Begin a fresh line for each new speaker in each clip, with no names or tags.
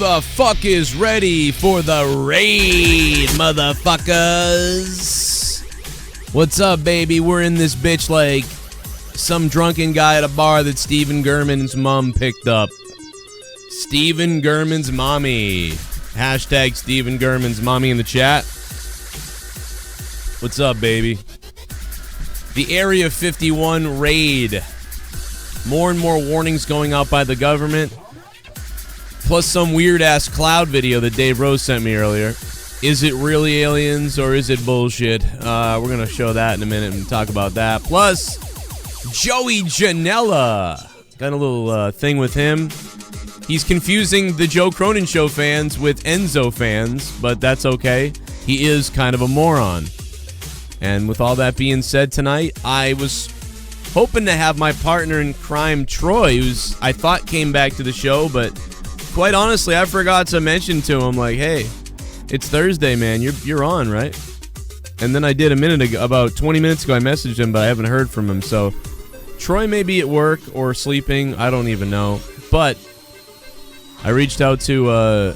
the fuck is ready for the raid, motherfuckers? What's up, baby? We're in this bitch like some drunken guy at a bar that Stephen Gurman's mom picked up. Stephen Gurman's mommy. Hashtag Stephen Gurman's mommy in the chat. What's up, baby? The Area 51 raid. More and more warnings going out by the government. Plus some weird-ass cloud video that Dave Rose sent me earlier. Is it really aliens or is it bullshit? We're going to show that in a minute and talk about that. Plus, Joey Janela. Got a little thing with him. He's confusing the Joe Cronin Show fans with Enzo fans, but that's okay. He is kind of a moron. And with all that being said tonight, I was hoping to have my partner in crime, Troy, who's I thought came back to the show, but quite honestly, I forgot to mention to him, like, hey, it's Thursday, man. You're on, right? And then I did a minute ago, about 20 minutes ago, I messaged him, but I haven't heard from him. So Troy may be at work or sleeping. I don't even know. But I reached out to a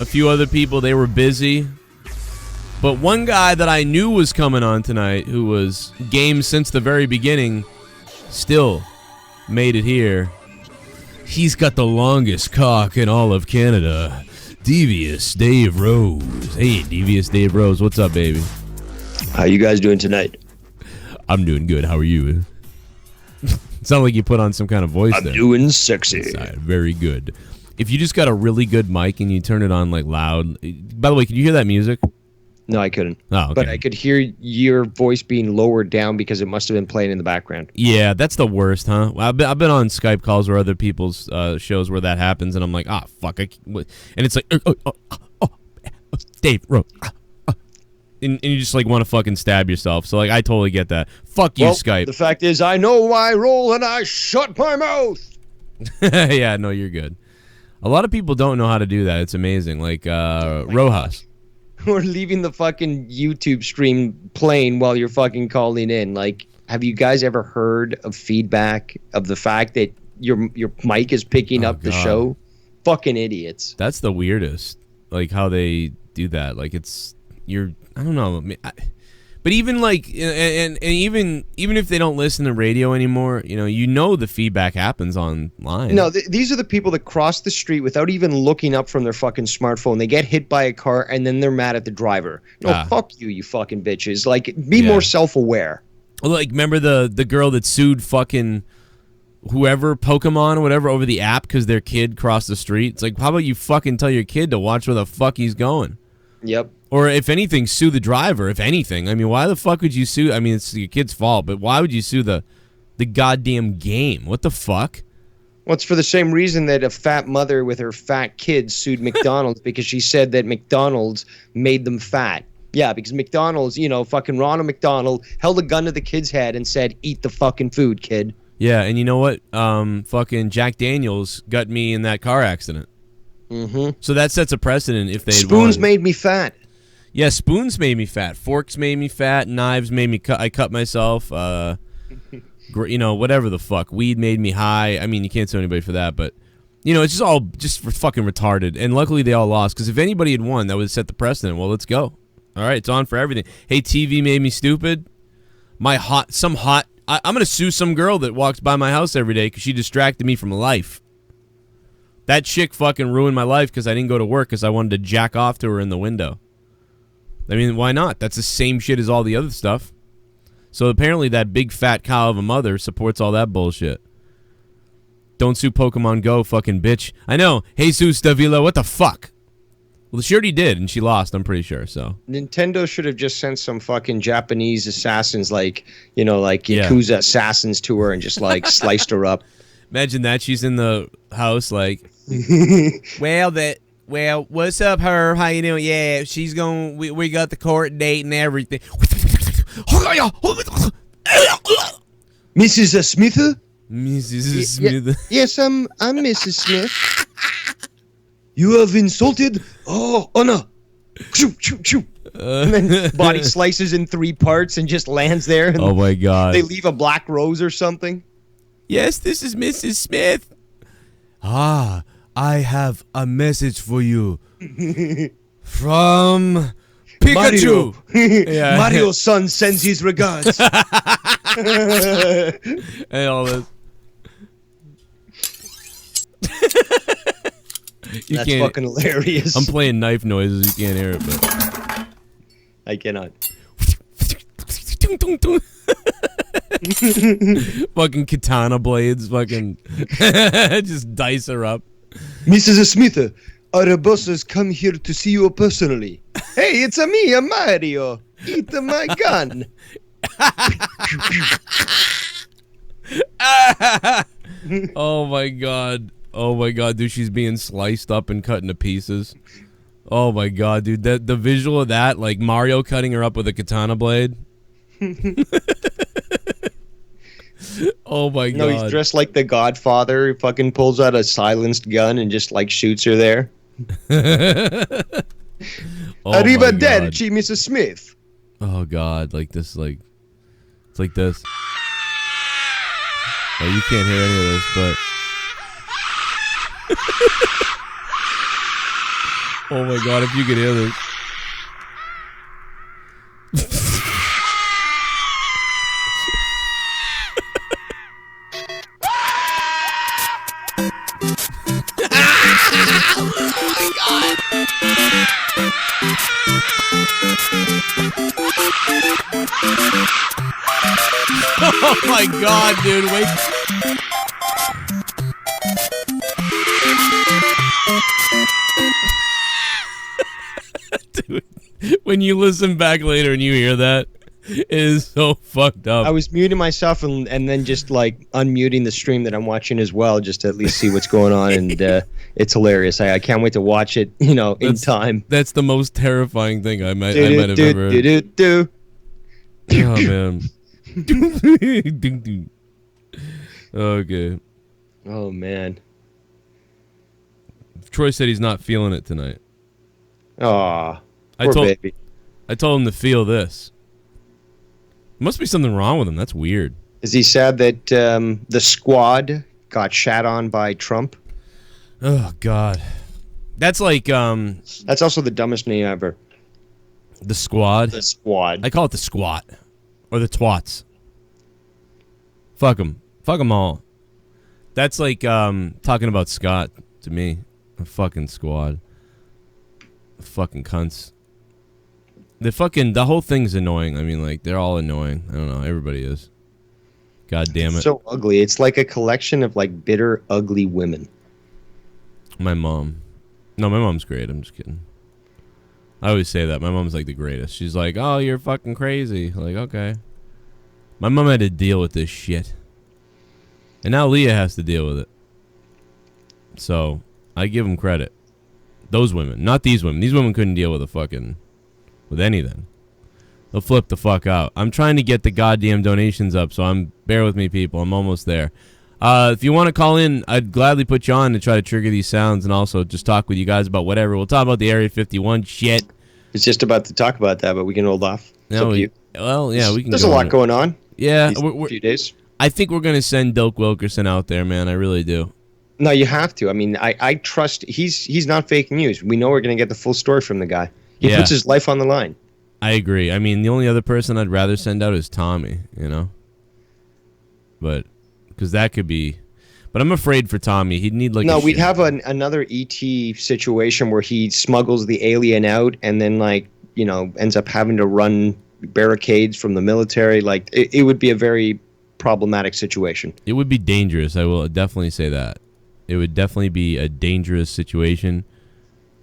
few other people. They were busy. But one guy that I knew was coming on tonight, who was game since the very beginning, still made it here. He's got the longest cock in all of Canada. Devious Dave Rose. Hey, Devious Dave Rose. What's up, baby?
How you guys doing tonight?
I'm doing good. How are you? Sound like you put on some kind of voice there.
I'm doing sexy.
Inside. Very good. If you just got a really good mic and you turn it on like loud. By the way, can you hear that music?
No, I couldn't.
Oh, okay.
But I could hear your voice being lowered down because it must have been playing in the background.
Yeah, that's the worst, huh? I've been on Skype calls or other people's shows where that happens, and I'm like, fuck. And it's like, Dave, and you just like want to fucking stab yourself. So like, I totally get that. Fuck you, Skype.
The fact is, I know my role and I shut my mouth.
Yeah, no, you're good. A lot of people don't know how to do that. It's amazing. Like Rojas.
We're leaving the fucking YouTube stream playing while you're fucking calling in. Like, have you guys ever heard of feedback of the fact that your mic is picking up the show? Fucking idiots.
That's the weirdest. Like how they do that. Like I don't know. But even like, and even if they don't listen to radio anymore, you know the feedback happens online.
No, these are the people that cross the street without even looking up from their fucking smartphone. They get hit by a car and then they're mad at the driver. No, fuck you, you fucking bitches. Like, be more self-aware.
Like, remember the girl that sued fucking whoever, Pokemon or whatever, over the app because their kid crossed the street? It's like, how about you fucking tell your kid to watch where the fuck he's going?
Yep.
Or if anything, sue the driver, if anything. I mean, why the fuck would you sue? I mean, it's your kid's fault, but why would you sue the goddamn game? What the fuck?
Well, it's for the same reason that a fat mother with her fat kids sued McDonald's because she said that McDonald's made them fat. Yeah, because McDonald's, fucking Ronald McDonald held a gun to the kid's head and said, eat the fucking food, kid.
Yeah, and you know what? Fucking Jack Daniels got me in that car accident.
Mm-hmm.
So that sets a precedent if they
Spoons made me fat.
Yeah, spoons made me fat. Forks made me fat. Knives made me I cut myself. Whatever the fuck. Weed made me high. I mean, you can't sue anybody for that, but it's just all just for fucking retarded. And luckily they all lost, because if anybody had won, that would set the precedent. Well, let's go. All right, it's on for everything. Hey, TV made me stupid. I'm gonna sue some girl that walks by my house every day because she distracted me from life. That chick fucking ruined my life because I didn't go to work because I wanted to jack off to her in the window. I mean, why not? That's the same shit as all the other stuff. So apparently that big fat cow of a mother supports all that bullshit. Don't sue Pokemon Go, fucking bitch. I know. Jesus Davila, what the fuck? Well, she already did, and she lost, I'm pretty sure, so.
Nintendo should have just sent some fucking Japanese assassins, like Yakuza assassins to her and just, sliced her up.
Imagine that. She's in the house, like, Well, what's up, her? How you doing? Yeah, she's going. We got the court date and everything.
Mrs. Smith?
Mrs. Smith.
Yes, I'm Mrs. Smith. You have insulted honor. And then body slices in 3 parts and just lands there. And
oh my god!
They leave a black rose or something.
Yes, this is Mrs. Smith. I have a message for you from Pikachu.
Mario. Mario's son sends his regards.
And all this.
That's fucking hilarious.
I'm playing knife noises. You can't hear it, but
I cannot.
Fucking katana blades, fucking just dice her up.
Mrs. Smith, our bosses come here to see you personally. Hey, it's me, Mario. Eat my gun.
Oh my god. Oh my god, dude, she's being sliced up and cut into pieces. Oh my god, dude, the visual of that, like Mario cutting her up with a katana blade. Oh my god.
No, he's dressed like the Godfather. He fucking pulls out a silenced gun and just like shoots her there.
Oh
Arrivederci, Mrs. Smith.
Oh god, like this, like it's like this. Oh, you can't hear any of this, but oh my god, if you could hear this. Oh my god, dude, wait. Dude, when you listen back later and you hear that, it is so fucked up.
I was muting myself and then just like unmuting the stream that I'm watching as well, just to at least see what's going on, and it's hilarious. I can't wait to watch it, you know, in time.
That's the most terrifying thing I might have ever heard. Oh man. Okay.
Oh man.
Troy said he's not feeling it tonight.
Aw, poor baby.
I told him to feel this. Must be something wrong with him. That's weird.
Is he sad that the squad got shat on by Trump?
Oh god. That's like
That's also the dumbest name ever.
The squad.
The squad.
I call it the squat. Or the twats. Fuck them. Fuck them all. That's like talking about Scott to me. A fucking squad. Fucking cunts. The whole thing's annoying. I mean, like, they're all annoying. I don't know. Everybody is. God damn it.
It's so ugly. It's like a collection of, like, bitter, ugly women.
My mom. No, my mom's great. I'm just kidding. I always say that. My mom's, like, the greatest. She's like, oh, you're fucking crazy. Like, okay. My mom had to deal with this shit. And now Leah has to deal with it. So, I give them credit. Those women. Not these women. These women couldn't deal with with anything. They'll flip the fuck out. I'm trying to get the goddamn donations up, so bear with me, people. I'm almost there. If you want to call in, I'd gladly put you on to try to trigger these sounds and also just talk with you guys about whatever. We'll talk about the Area 51 shit.
It's just about to talk about that, but we can hold off.
No, well, yeah, we can.
There's a lot going on.
Yeah,
a few days.
I think we're gonna send Dilk Wilkerson out there, man. I really do.
No, you have to. I mean, I trust. He's not fake news. We know we're gonna get the full story from the guy. He puts his life on the line.
I agree. I mean, the only other person I'd rather send out is Tommy. You know, but because that could be. But I'm afraid for Tommy. He'd need like.
No, we'd have another ET situation where he smuggles the alien out and then, like, you know, ends up having to run barricades from the military. Like, it would be a very problematic situation.
It would be dangerous. I will definitely say that. It would definitely be a dangerous situation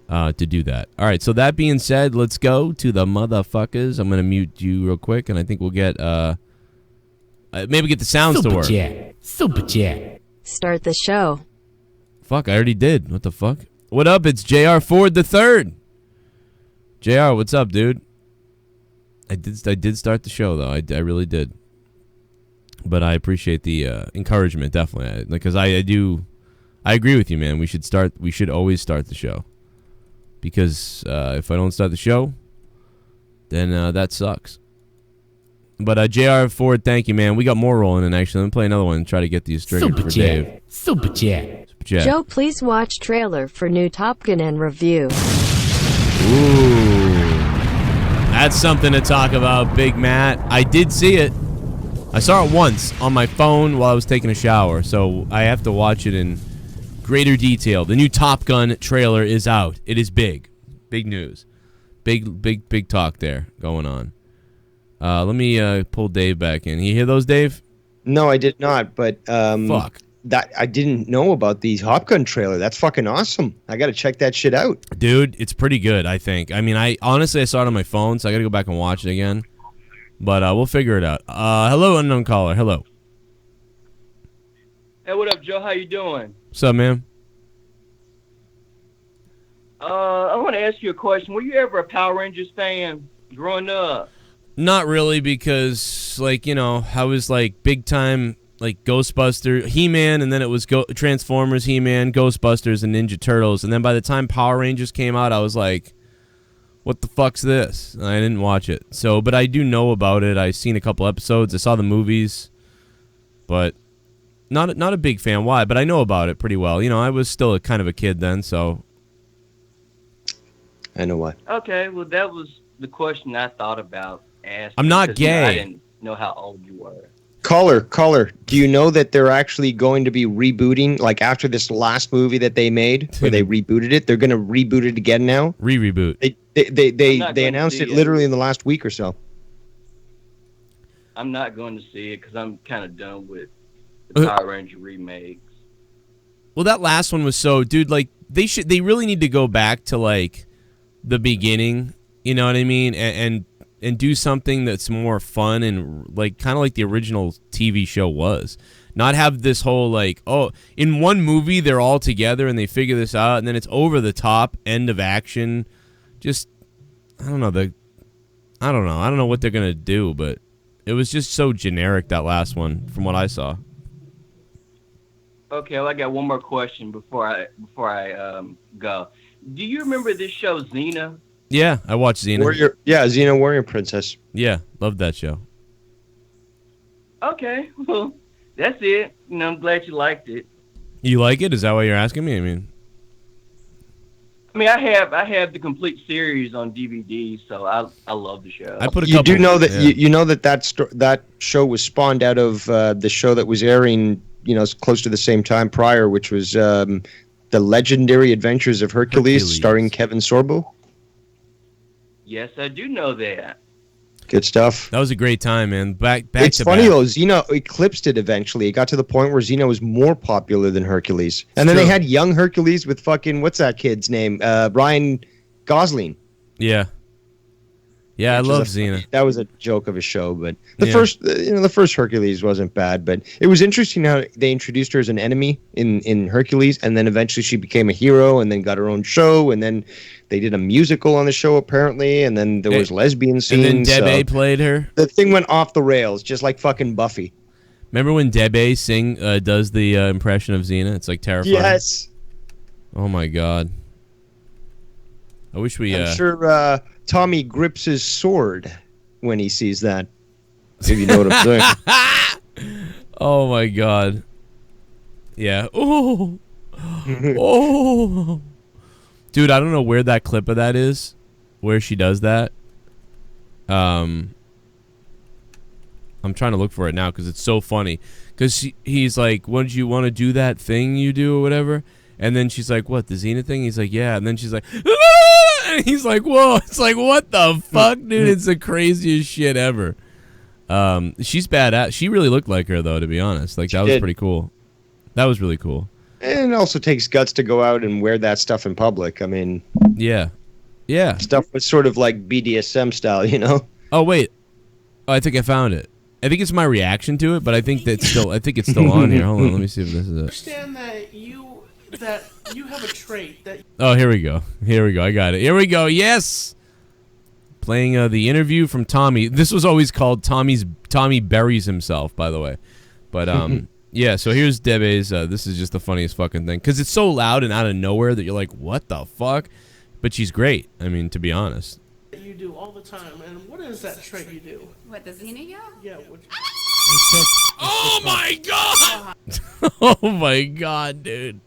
to do that. All right, so that being said, let's go to the motherfuckers. I'm going to mute you real quick, and I think we'll get maybe get the sounds to work.
Super chat. Start the show.
Fuck, I already did. What the fuck? What up? It's JRFord III. JR, what's up, dude? I did start the show, though. I really did. But I appreciate the encouragement, definitely. Because I agree with you, man. We should always start the show. Because if I don't start the show, then that sucks. But JRFord, thank you, man. We got more rolling in, actually. Let me play another one and try to get these triggered for Dave.
Super chat.
Jet.
Joe, please watch trailer for new Top Gun and review.
Ooh. That's something to talk about, Big Matt. I did see it. I saw it once on my phone while I was taking a shower, so I have to watch it in greater detail. The new Top Gun trailer is out. It is big. Big news. Big talk there going on. Let me pull Dave back in. You hear those, Dave?
No, I did not, but
Fuck.
that I didn't know about the Top Gun trailer. That's fucking awesome. I got to check that shit out.
Dude, it's pretty good, I think. I mean, I honestly saw it on my phone, so I got to go back and watch it again. But we'll figure it out. Hello, unknown caller. Hello.
Hey, what up, Joe? How you doing?
What's up, man?
I want to ask you a question. Were you ever a Power Rangers fan growing up?
Not really, because, like, you know, I was, like, big time, like, Ghostbusters, He-Man, and then it was Transformers, He-Man, Ghostbusters, and Ninja Turtles. And then by the time Power Rangers came out, I was like, what the fuck's this? And I didn't watch it. So, but I do know about it. I've seen a couple episodes. I saw the movies. But not a big fan. Why? But I know about it pretty well. You know, I was still kind of a kid then, so.
I know what.
Okay, well, that was the question I thought about asking.
I'm not gay.
I didn't know how old you were.
Caller, do you know that they're actually going to be rebooting, like after this last movie that they made, where they rebooted it, they're going to reboot it again now?
Reboot.
They announced it literally in the last week or so.
I'm not going to see it because I'm kind of done with the Power Ranger remakes.
Well, that last one was so, dude, like, they really need to go back to, like, the beginning, you know what I mean? And do something that's more fun and, like, kind of like the original TV show was. Not have this whole, like, oh, in one movie they're all together and they figure this out, and then it's over the top, end of action. Just, I don't know what they're gonna do, but it was just so generic, that last one, from what I saw.
Okay, well, I got one more question before I go. Do you remember this show, Xena?
Yeah, I watched Xena.
Xena Warrior Princess.
Yeah, loved that show.
Okay, well, that's it. You know, I'm glad you liked it.
You like it? Is that why you're asking me?
I mean, I have the complete series on DVD, so I love the show.
I put a
you
couple.
Do know that
yeah.
you know that show was spawned out of the show that was airing, you know, close to the same time prior, which was the Legendary Adventures of Hercules. Starring Kevin Sorbo.
Yes, I do know that.
Good stuff.
That was a great time, man. Back
it's
to
funny
back.
though. Xena eclipsed it eventually. It got to the point where Xena was more popular than Hercules. And then they had young Hercules with fucking, what's that kid's name? Ryan Gosling.
Yeah. Yeah, I love Xena.
That was a joke of a show, but the first Hercules wasn't bad, but it was interesting how they introduced her as an enemy in Hercules, and then eventually she became a hero, and then got her own show, and then they did a musical on the show apparently, and then there was lesbian scenes.
And then Debe played her.
The thing went off the rails, just like fucking Buffy.
Remember when Debe does the impression of Xena? It's like terrifying.
Yes.
Oh my god. I wish we.
I'm sure Tommy grips his sword when he sees that. If you know what I'm saying.
Oh my god. Yeah. Oh. Oh. Dude, I don't know where that clip of that is, where she does that. I'm trying to look for it now because it's so funny. Because he's like, "Wouldn't you want to do that thing you do or whatever?" And then she's like, "What, the Xena thing?" He's like, "Yeah." And then she's like, "Ah!" And he's like, "Whoa!" It's like, what the fuck, dude? It's the craziest shit ever. She's badass. She really looked like her though, to be honest. Like that was pretty cool. That was really cool.
And it also takes guts to go out and wear that stuff in public. I mean,
yeah.
Stuff was sort of like BDSM style, you know.
Oh wait, I think I found it. I think it's my reaction to it, but I think it's still on here. Hold on, let me see if this is it.
Understand that you have a trait that.
Oh, here we go. I got it. Here we go. Yes. Playing the interview from Tommy. This was always called Tommy buries himself, by the way. But yeah. So here's Debe's. This is just the funniest fucking thing because it's so loud and out of nowhere that you're like, what the fuck? But she's great. I mean, to be honest.
You do all the time, and what is that trait you do?
What, the Xena?
Yeah.
Oh my god! Oh my god, dude.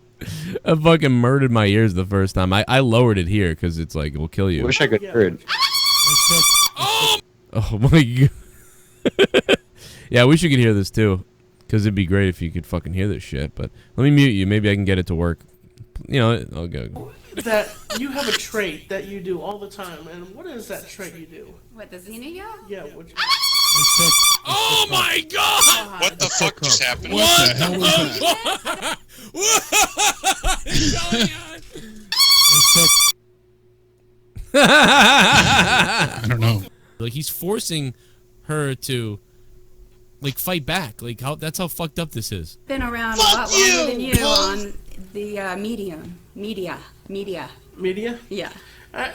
I fucking murdered my ears the first time. I lowered it here because it's like, it will kill you.
I wish I could hear it.
Oh my god. Yeah, I wish you could hear this too. Because it'd be great if you could fucking hear this shit. But let me mute you. Maybe I can get it to work. You know, I'll go.
That you have a trait that you do all the time, and what is that trait you do?
What, the Xenia?
Yeah, what you...
Oh my god!
What the fuck just happened?
What the hell was
I don't know.
Like, he's forcing her to, like, fight back. Like, that's how fucked up this is.
Been around a lot longer than you on the media.
Media?
Yeah.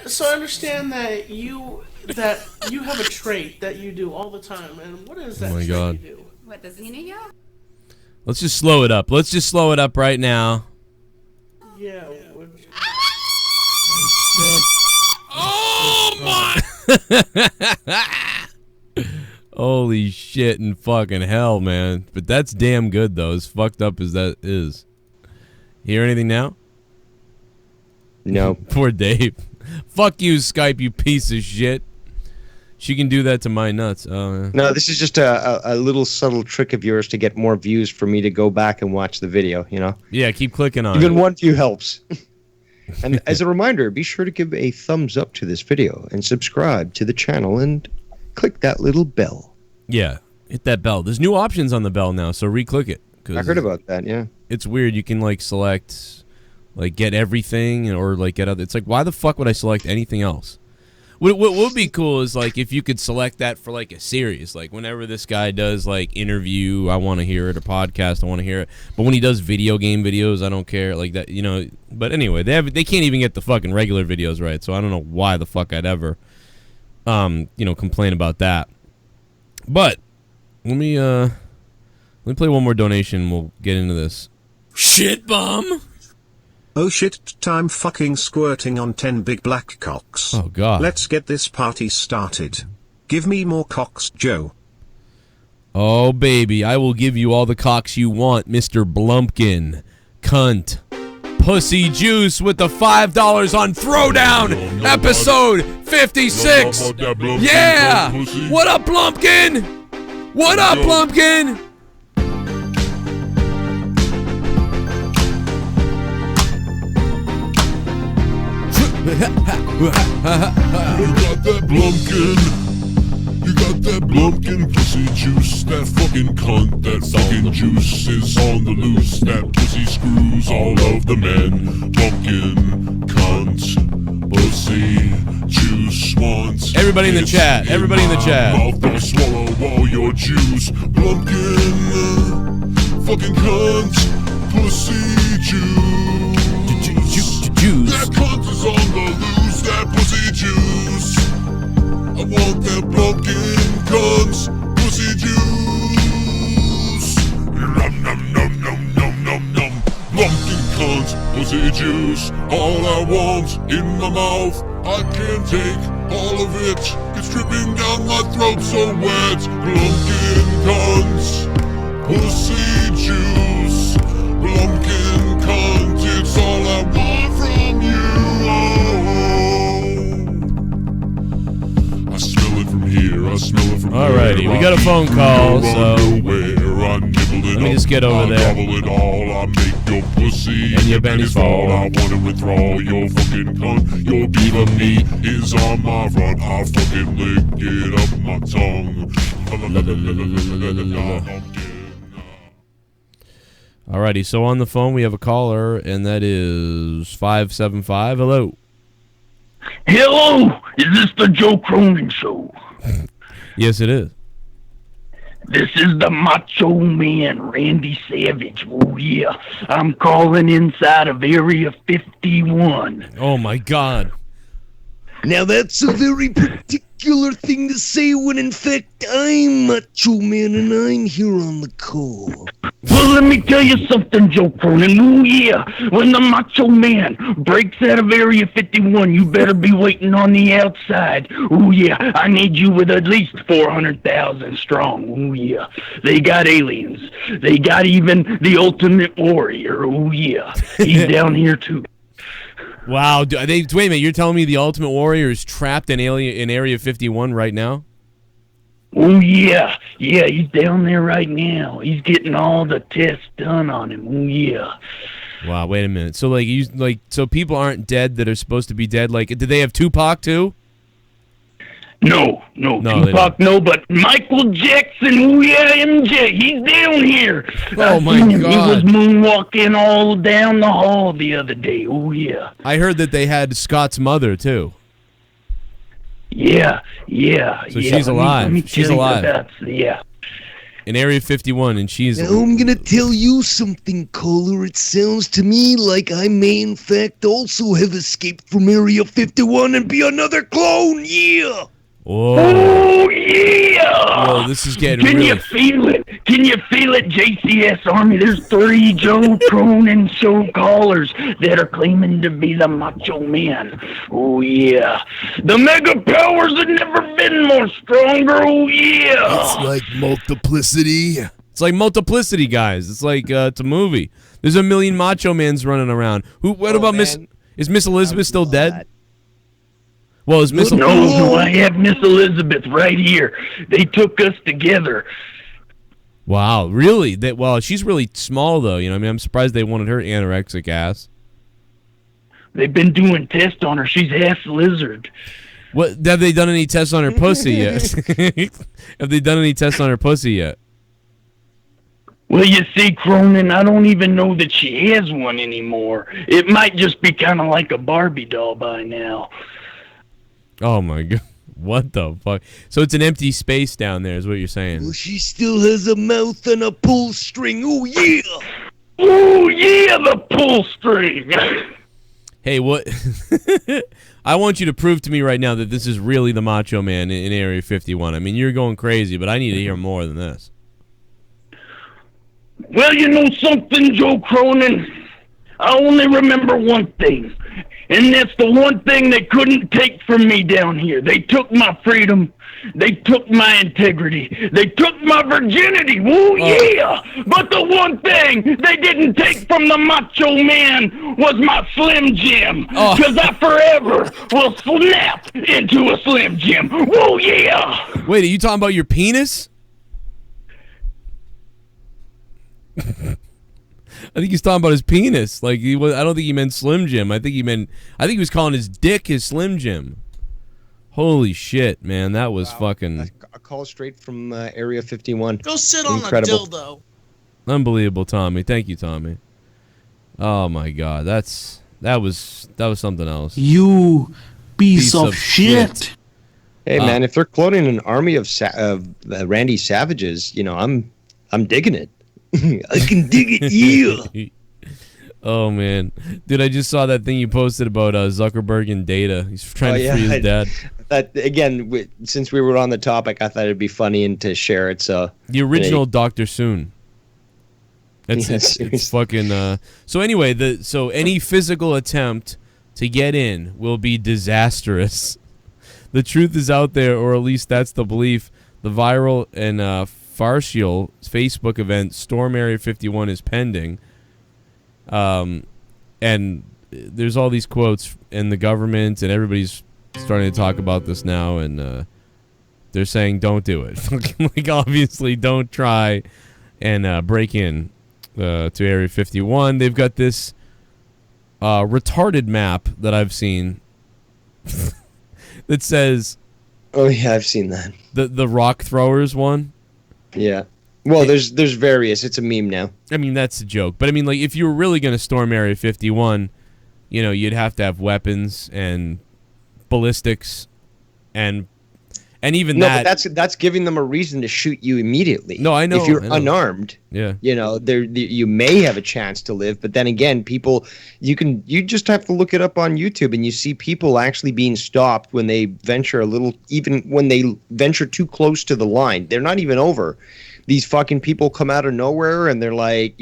So I understand that you have a trait that you do all the time, and what is that trait you do?
What, the Xenia?
Let's just slow it up. Let's just slow it up right now.
Yeah.
Oh my! Holy shit and fucking hell, man. But that's damn good, though, as fucked up as that is. Hear anything now?
No.
Poor Dave. Fuck you, Skype, you piece of shit. She can do that to my nuts. Oh,
No, this is just a little subtle trick of yours to get more views for me to go back and watch the video, you know?
Yeah, keep clicking on
Even
it.
one view helps. And as a reminder, be sure to give a thumbs up to this video and subscribe to the channel and click that little bell.
Yeah, hit that bell. There's new options on the bell now, so re-click it.
I heard about that, yeah.
It's weird. You can, like, select, like, get everything or, like, get other. It's like, why the fuck would I select anything else? What would be cool is, like, if you could select that for, like, a series. Like, whenever this guy does, like, interview, I want to hear it, or podcast, I want to hear it. But when he does video game videos, I don't care. Like, that, you know. But anyway, they can't even get the fucking regular videos right, so I don't know why the fuck I'd ever, you know, complain about that. But, let me play one more donation and we'll get into this. Shit bomb!
Oh shit, time fucking squirting on 10 big black cocks.
Oh god.
Let's get this party started. Give me more cocks, Joe.
Oh baby, I will give you all the cocks you want, Mr. Blumpkin. Cunt. Pussy Juice with the $5 on Throwdown, episode 56. Yeah! What up, Blumpkin? What up, Blumpkin?
You got that Blumpkin. You got that Blumpkin pussy juice. That fucking cunt. That fucking juice is on the loose. That pussy screws all of the men. Blumpkin, cunt, pussy juice wants.
Everybody in the chat. Everybody in the chat.
Mouth don't swallow all your juice. Blumpkin, fucking cunt, pussy juice. That cunt is on the loose, that pussy juice. I want that Blumpkin cunt's pussy juice. Nom nom nom nom nom nom nom. Blumpkin cunt's pussy juice. All I want in my mouth, I can't take all of it. It's dripping down my throat so wet. Blumpkin cunt's pussy juice. Blumpkin cunt, it's all I want from you. I smell it from here, I smell it from there.
Alrighty, we got a phone call, so let me just get over there.
It all, I make your pussy
and your panties fall.
I want to withdraw your fucking cunt. Your beaver meat is on my front. I'll fucking lick it up my tongue.
Alrighty, so on the phone we have a caller, and that is 575. Hello.
Hello, is this the Joe Cronin Show?
Yes, it is.
This is the Macho Man, Randy Savage. Oh, yeah. I'm calling inside of Area 51.
Oh, my God.
Now that's a very particular thing to say when in fact I'm Macho Man and I'm here on the call.
Well, let me tell you something, Joe Cronin. Ooh, yeah. When the Macho Man breaks out of Area 51, you better be waiting on the outside. Ooh, yeah. I need you with at least 400,000 strong. Ooh, yeah. They got aliens. They got even the Ultimate Warrior. Ooh, yeah. He's down here, too.
Wow. Wait a minute. You're telling me the Ultimate Warrior is trapped in Area 51 right now?
Oh, yeah. Yeah, he's down there right now. He's getting all the tests done on him. Oh, yeah.
Wow, wait a minute. So, so people aren't dead that are supposed to be dead? Like, did they have Tupac, too?
No, Tupac, no, but Michael Jackson, oh, yeah, MJ, he's down here.
Oh, my
God. He was moonwalking all down the hall the other day. Oh, yeah.
I heard that they had Scott's mother, too.
Yeah.
So she's alive. She's alive.
Yeah.
In Area 51, and she's...
Now I'm gonna tell you something, caller. It sounds to me like I may in fact also have escaped from Area 51 and be another clone, yeah!
Oh, yeah!
Whoa, this is getting
Can
really...
you feel it? Can you feel it, JCS Army? There's 3 Joe Cronin show callers that are claiming to be the Macho Man. Oh, yeah. The mega powers have never been more stronger. Oh, yeah.
It's like multiplicity.
It's like multiplicity, guys. It's like it's a movie. There's a million Macho Mans running around. What about Miss... Is Miss Elizabeth still dead? Well, is Miss...
No, I have Miss Elizabeth right here. They took us together.
Wow, really? Well, she's really small, though. You know, I mean, I'm surprised they wanted her anorexic ass.
They've been doing tests on her. She's half lizard.
What? Have they done any tests on her pussy yet? Have they done any tests on her pussy yet?
Well, you see, Cronin, I don't even know that she has one anymore. It might just be kind of like a Barbie doll by now.
Oh, my God. What the fuck? So it's an empty space down there is what you're saying.
Well, she still has a mouth and a pull string. Oh, yeah!
Oh, yeah, the pull string!
Hey, what? I want you to prove to me right now that this is really the Macho Man in Area 51. I mean, you're going crazy, but I need to hear more than this.
Well, you know something, Joe Cronin? I only remember one thing. And that's the one thing they couldn't take from me down here. They took my freedom. They took my integrity. They took my virginity. Woo, yeah! But the one thing they didn't take from the Macho Man was my Slim Jim. Because I forever will snap into a Slim Jim. Woo, yeah!
Wait, are you talking about your penis? I think he's talking about his penis. Like I don't think he meant Slim Jim. I think he was calling his dick his Slim Jim. Holy shit, man, that was fucking
a call straight from Area 51.
Go sit on a dildo.
Unbelievable, Tommy. Thank you, Tommy. Oh my God, that was something else.
You piece of shit.
Hey man, if they're cloning an army of Randy Savages, you know, I'm digging it. I can dig it, yeah.
Oh man, dude, I just saw that thing you posted about Zuckerberg and Data. He's trying to free his dad.
That again, since we were on the topic, I thought it'd be funny and to share it. So
the original Dr. Soon. It's fucking. So anyway, so any physical attempt to get in will be disastrous. The truth is out there, or at least that's the belief. The viral and farcical Facebook event Storm Area 51 is pending. And there's all these quotes in the government, and everybody's starting to talk about this now, and they're saying don't do it. Like, obviously, don't try and break in to Area 51. They've got this retarded map that I've seen that says...
Oh, yeah, I've seen that.
The rock throwers one?
Yeah. Well, there's various. It's a meme now.
I mean, that's a joke. But, I mean, like, if you were really going to storm Area 51, you know, you'd have to have weapons and ballistics and And even
but that's giving them a reason to shoot you immediately.
No, I know.
If you're unarmed,
yeah,
you may have a chance to live. But then again, you just have to look it up on YouTube, and you see people actually being stopped when they venture even when they venture too close to the line. They're not even over. These fucking people come out of nowhere and they're like,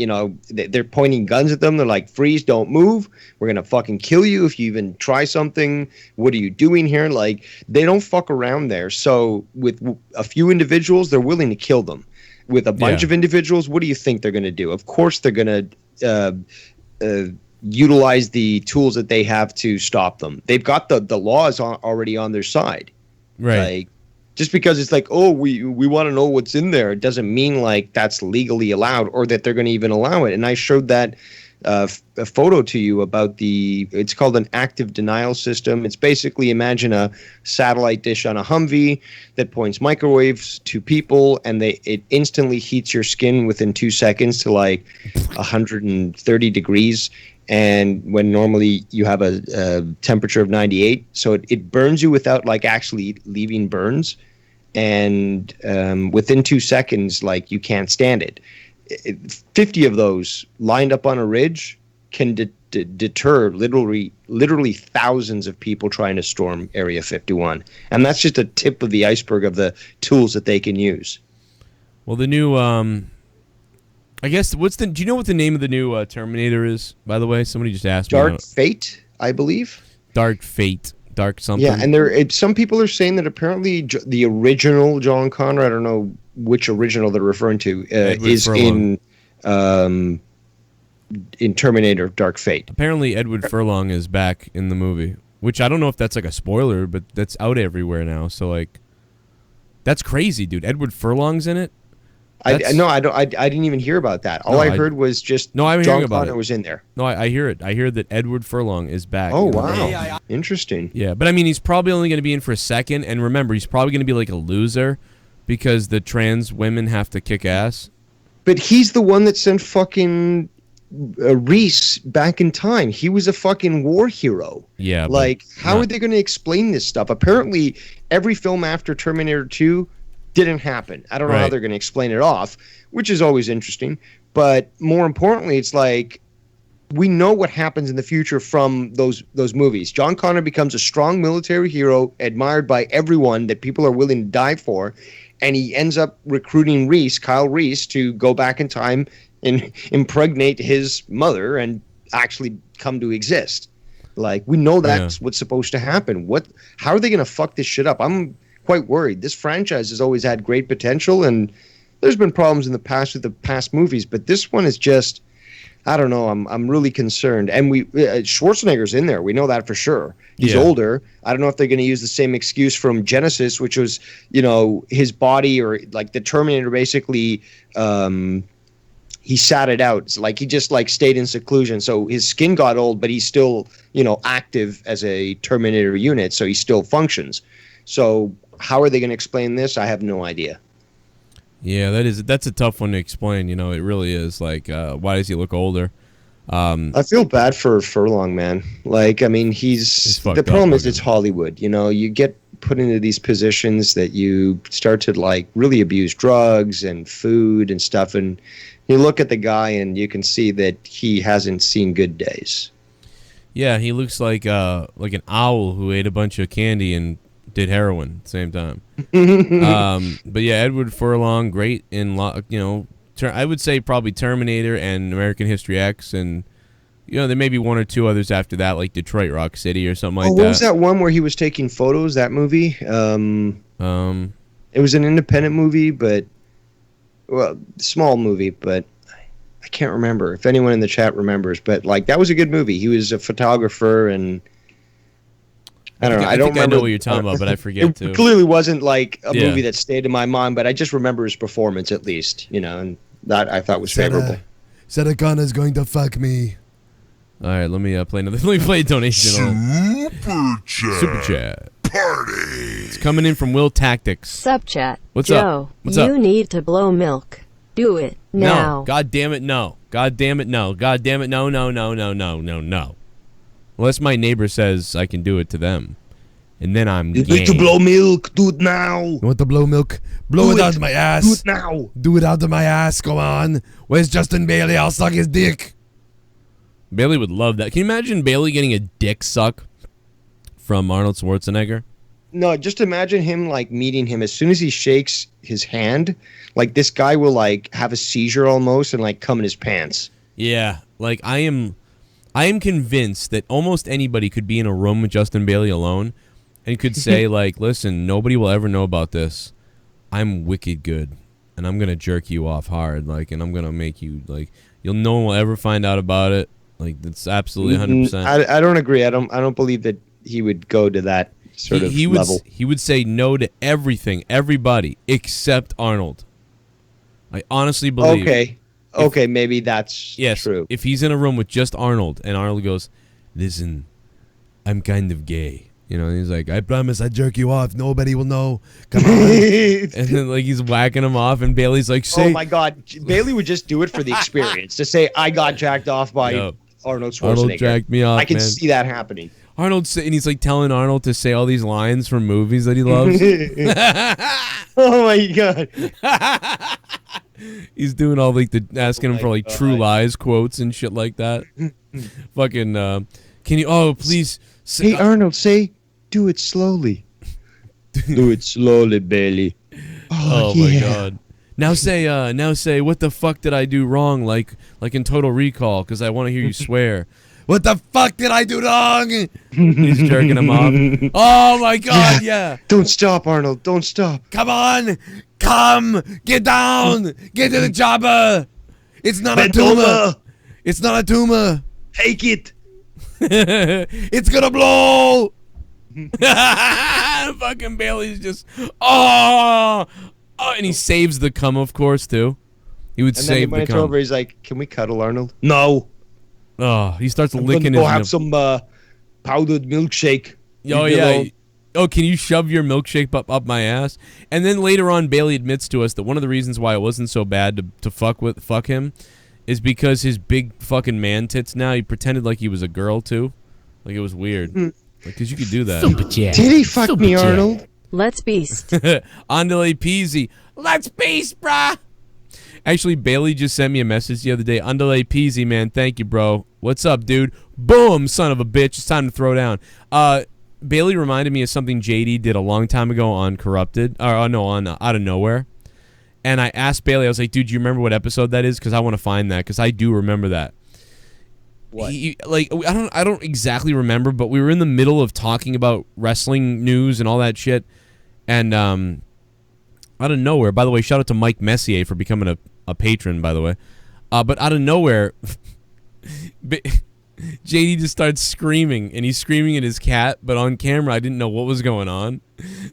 they're pointing guns at them. They're like, freeze, don't move. We're going to fucking kill you if you even try something. What are you doing here? Like, they don't fuck around there. So with a few individuals, they're willing to kill them. With a bunch of individuals, what do you think they're going to do? Of course, they're going to utilize the tools that they have to stop them. They've got the laws already on their side.
Right.
Like, just because it's like, oh, we want to know what's in there, it doesn't mean like that's legally allowed or that they're going to even allow it. And I showed that a photo to you about it's called an active denial system. It's basically, imagine a satellite dish on a Humvee that points microwaves to people, and it instantly heats your skin within 2 seconds to like 130 degrees. And when normally you have a temperature of 98, so it burns you without like actually leaving burns, and within 2 seconds, like, you can't stand it. 50 of those lined up on a ridge can deter literally thousands of people trying to storm Area 51, and that's just a tip of the iceberg of the tools that they can use.
Well, the new I guess do you know what the name of the new Terminator is, by the way? Somebody just asked me.
Dark Fate, I believe.
Dark Fate. Dark something.
Yeah, and some people are saying that apparently the original John Connor, I don't know which original they're referring to, is in Terminator Dark Fate.
Apparently Edward Furlong is back in the movie, which I don't know if that's like a spoiler, but that's out everywhere now. So like, that's crazy, dude. Edward Furlong's in it.
I didn't even hear about that. All I heard was just John Connor was in there.
No, I hear it. I hear that Edward Furlong is back.
Oh, wow. Interesting.
Yeah, but I mean, he's probably only going to be in for a second, and remember, he's probably going to be like a loser because the trans women have to kick ass.
But he's the one that sent fucking Reese back in time. He was a fucking war hero.
Yeah.
Like, how are they going to explain this stuff? Apparently, every film after Terminator 2 didn't happen. I don't know how they're going to explain it off, which is always interesting. But more importantly, it's like, we know what happens in the future from those movies. John Connor becomes a strong military hero, admired by everyone, that people are willing to die for, and he ends up recruiting Kyle Reese, to go back in time and impregnate his mother and actually come to exist. Like, we know that's what's supposed to happen. How are they going to fuck this shit up? I'm quite worried. This franchise has always had great potential, and there's been problems in the past with the past movies, but this one is just, I don't know. I'm really concerned. And Schwarzenegger's in there. We know that for sure. He's older. I don't know if they're going to use the same excuse from Genesis, which was, his body, or like the Terminator basically, he sat it out. It's like he just like stayed in seclusion. So his skin got old, but he's still, active as a Terminator unit. So he still functions. So how are they going to explain this? I have no idea.
Yeah, that's a tough one to explain. It really is. Like, why does he look older?
I feel bad for Furlong, man. Like, I mean, the problem is it's Hollywood. You get put into these positions that you start to like really abuse drugs and food and stuff, and you look at the guy and you can see that he hasn't seen good days.
Yeah, he looks like an owl who ate a bunch of candy and did heroin at the same time. But yeah, Edward Furlong, great in, I would say probably Terminator and American History X, and there may be one or two others after that, like Detroit Rock City or something like that.
What was that one where he was taking photos, that movie? It was an independent movie, but, small movie, but I can't remember if anyone in the chat remembers, but like that was a good movie. He was a photographer, and I don't know. I don't remember.
I know what you're talking about, but I forget too.
It clearly wasn't like a movie that stayed in my mind, but I just remember his performance at least, and that I thought was favorable.
Sadakanna's going to fuck me.
All right, let me play another. Let me play a donation. Super chat.
Party.
It's coming in from Will Tactics.
Sup chat.
What's
Joe,
up? What's up?
You need to blow milk. Do it now.
No. God damn it, no. God damn it, no. God damn it, no. Unless my neighbor says I can do it to them. and then I'm
You
gay.
need to blow milk. Do it now.
You want to blow milk? Blow it out of my ass.
Do it now.
Do it out of my ass. Come on. Where's Justin Bailey? I'll suck his dick.
Bailey would love that. Can you imagine Bailey getting a dick suck from Arnold Schwarzenegger?
No, just imagine him like meeting him as soon as he shakes his hand. Like this guy will like have a seizure almost and like come in his pants.
Yeah, like I am convinced that almost anybody could be in a room with Justin Bailey alone and could say like, listen, nobody will ever know about this. I'm wicked good and I'm gonna jerk you off hard, like, and I'm gonna make you like no one will ever find out about it. Like that's absolutely 100%.
I don't agree. I don't believe that he would go to that sort of level.
He would say no to everything, everybody except Arnold. I honestly believe.
Okay, maybe that's true.
If he's in a room with just Arnold and Arnold goes, listen, I'm kind of gay. You know, and he's like, I promise I jerk you off. Nobody will know. Come on. And then like he's whacking him off and Bailey's like, say.
Oh my God. Bailey would just do it for the experience. To say, I got jacked off by Arnold Schwarzenegger.
Arnold jacked me off,
I can
man.
see that happening.
And he's like telling Arnold to say all these lines from movies that he loves.
Oh my God.
He's doing all like asking him for like True Lies quotes and shit like that. Fucking can you please
say, hey Arnold, do it slowly. Do it slowly, Bailey.
Oh my God. Now say what the fuck did I do wrong, like in Total Recall, because I want to hear you swear. What the fuck did I do wrong? He's jerking him off. Oh my God, yeah.
Don't stop, Arnold. Don't stop.
Come on. Come. Get down. Get to the chopper. It's not a tumor. It's not a tumor.
Take it.
It's gonna blow. Fucking Bailey's just and he saves the cum, of course, too. He would save the cum.
And then when it's over, he's like, "Can we cuddle, Arnold?" No.
Oh, he starts licking
his.
Go
have some powdered milkshake.
Oh yeah. Oh, can you shove your milkshake up my ass? And then later on, Bailey admits to us that one of the reasons why it wasn't so bad to fuck him is because his big fucking man tits now, he pretended like he was a girl too. Like it was weird. Like, because you could do that.
Did he fuck me, Arnold?
Let's beast.
Andale peasy. Let's beast, brah. Actually, Bailey just sent me a message the other day. Andale peasy, man. Thank you, bro. What's up, dude? Boom, son of a bitch. It's time to throw down. Bailey reminded me of something JD did a long time ago on Corrupted. On Out of Nowhere. And I asked Bailey, I was like, dude, do you remember what episode that is? Because I want to find that, because I do remember that.
What?
I don't exactly remember, but we were in the middle of talking about wrestling news and all that shit. And out of nowhere, by the way, shout out to Mike Messier for becoming a patron, by the way. But out of nowhere, JD just starts screaming, and he's screaming at his cat, but on camera I didn't know what was going on.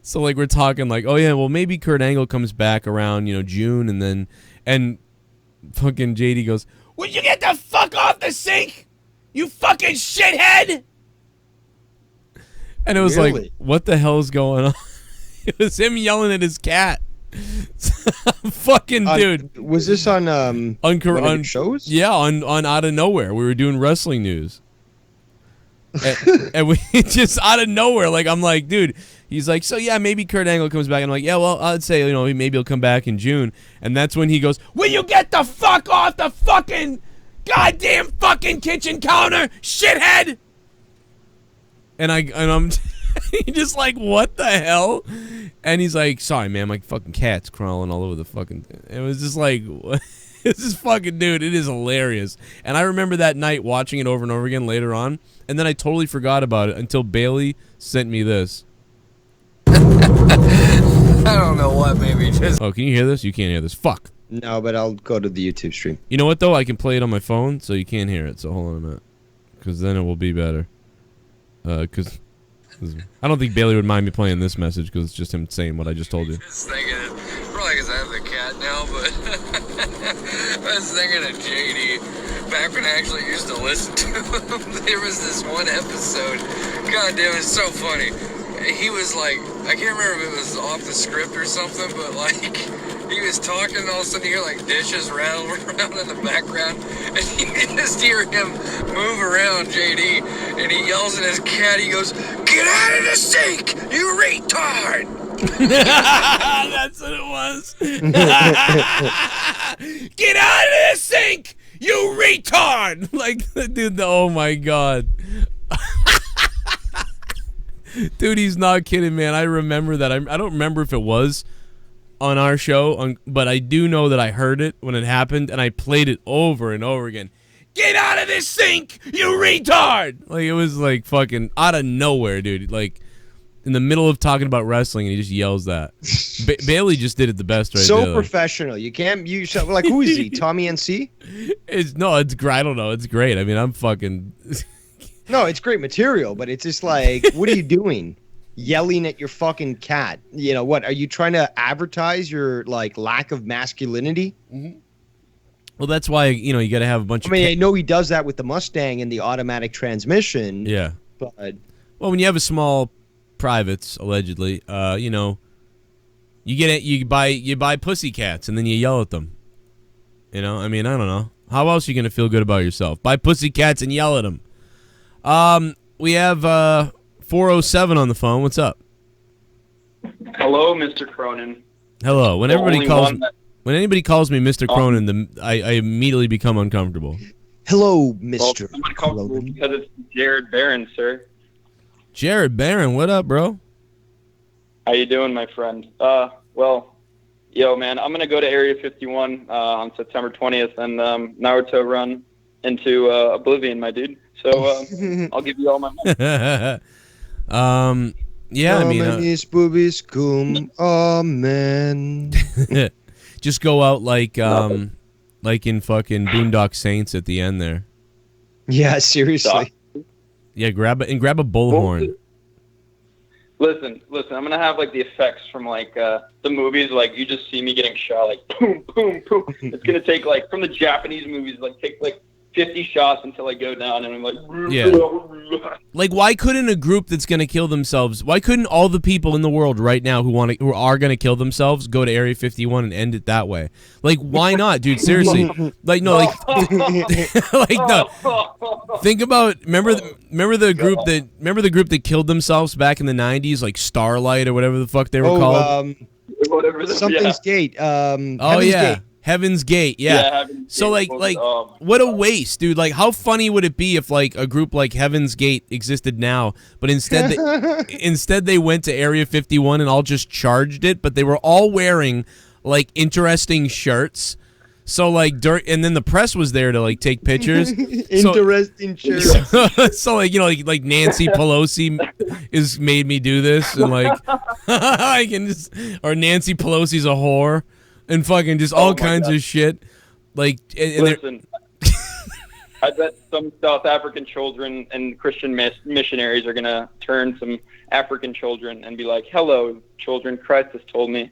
So like we're talking like, oh yeah, well maybe Kurt Angle comes back around, June, and fucking JD goes, "Would you get the fuck off the sink, you fucking shithead?" And it was like, what the hell is going on? It was him yelling at his cat. Fucking dude.
Was this on shows?
Yeah, on Out of Nowhere. We were doing wrestling news. and we just out of nowhere, like I'm like, dude, he's like, so yeah, maybe Kurt Angle comes back. And I'm like, yeah, well, I'd say, maybe he'll come back in June. And that's when he goes, "Will you get the fuck off the fucking goddamn fucking kitchen counter, shithead?" And I'm just like, what the hell? And he's like, "Sorry, man, my fucking cat's crawling all over the fucking thing." It was just like, this is fucking dude. It is hilarious. And I remember that night watching it over and over again later on, and then I totally forgot about it until Bailey sent me this.
I don't know what, maybe just.
Oh, can you hear this? You can't hear this. Fuck.
No, but I'll go to the YouTube stream.
You know what though? I can play it on my phone, so you can't hear it. So hold on a minute, because then it will be better. Because I don't think Bailey would mind me playing this message, because it's just him saying what I just told you.
I was thinking, probably because I have the cat now, but I was thinking of JD back when I actually used to listen to him. There was this one episode, god damn, it's so funny. he was like, I can't remember if it was off the script or something, but like, he was talking and all of a sudden you hear like dishes rattle around in the background and you can just hear him move around, JD, and he yells at his cat, he goes, "Get out of the sink, you retard!"
That's what it was. Get out of the sink, you retard! Like, dude, oh my god. Dude, he's not kidding, man. I remember that. I don't remember if it was on our show, but I do know that I heard it when it happened, and I played it over and over again. Get out of this sink, you retard! Like, it was like fucking out of nowhere, dude. Like, in the middle of talking about wrestling, and he just yells that. Bailey just did it the best right there.
So professional. You can't use like, who is he? Tommy NC?
It's I don't know. It's great. I mean, I'm fucking.
No, it's great material, but it's just like, what are you doing? Yelling at your fucking cat. You know what? Are you trying to advertise your like lack of masculinity?
Mm-hmm. Well, that's why you got to have a bunch of.
I mean, I know he does that with the Mustang and the automatic transmission.
Yeah.
But
well, when you have a small privates, allegedly, you buy pussycats and then you yell at them. You know, I mean, I don't know. How else are you gonna feel good about yourself? Buy pussycats and yell at them. We have 407 on the phone. What's up?
Hello, Mr. Cronin.
Hello. When anybody calls me Mr. Cronin, I immediately become uncomfortable.
Hello, Mr.
I'm uncomfortable because it's Jared Barron, sir.
Jared Barron, what up, bro?
How you doing, my friend? Well, yo, man, I'm gonna go to Area 51 on September 20th and Naruto run into Oblivion, my dude. So I'll give you all my money.
Yeah, I mean,
boobies cum, amen.
Just go out like in fucking Boondock Saints at the end there.
Yeah, seriously.
Yeah, grab a bullhorn.
Listen, I'm gonna have like the effects from like the movies, like you just see me getting shot, like boom, boom, boom. It's gonna take like from the Japanese movies, like take like 50 shots until I go down, and I'm like,
yeah. Like, why couldn't a group that's gonna kill themselves? Why couldn't all the people in the world right now who are gonna kill themselves go to Area 51 and end it that way? Like, why not, dude? Seriously, like, no, like, like, no. Think about remember the group that killed themselves back in the 90s, like Starlight or whatever the fuck they were called.
Something's Gate.
Heaven's Gate. Heaven's Gate, yeah.
Heaven's
so
Gate
like what a waste, dude. Like, how funny would it be if like a group like Heaven's Gate existed now, but instead they went to Area 51 and all just charged it, but they were all wearing like interesting shirts. So like and then the press was there to like take pictures.
Interesting shirts.
So like, you know, like Nancy Pelosi is made me do this, and like I can just, or Nancy Pelosi's a whore. And fucking just all kinds of shit. Like,
listen, I bet some South African children and Christian missionaries are going to turn some African children and be like, "Hello, children, Christ has told me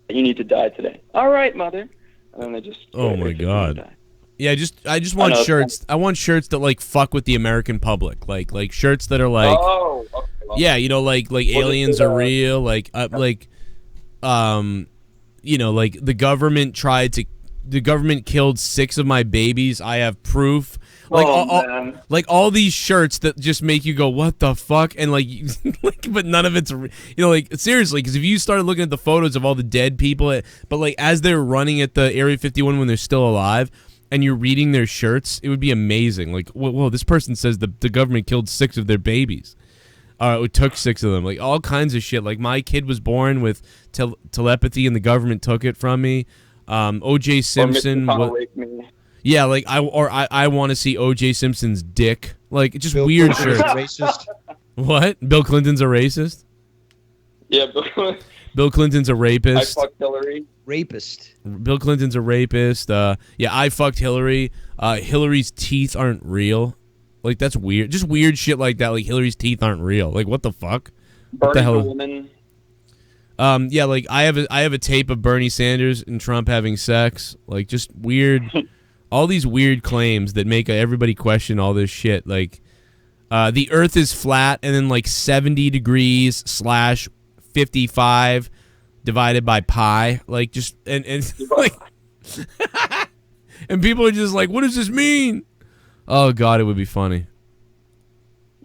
that you need to die today." "All right, mother." And then they just...
Oh, my God. Yeah, I just want shirts. I want shirts that, like, fuck with the American public. Like shirts that are like...
Oh, okay.
Yeah, you know, like aliens are real. Like, you know, like the government killed 6 of my babies. I have proof. Like, all these shirts that just make you go, what the fuck? And like, but none of it's, you know, like, seriously, because if you started looking at the photos of all the dead people, but like as they're running at the Area 51 when they're still alive, and you're reading their shirts, it would be amazing. Like, whoa, this person says the government killed 6 of their babies. It took 6 of them, like all kinds of shit. Like, my kid was born with telepathy, and the government took it from me. O.J. Simpson. Yeah, like I want to see O.J. Simpson's dick. Like, just Bill weird shirts.
Racist.
What? Bill Clinton's a racist?
Yeah,
Bill Clinton's a rapist.
I fucked Hillary.
Rapist.
Bill Clinton's a rapist. Yeah, I fucked Hillary. Hillary's teeth aren't real. Like, that's weird. Just weird shit like that. Like, Hillary's teeth aren't real. Like, what the fuck? What the hell?
Woman.
Yeah, like I have a tape of Bernie Sanders and Trump having sex. Like, just weird, all these weird claims that make everybody question all this shit. Like, The Earth is flat, and then like 70 degrees / 55 divided by pi. Like just and like, and people are just like, what does this mean? Oh God, it would be funny.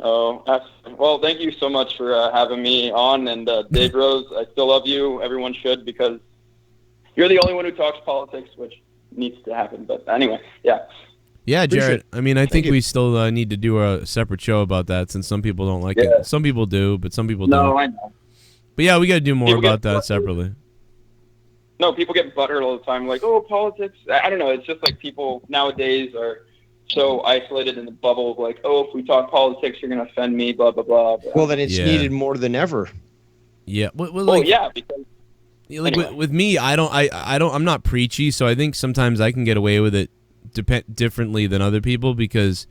Oh, well, thank you so much for having me on. And Dave Rose, I still love you. Everyone should, because you're the only one who talks politics, which needs to happen. But anyway, yeah.
Yeah, Jared. I mean, I think we still need to do a separate show about that, since some people don't like it. Some people do, but some people don't.
No, I know.
But yeah, we got to do more about that separately.
No, people get butthurt all the time, like, oh, politics. I don't know. It's just like people nowadays are so isolated in the bubble of like, oh, if we talk politics, you're going to offend me, blah, blah, blah.
Well, then it's needed more than ever.
Yeah. Well,
like, yeah, because
like with me, I'm not preachy, so I think sometimes I can get away with it differently than other people, because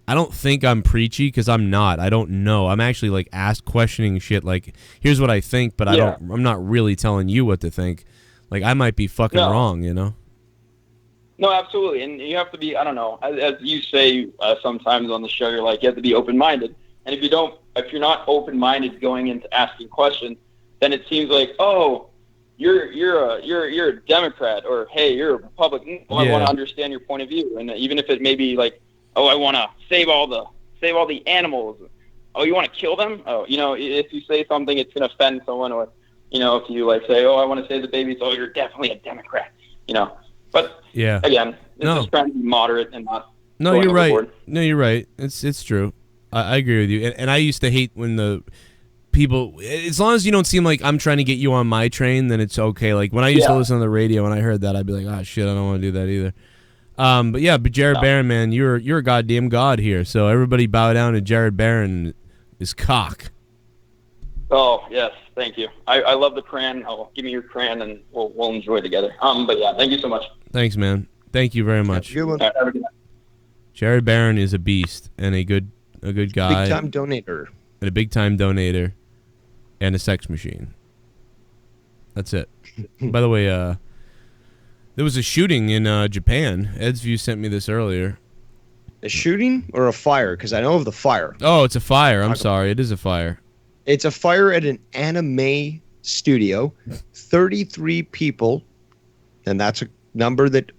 I don't think I'm preachy, because I'm not. I don't know. I'm actually like questioning shit. Like, here's what I think, but I'm not really telling you what to think. Like, I might be fucking wrong, you know?
No, absolutely. And you have to be, I don't know, as you say sometimes on the show, you're like, you have to be open-minded. And if you're not open-minded going into asking questions, then it seems like, oh, you're a Democrat, or hey, you're a Republican. Well, I want to understand your point of view. And even if it may be like, oh, I want to save all the animals. Oh, you want to kill them? Oh, you know, if you say something, it's going to offend someone. Or, you know, if you like say, oh, I want to save the babies. Oh, you're definitely a Democrat. You know. But again, it's just trying to be moderate and not.
No, you're right. No, you're right. It's true. I agree with you. And I used to hate when the people, as long as you don't seem like I'm trying to get you on my train, then it's okay. Like when I used to listen on the radio and I heard that, I'd be like, oh shit, I don't want to do that either. But Jared Barron, man, you're a goddamn god here. So everybody bow down to Jared Barron, his cock.
Oh yes, thank you. I love the crayon. Oh, give me your crayon and we'll enjoy together. But yeah, thank you so much.
Thanks, man. Thank you very much.
Have a good night.
Jared Barron is a beast and a good guy.
Big time donator.
And a big time donator, and a sex machine. That's it. By the way, there was a shooting in Japan. Ed's View sent me this earlier.
A shooting or a fire? Because I know of the fire.
Oh, it's a fire. I'm sorry. It is a fire.
It's a fire at an anime studio. 33 people, and that's a number that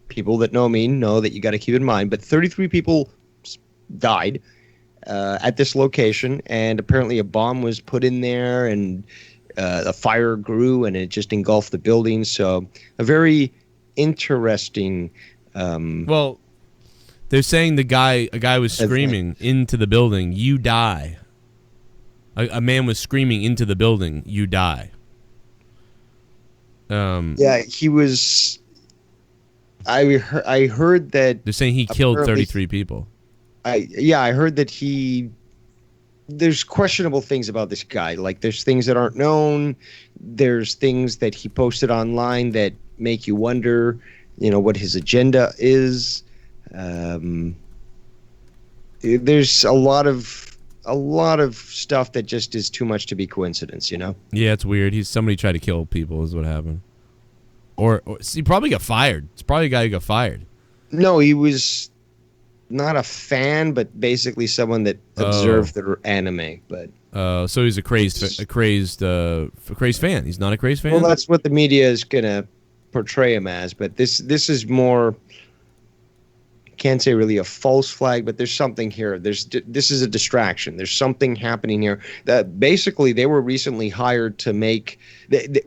people that know me know that you got to keep in mind. But 33 people died at this location, and apparently a bomb was put in there, and the fire grew, and it just engulfed the building. So a very interesting.
Well, they're saying a guy was screaming into the building, "You die." A man was screaming into the building, "You die."
Yeah, he was. I heard that
they're saying he killed 33 people.
I heard that there's questionable things about this guy. Like, there's things that aren't known. There's things that he posted online that make you wonder, you know, what his agenda is. There's a lot of stuff that just is too much to be coincidence, you know?
Yeah, it's weird. Somebody tried to kill people is what happened. Or he probably got fired. It's probably a guy who got fired.
No, he was not a fan, but basically someone that observed the anime. But
so he's a crazed fan. He's not a crazed fan.
Well, that's what the media is gonna portray him as. But this is more. Can't say really a false flag, but there's something here. This is a distraction. There's something happening here. That basically they were recently hired to make.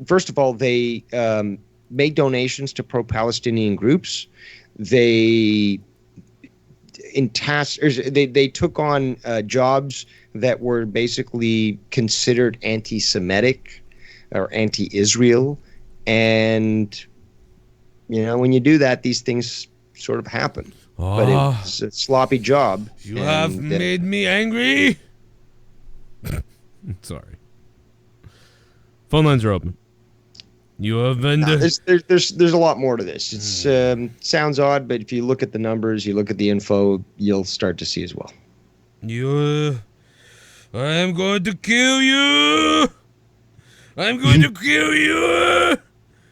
First of all, they made donations to pro-Palestinian groups. They took on jobs that were basically considered anti-Semitic or anti-Israel, and you know, when you do that, these things sort of happen. But it was a sloppy job.
You have made me angry. Sorry. Phone lines are open. You have been.
There's a lot more to this. It's sounds odd, but if you look at the numbers, you look at the info, you'll start to see as well.
I am going to kill you. I'm going to kill you.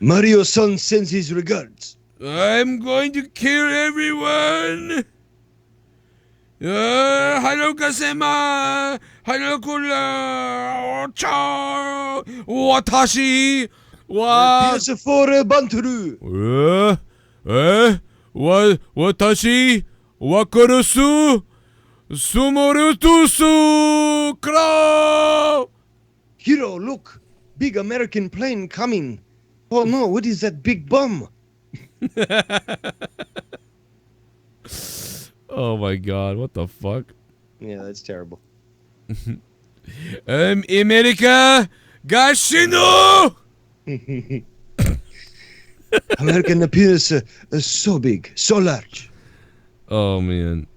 Mario-san sends his regards.
I'm going to kill everyone.
Harukasema, Harukula, Cha, Watashi, wa.
PS4 Banturu.
Watashi, Wakurusu, Sumorutusu, Crow.
Hero, look, big American plane coming. Oh no, what is that big bum?
Oh my god, what the fuck?
Yeah, that's terrible.
America, Gashino.
American appears so big, so large.
Oh man.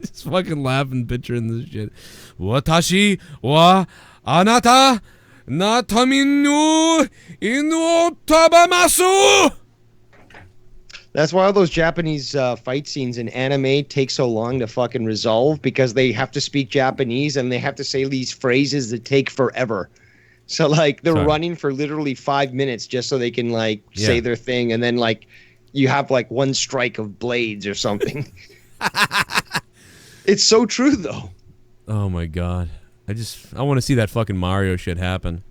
Just fucking laughing picturing this shit. Watashi wa anata nataminu inu tabamasu.
That's why all those Japanese fight scenes in anime take so long to fucking resolve, because they have to speak Japanese and they have to say these phrases that take forever. So like they're running for literally 5 minutes just so they can like say their thing, and then like you have like one strike of blades or something. It's so true though.
Oh my god. I want to see that fucking Mario shit happen.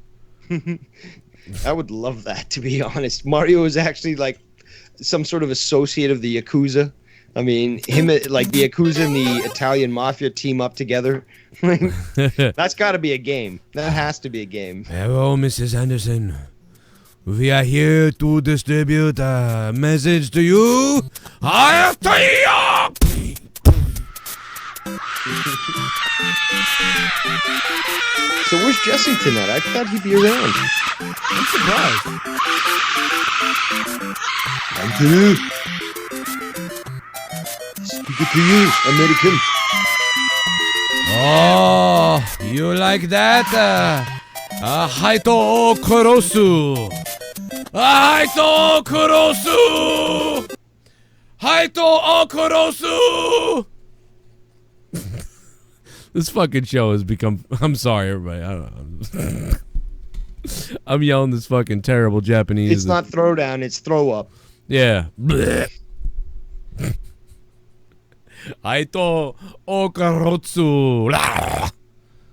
I would love that, to be honest. Mario is actually like some sort of associate of the Yakuza. I mean, him, like the Yakuza and the Italian Mafia team up together. That's got to be a game. That has to be a game.
Hello, Mrs. Anderson. We are here to distribute a message to you.
So where's Jesse tonight? I thought he'd be around.
I'm surprised.
Thank you. Speak to you, American.
Oh, you like that? Haito Kurosu. Haito Kurosu. Haito Kurosu.
This fucking show has become. I'm sorry, everybody. I don't know. I'm yelling this fucking terrible Japanese.
It's not throwdown, it's throw up.
Yeah. Aito Okarotsu.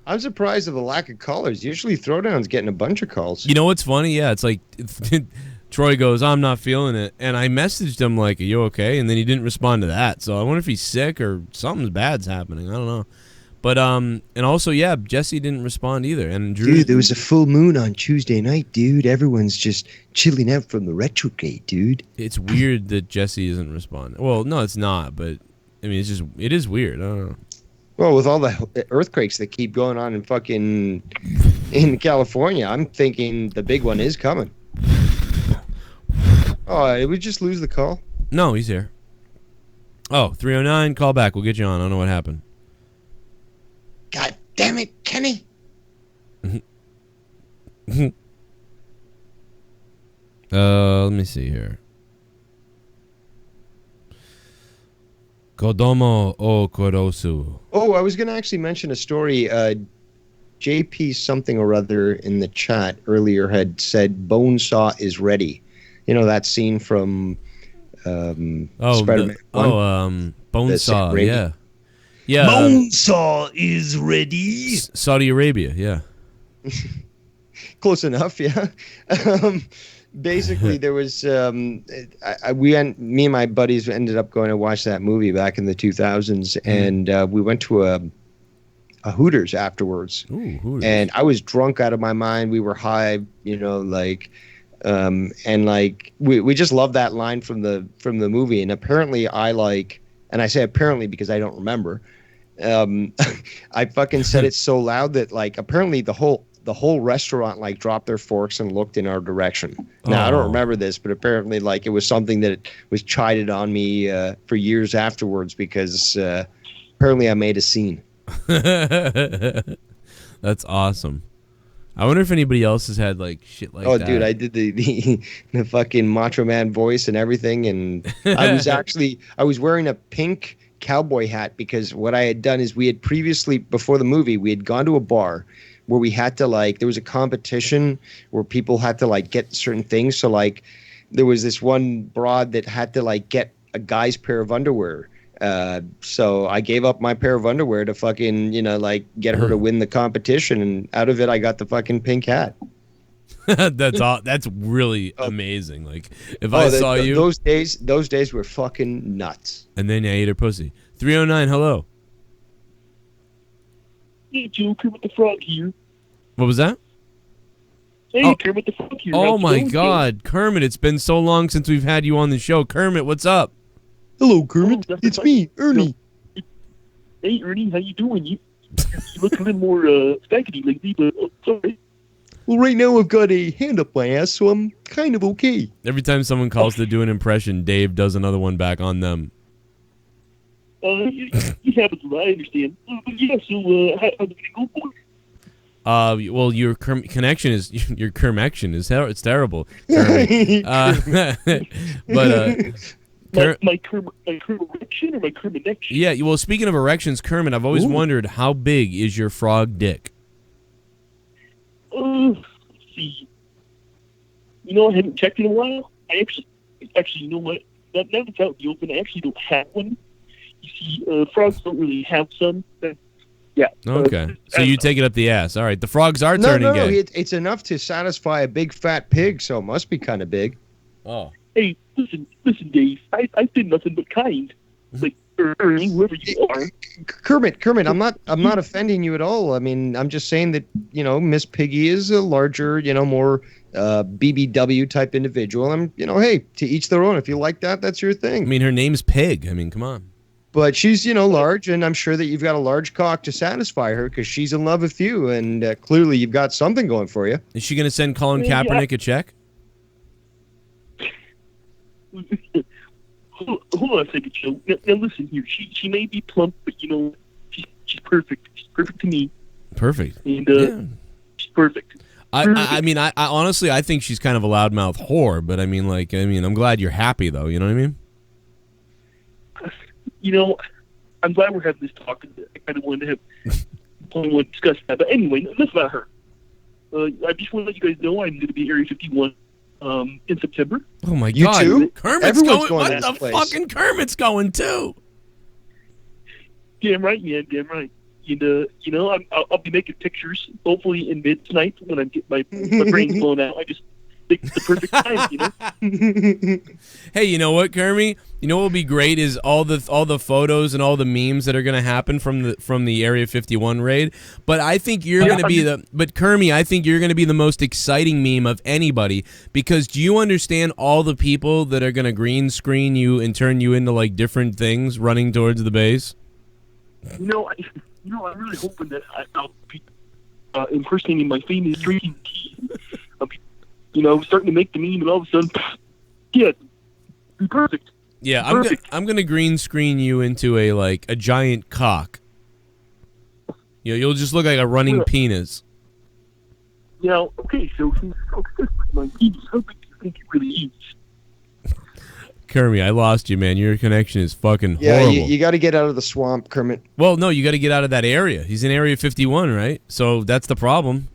I'm surprised at the lack of callers. Usually throwdown's getting a bunch of calls.
You know what's funny? Yeah, it's like Troy goes, I'm not feeling it. And I messaged him like, are you okay? And then he didn't respond to that. So I wonder if he's sick or something bad's happening. I don't know. But and also, yeah, Jesse didn't respond either. And Drew,
dude, there was a full moon on Tuesday night, dude. Everyone's just chilling out from the retrograde, dude.
It's weird that Jesse isn't responding. Well, no, it's not. But I mean, it is weird. I don't know.
Well, with all the earthquakes that keep going on in California, I'm thinking the big one is coming. Oh, did we just lose the call?
No, he's here. Oh, 309, call back. We'll get you on. I don't know what happened.
God damn it, Kenny.
Let me see here. Kodomo o Korosu.
Oh, I was going to actually mention a story. JP something or other in the chat earlier had said Bonesaw is ready. You know that scene from Spider-Man 1?
Bonesaw, yeah. Yeah.
Bonesaw is ready.
Saudi Arabia, yeah.
Close enough, yeah. Basically, there was me and my buddies ended up going to watch that movie back in the 2000s, and we went to a Hooters afterwards.
Ooh, Hooters.
And I was drunk out of my mind. We were high, you know, like, and like we just loved that line from the movie. And apparently, and I say apparently because I don't remember. I fucking said it so loud that like apparently the whole restaurant like dropped their forks and looked in our direction. Now I don't remember this, but apparently like it was something that was chided on me for years afterwards because apparently I made a scene.
That's awesome. I wonder if anybody else has had like shit like that.
Oh, dude, I did the fucking Macho Man voice and everything, and I was wearing a pink cowboy hat because what I had done is we had previously, before the movie, we had gone to a bar where we had to like, there was a competition where people had to like get certain things. So like there was this one broad that had to like get a guy's pair of underwear. So I gave up my pair of underwear to fucking, like get her to win the competition, and out of it I got the fucking pink hat.
That's really amazing. Like if I saw you
those days were fucking nuts.
And then I ate her pussy. 309, hello.
Hey Joe, Kermit the Frog here.
What was that?
Hey, Kermit the Frog here.
Oh my God, Kermit! It's been so long since we've had you on the show. Kermit, what's up?
Hello, Kermit. It's me, Ernie.
Hey, Ernie, how you doing? You look a little more faggoty lately, but sorry.
Well, right now I've got a hand up my ass, so I'm kind of okay.
Every time someone calls to do an impression, Dave does another one back on them.
It happens, I understand. But yeah, so how's it going go for it?
Well, your connection is it's terrible. But
my erection or my Kerminection?
Yeah, well, speaking of erections, Kermit, I've always wondered how big is your frog dick?
Let's see. I haven't checked in a while. I actually, you know what? Now that it's out in the open, I actually don't have one. You see, frogs don't really have some. Yeah.
Okay. So you take it up the ass. All right. The frogs are turning gay.
No, it's enough to satisfy a big fat pig, so it must be kind of big.
Oh.
Hey, listen, Dave. I've been nothing but kind. Like Ernie, whoever you are.
Kermit, I'm not offending you at all. I mean, I'm just saying that Miss Piggy is a larger, more BBW type individual. Hey, to each their own. If you like that, that's your thing.
I mean, her name's Pig. I mean, come on.
But she's, large, and I'm sure that you've got a large cock to satisfy her because she's in love with you, and clearly you've got something going for you.
Is she going to send Colin Kaepernick a check?
Hold on a second, Joe. Now listen here. She may be plump, but she's perfect. She's perfect to me.
Perfect.
And she's perfect.
I mean, I honestly, I think she's kind of a loudmouth whore, but I'm glad you're happy though. You know what I mean?
I'm glad we're having this talk. I kind of wanted to discuss that. But anyway, enough about her. I just want to let you guys know I'm going to be at Area 51 in September.
Oh my
You
God!
too?
Kermit's
Everyone's
going.
going
What the
place.
fucking Kermit's going too?
Damn right, man. Damn right. I'll be making pictures, hopefully in mid tonight when I get my brain blown out. I just think it's the perfect time,
Hey, you know what, Kermit? You know what will be great is all the photos and all the memes that are going to happen from the Area 51 raid. But I think you're going to be Kermit, I think you're going to be the most exciting meme of anybody, because do you understand all the people that are going to green screen you and turn you into like different things running towards the base?
I'm really hoping that I'll be impersonating my famous drinking tea. I'll be, starting to make the meme, and all of a sudden, be perfect.
Yeah,
Perfect.
I'm gonna green screen you into a giant cock. You'll just look like a running penis.
Now, okay, so since my penis, how big do you think it really is?
Kermit, I lost you, man. Your connection is fucking
Yeah,
horrible.
you got to get out of the swamp, Kermit.
Well, no, you got to get out of that area. He's in Area 51, right? So that's the problem.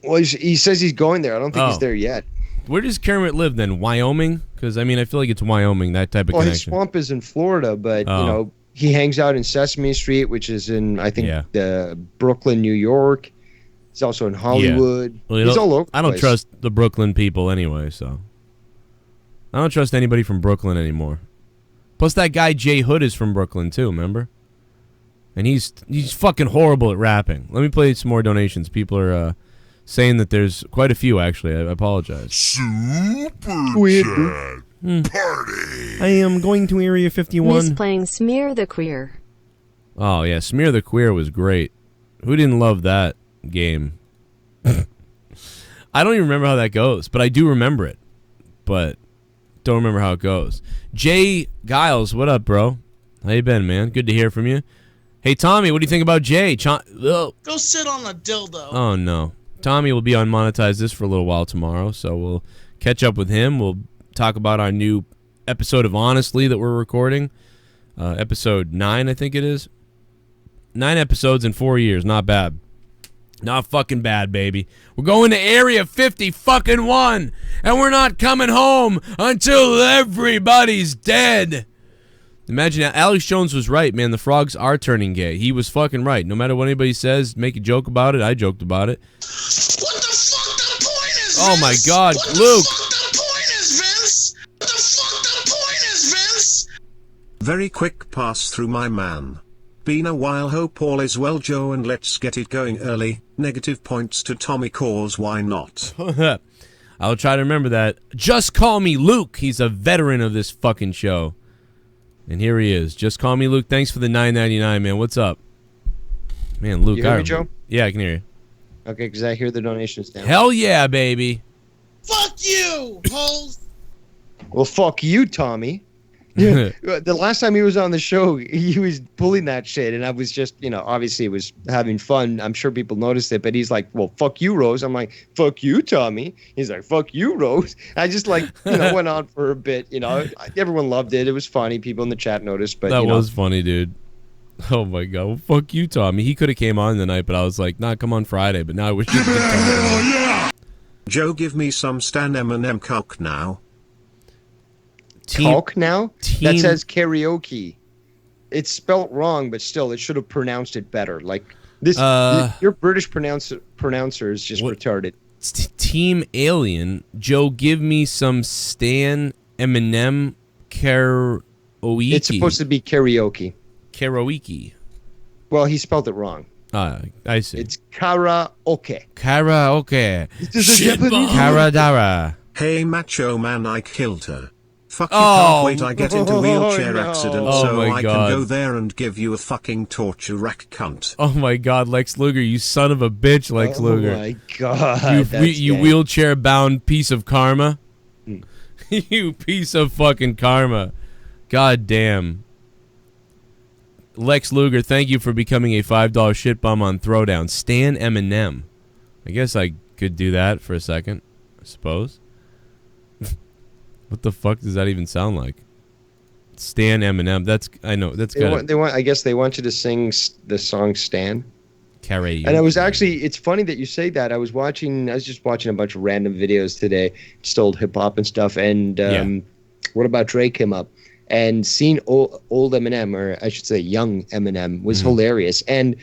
Well, he says he's going there. I don't think he's there yet.
Where does Kermit live then? Wyoming? Because I feel like it's Wyoming, that type of
Well, his
connection.
swamp is in Florida, but he hangs out in Sesame Street, which is in Brooklyn, New York. He's also in Hollywood.
Well,
he's all over.
I don't trust the Brooklyn people anyway, so I don't trust anybody from Brooklyn anymore. Plus, that guy Jay Hood is from Brooklyn too. Remember? And he's fucking horrible at rapping. Let me play some more donations. People are saying that there's quite a few, actually. I apologize.
Super Chat Party.
I am going to Area 51.
Miss playing Smear the Queer.
Oh, yeah. Smear the Queer was great. Who didn't love that game? I don't even remember how that goes, but I do remember it. But don't remember how it goes. Jay Giles, what up, bro? How you been, man? Good to hear from you. Hey, Tommy, what do you think about Jay?
Go sit on a dildo.
Oh, no. Tommy will be on Monetize This for a little while tomorrow, so we'll catch up with him. We'll talk about our new episode of Honestly that we're recording. Episode 9, I think it is. 9 episodes in 4 years. Not bad. Not fucking bad, baby. We're going to Area 51, and we're not coming home until everybody's dead. Imagine Alex Jones was right, man. The frogs are turning gay. He was fucking right. No matter what anybody says, make a joke about it. I joked about it.
What the fuck the point is,
Oh my
Vince?
God,
What
Luke.
the fuck the point is, Vince? What the fuck the point is, Vince?
Very quick pass through, my man. Been a while, hope all is well, Joe, and let's get it going early. Negative points to Tommy, cause why not?
I'll try to remember that. Just call me Luke. He's a veteran of this fucking show. And here he is. Just call me Luke. Thanks for the $9.99, man. What's up? Man, Luke.
You hear me, Joe?
Yeah, I can hear you.
Okay, because I hear the donations now.
Hell yeah, baby.
Fuck you, hoes.
Well, fuck you, Tommy. Yeah, the last time he was on the show, he was pulling that shit, and I was just, obviously it was having fun. I'm sure people noticed it, but he's like, well, fuck you, Rose. I'm like, fuck you, Tommy. He's like, fuck you, Rose. I just went on for a bit, Everyone loved it. It was funny. People in the chat noticed, but
that was funny, dude. Oh my God. Well, fuck you, Tommy. He could have came on tonight, but I was like, nah, come on Friday. But now I wish you could come.
Joe, give me some Stan M&M cock now.
Talk now? That says karaoke. It's spelt wrong, but still, it should have pronounced it better. Like this, your British pronouncer is just retarded.
Team Alien, Joe, give me some Stan Eminem karaoke.
It's supposed to be karaoke.
Karaoke.
Well, he spelled it wrong.
I see.
It's karaoke.
Karaoke.
This is Japanese.
Karadara.
Hey, macho man, I killed her. Fuck you,
Oh,
can't wait I get into wheelchair
no.
accident
Oh
so
my
I
God.
can go there and give you a fucking torture rack cunt.
Oh my God, Lex Luger, you son of a bitch, Lex Luger.
Oh my God.
You wheelchair bound piece of karma. You piece of fucking karma. God damn. Lex Luger, thank you for becoming a $5 shit bum on Throwdown. Stan Eminem. I guess I could do that for a second, I suppose. What the fuck does that even sound like? Stan Eminem. I know. That's good.
I guess they want you to sing the song Stan.
Karaoke.
And I was actually, it's funny that you say that. I was just watching a bunch of random videos today, just old hip hop and stuff. And What About Dre came up. And seeing old Eminem, or I should say young Eminem, was hilarious. And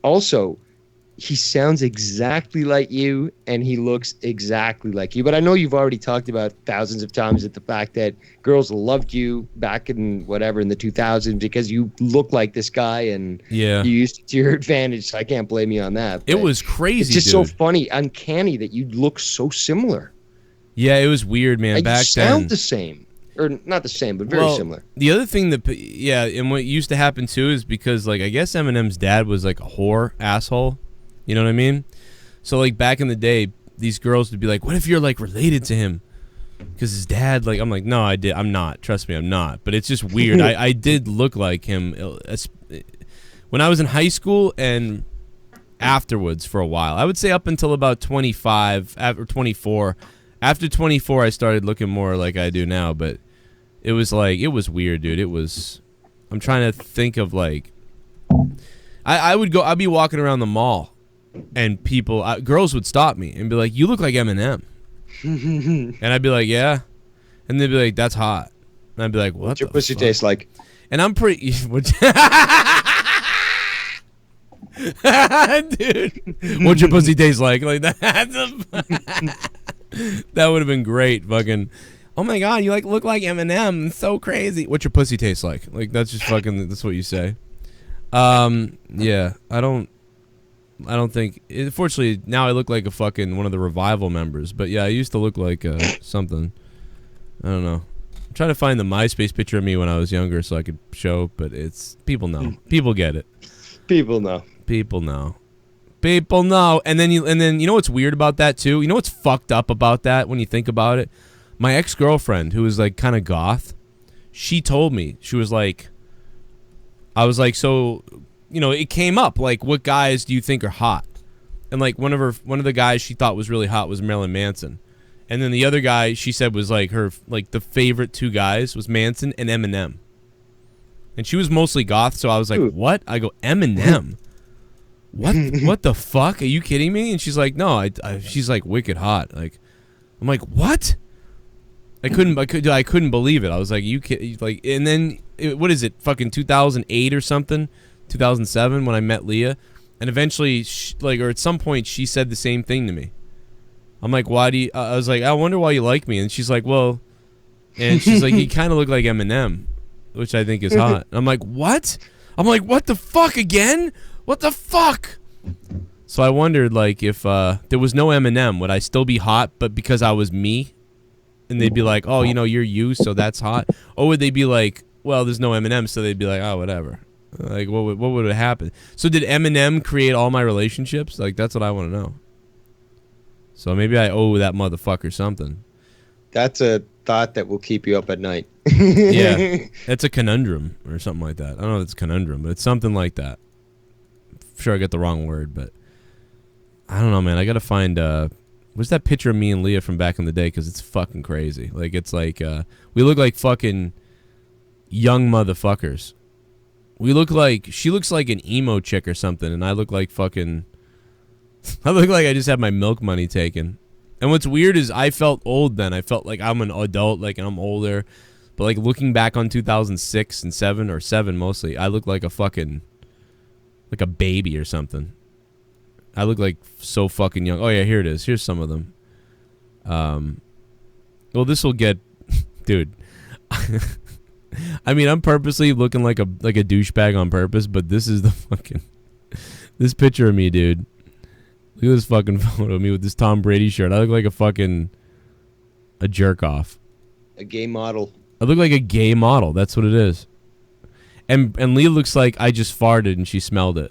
also, he sounds exactly like you, and he looks exactly like you. But I know you've already talked about thousands of times the fact that girls loved you back in the 2000s because you look like this guy, and you used it to your advantage. So I can't blame you on that.
It was crazy,
It's just
dude.
so funny, uncanny that you look so similar.
Yeah, it was weird, man.
Like,
Back
you sound
then.
the same. Or not the same, but very similar.
The other thing and what used to happen too is because, I guess Eminem's dad was like a whore asshole. You know what I mean? So, back in the day, these girls would be like, what if you're, related to him? Because his dad, I'm like, no, I'm not. Trust me, I'm not. But it's just weird. I did look like him when I was in high school and afterwards for a while. I would say up until about 25 or 24. After 24, I started looking more like I do now, but it was weird, dude. I'm trying to think of I'd be walking around the mall and girls would stop me and be like, you look like Eminem. And I'd be like, yeah. And they'd be like, that's hot. And I'd be like, what's
your pussy taste like?
And I'm pretty, dude, what's your pussy taste like? Like that. That would have been great. Fucking, oh my God, you look like Eminem. It's so crazy. What's your pussy taste like? That's just fucking, that's what you say. Yeah, I don't think, unfortunately, now I look like a fucking one of the Revival members. But yeah, I used to look like something. I don't know. I'm trying to find the MySpace picture of me when I was younger so I could show, but people know. People get it.
People know.
People know. People know. And then you know what's weird about that too? You know what's fucked up about that when you think about it? My ex-girlfriend, who was kind of goth, she told me, she was like, I was like, so, it came up, what guys do you think are hot? And one of the guys she thought was really hot was Marilyn Manson. And then the other guy she said was her, the favorite two guys was Manson and Eminem. And she was mostly goth, so I was like, what? I go, Eminem? What the fuck? Are you kidding me? And she's like, no, she's wicked hot. I'm like, what? I couldn't believe it. I was like, you kid, and then what is it, fucking 2008 or something, 2007 when I met Leah, and eventually, or at some point, she said the same thing to me. I'm like, why do you? I was like, I wonder why you like me, and she's like, well, and she's like, you kind of look like Eminem, which I think is hot. I'm like, what? I'm like, what the fuck again? What the fuck? So I wondered, like, if there was no Eminem, would I still be hot, but because I was me? And they'd be like, oh, you're you, so that's hot? Or would they be like, well, there's no Eminem, so they'd be like, oh, whatever. Like, what would have happened? So did Eminem create all my relationships? Like, that's what I want to know. So maybe I owe that motherfucker something.
That's a thought that will keep you up at night.
Yeah, that's a conundrum or something like that. I don't know if it's a conundrum, but it's something like that. I'm sure I got the wrong word, but I don't know, man. I got to find... what's that picture of me and Leah from back in the day? Because it's fucking crazy. Like, it's like... we look like fucking young motherfuckers. We look like... She looks like an emo chick or something, and I look like fucking... I look like I just had my milk money taken. And what's weird is I felt old then. I felt like I'm an adult, like, and I'm older. But, like, looking back on 2006 and 7, or 7 mostly, I look like a fucking... like a baby or something. I look like so fucking young. Oh, yeah, here it is. Here's some of them. Well, this will get... Dude. I mean, I'm purposely looking like a douchebag on purpose, but this is the fucking... This picture of me, dude. Look at this fucking photo of me with this Tom Brady shirt. I look like a fucking... a jerk-off.
A gay model.
I look like a gay model. That's what it is. And Leah looks like I just farted and she smelled it.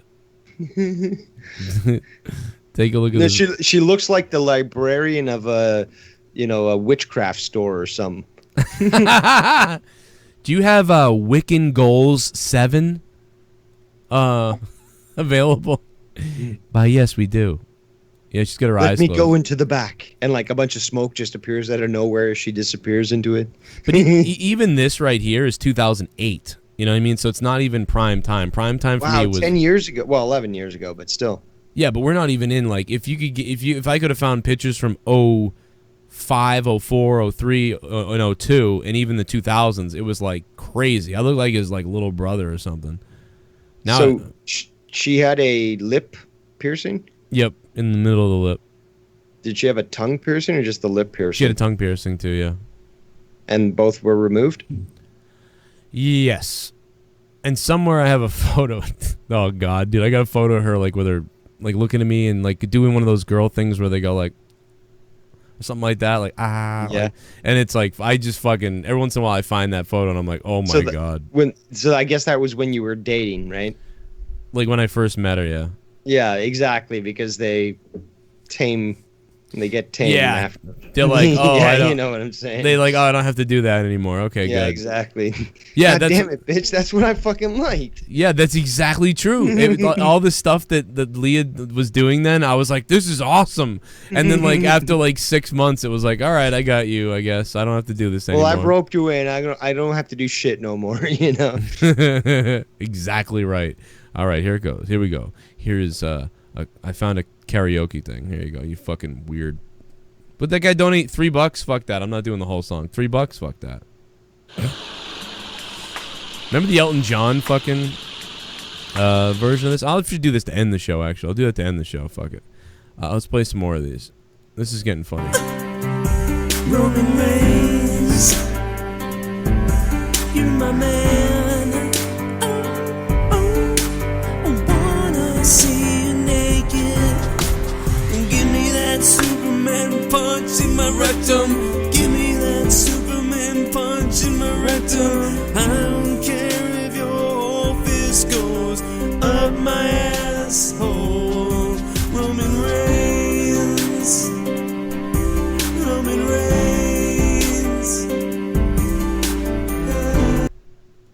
Take a look at this.
She looks like the librarian of a witchcraft store or something.
Do you have Wiccan Goals 7 available? Yes, we do. Yeah, she's got her eyes
Let me
closed.
go into the back, and like a bunch of smoke just appears out of nowhere as she disappears into it.
But even this right here is 2008. You know what I mean? So it's not even prime time. Prime time for me was
10 years ago. Well, 11 years ago, but still.
Yeah, but we're not even in, like, if I could have found pictures from 05, 04, 03, and 02, and even the 2000s, it was like crazy. I looked like his like little brother or something. Now,
so she had a lip piercing?
Yep, in the middle of the lip.
Did she have a tongue piercing or just the lip piercing?
She had a tongue piercing too, yeah.
And both were removed?
Yes. And somewhere I have a photo. Oh God, dude, I got a photo of her like with her like looking at me and like doing one of those girl things where they go like or something like that, like
yeah.
Like, and it's like I just fucking every once in a while I find that photo and I'm like, oh my God.
So I guess that was when you were dating, right?
Like when I first met her, yeah.
Yeah, exactly, because they get tame.
Yeah,
after.
they're like, oh,
yeah,
I don't,
you know what I'm saying.
They like, oh, I don't have to do that anymore. Okay,
yeah,
good.
exactly.
Yeah,
God damn it, bitch. That's what I fucking liked.
Yeah, that's exactly true. All the stuff that Leah was doing then, I was like, this is awesome. And then like after like 6 months, it was like, all right, I got you. I guess I don't have to do this anymore.
Well, I've roped you in. I don't have to do shit no more. You know.
Exactly right. All right, here it goes. Here we go. Here is I found a karaoke thing. Here you go. You fucking weird. But that guy donate $3. Fuck that. I'm not doing the whole song. $3. Fuck that. Remember the Elton John fucking version of this? I'll actually do this to end the show. Actually, I'll do that to end the show. Fuck it. Let's play some more of these. This is getting funny.
Roman Reigns, you're my man. See you naked and give me that Superman punch in my rectum. Give me that Superman punch in my rectum. I don't care if your whole fist goes up my asshole. Roman Reigns, Roman Reigns.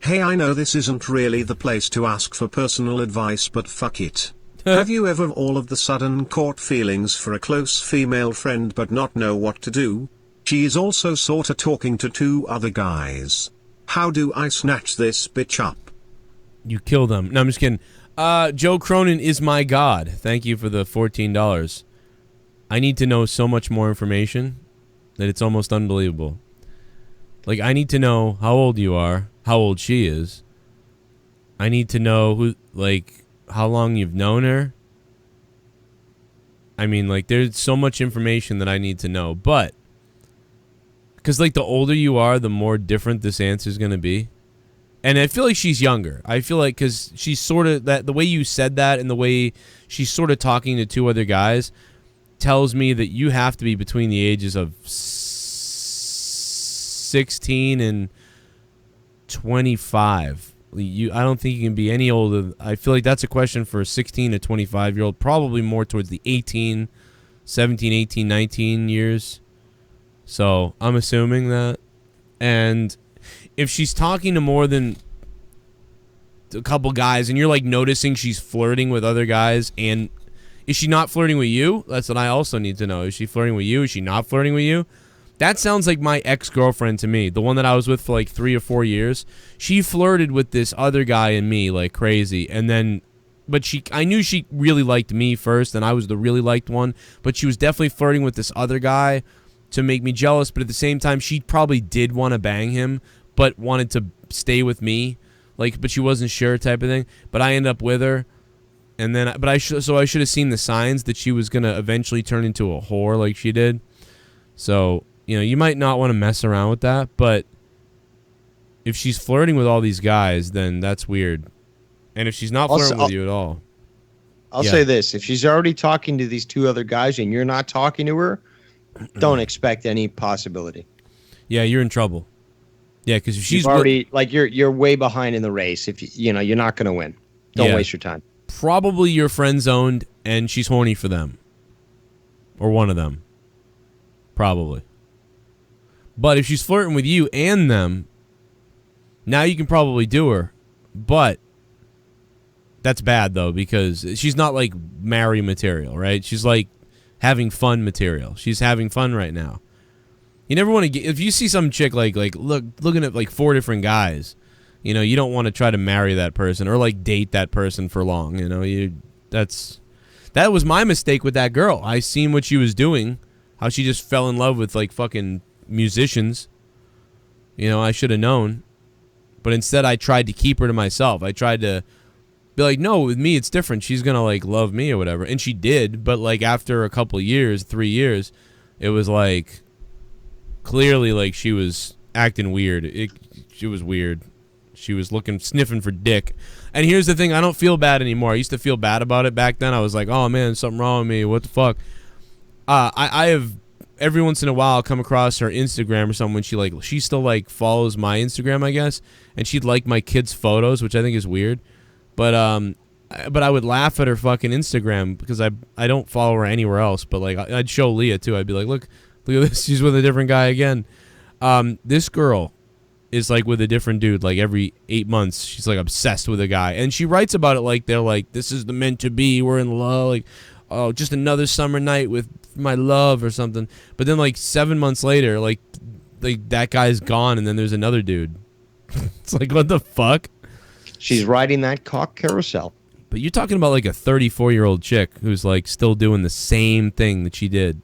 Hey, I know this isn't really the place to ask for personal advice, but fuck it. Have you ever all of the sudden caught feelings for a close female friend but not know what to do? She is also sorta talking to 2 other guys. How do I snatch this bitch up?
You kill them. No, I'm just kidding. Joe Cronin is my god. Thank you for the $14. I need to know so much more information that it's almost unbelievable. Like, I need to know how old you are. how old she is. I need to know who, like, how long you've known her. I mean, like, there's so much information that I need to know. But, because, like, the older you are, the more different this answer is going to be. And I feel like she's younger. I feel like, because she's sort of, the way you said that and the way she's sort of talking to two other guys tells me that you have to be between the ages of 16 and 25. I don't think you can be any older. I feel like that's a question for a 16 to 25-year-old, probably more towards the 17, 18, 19 years. So I'm assuming that. And if she's talking to more than a couple guys and you're like noticing she's flirting with other guys, and is she not flirting with you? That's what I also need to know. Is she flirting with you? Is she not flirting with you? That sounds like my ex-girlfriend to me, the one that I was with for like 3 or 4 years. She flirted with this other guy and me like crazy, and then, but I knew she really liked me first, and I was the really liked one, but she was definitely flirting with this other guy to make me jealous, but at the same time, she probably did want to bang him, but wanted to stay with me, like, but she wasn't sure type of thing, but I ended up with her, and then, but I should have seen the signs that she was going to eventually turn into a whore like she did, so... You know, you might not want to mess around with that, but if she's flirting with all these guys, then that's weird. And if she's not flirting with you at all...
I'll say this. If she's already talking to these two other guys and you're not talking to her, don't expect any possibility.
Yeah, you're in trouble. Yeah, because if she's...
already, like, you're way behind in the race. If you know, you're not going to win. Don't waste your time.
Probably you're friend-zoned and she's horny for them. Or one of them. Probably. But if she's flirting with you and them, now you can probably do her. But that's bad, though, because she's not, like, marry material, right? She's, like, having fun material. She's having fun right now. You never want to get... If you see some chick, looking at, like, 4 different guys, you know, you don't want to try to marry that person or, like, date that person for long, you know? That was my mistake with that girl. I seen what she was doing, how she just fell in love with, like, fucking... musicians. You know, I should have known, but instead I tried to keep her to myself. I tried to be like, no, with me it's different, she's gonna like love me or whatever, and she did. But like after a couple years, 3 years, it was like clearly like she was acting weird. She was weird. She was sniffing for dick. And here's the thing, I don't feel bad anymore. I used to feel bad about it back then. I was like, oh man, something wrong with me, what the fuck. I have every once in a while I'll come across her Instagram or something when she still like follows my Instagram, I guess, and she'd like my kids' photos, which I think is weird. But I would laugh at her fucking Instagram because I don't follow her anywhere else. But like I'd show Leah too. I'd be like, look at this, she's with a different guy again. This girl is like with a different dude like every 8 months. She's like obsessed with a guy, and she writes about it like they're like, this is the meant to be, we're in love, like, oh, just another summer night with my love or something. But then like 7 months later, like that guy's gone, and then there's another dude. It's like, what the fuck?
She's riding that cock carousel.
But you're talking about like a 34-year-old chick who's like still doing the same thing that she did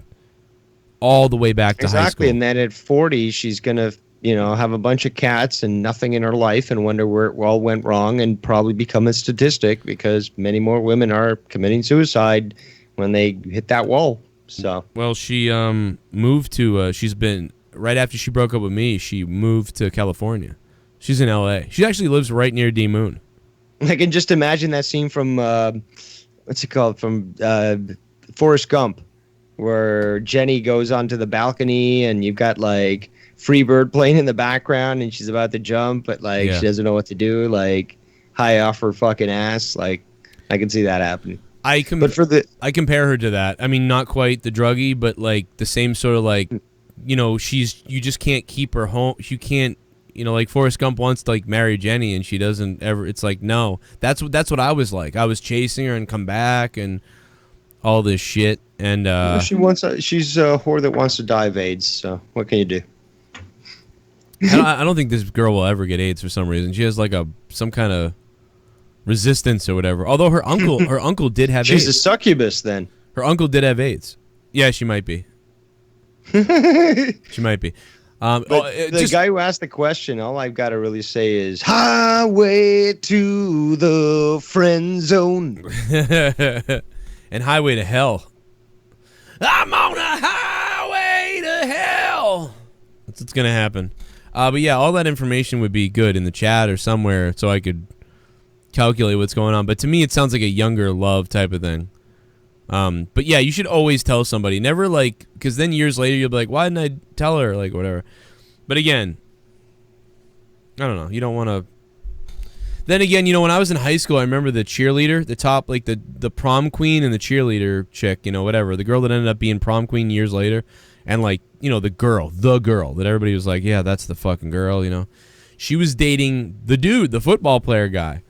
all the way back to high school.
Exactly, and then at 40, she's gonna, you know, have a bunch of cats and nothing in her life and wonder where it all went wrong and probably become a statistic because many more women are committing suicide when they hit that wall. So,
well, she moved to. She's been right after she broke up with me. She moved to California. She's in L.A. She actually lives right near DMOON.
I can just imagine that scene from what's it called, from Forrest Gump, where Jenny goes onto the balcony and you've got like Freebird playing in the background and she's about to jump, but like she doesn't know what to do, like high off her fucking ass. Like I can see that happening.
I compare her to that. I mean, not quite the druggie, but like the same sort of like, you know, you just can't keep her home. You can't, you know, like Forrest Gump wants to like marry Jenny and she doesn't ever. It's like, no, that's what I was like. I was chasing her and come back and all this shit. And
she's a whore that wants to die of AIDS. So what can you do?
I don't think this girl will ever get AIDS for some reason. She has like some kind of resistance or whatever. Although her uncle did have AIDS.
She's a succubus then.
Her uncle did have AIDS. Yeah, she might be. She might be.
The guy who asked the question, all I've got to really say is highway to the friend zone.
And highway to hell. I'm on a highway to hell. That's what's going to happen. But yeah, all that information would be good in the chat or somewhere so I could calculate what's going on. But to me, it sounds like a younger love type of thing. But yeah, you should always tell somebody. Never like, because then years later you'll be like, why didn't I tell her? Like, whatever. But again, I don't know. You don't want to. Then again, you know, when I was in high school, I remember the cheerleader, the top, like the prom queen and the cheerleader chick, you know, whatever. The girl that ended up being prom queen years later. And like, you know, the girl that everybody was like, yeah, that's the fucking girl, you know. She was dating the dude, the football player guy.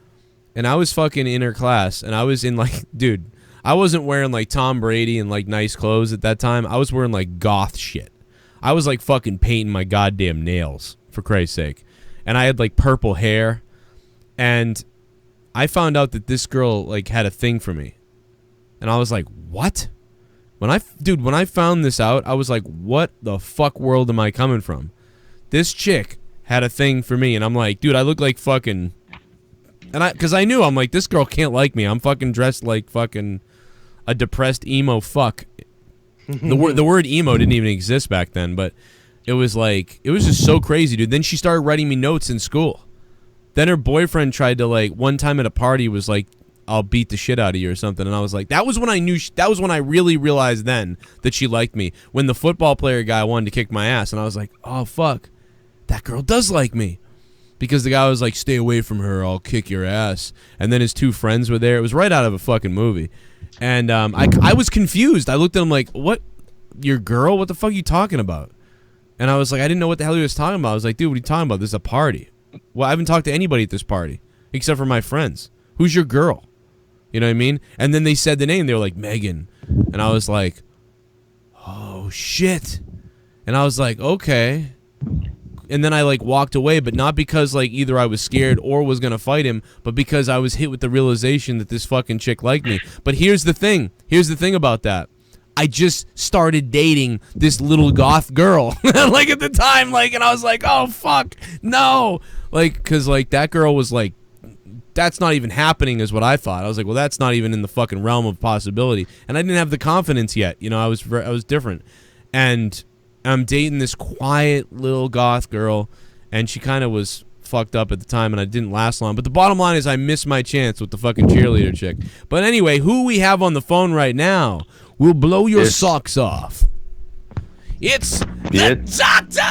And I was fucking in her class. And I was in like, dude, I wasn't wearing like Tom Brady and like nice clothes at that time. I was wearing like goth shit. I was like fucking painting my goddamn nails, for Christ's sake. And I had like purple hair. And I found out that this girl like had a thing for me. And I was like, what? When I found this out, I was like, what the fuck world am I coming from? This chick had a thing for me. And I'm like, dude, I look like fucking... Because I knew, I'm like, this girl can't like me. I'm fucking dressed like fucking a depressed emo fuck. The word emo didn't even exist back then, but it was like, it was just so crazy, dude. Then she started writing me notes in school. Then her boyfriend tried to, like, one time at a party was like, I'll beat the shit out of you or something. And I was like, that was when I knew, that was when I really realized then that she liked me. When the football player guy wanted to kick my ass. And I was like, oh, fuck. That girl does like me. Because the guy was like, stay away from her, I'll kick your ass. And then his two friends were there. It was right out of a fucking movie. And I was confused. I looked at him like, what? Your girl? What the fuck are you talking about? And I was like, I didn't know what the hell he was talking about. I was like, dude, what are you talking about? This is a party. Well, I haven't talked to anybody at this party. Except for my friends. Who's your girl? You know what I mean? And then they said the name. They were like, Megan. And I was like, oh, shit. And I was like, okay. And then I like walked away, but not because like either I was scared or was going to fight him, but because I was hit with the realization that this fucking chick liked me. But here's the thing. Here's the thing about that. I just started dating this little goth girl. Like at the time, like, and I was like, oh, fuck, no. Like, because like that girl was like, that's not even happening is what I thought. I was like, well, that's not even in the fucking realm of possibility. And I didn't have the confidence yet. You know, I was different. And I'm dating this quiet little goth girl, and she kind of was fucked up at the time, and I didn't last long. But the bottom line is I missed my chance with the fucking cheerleader chick. But anyway, who we have on the phone right now will blow your socks off. It's the doctor!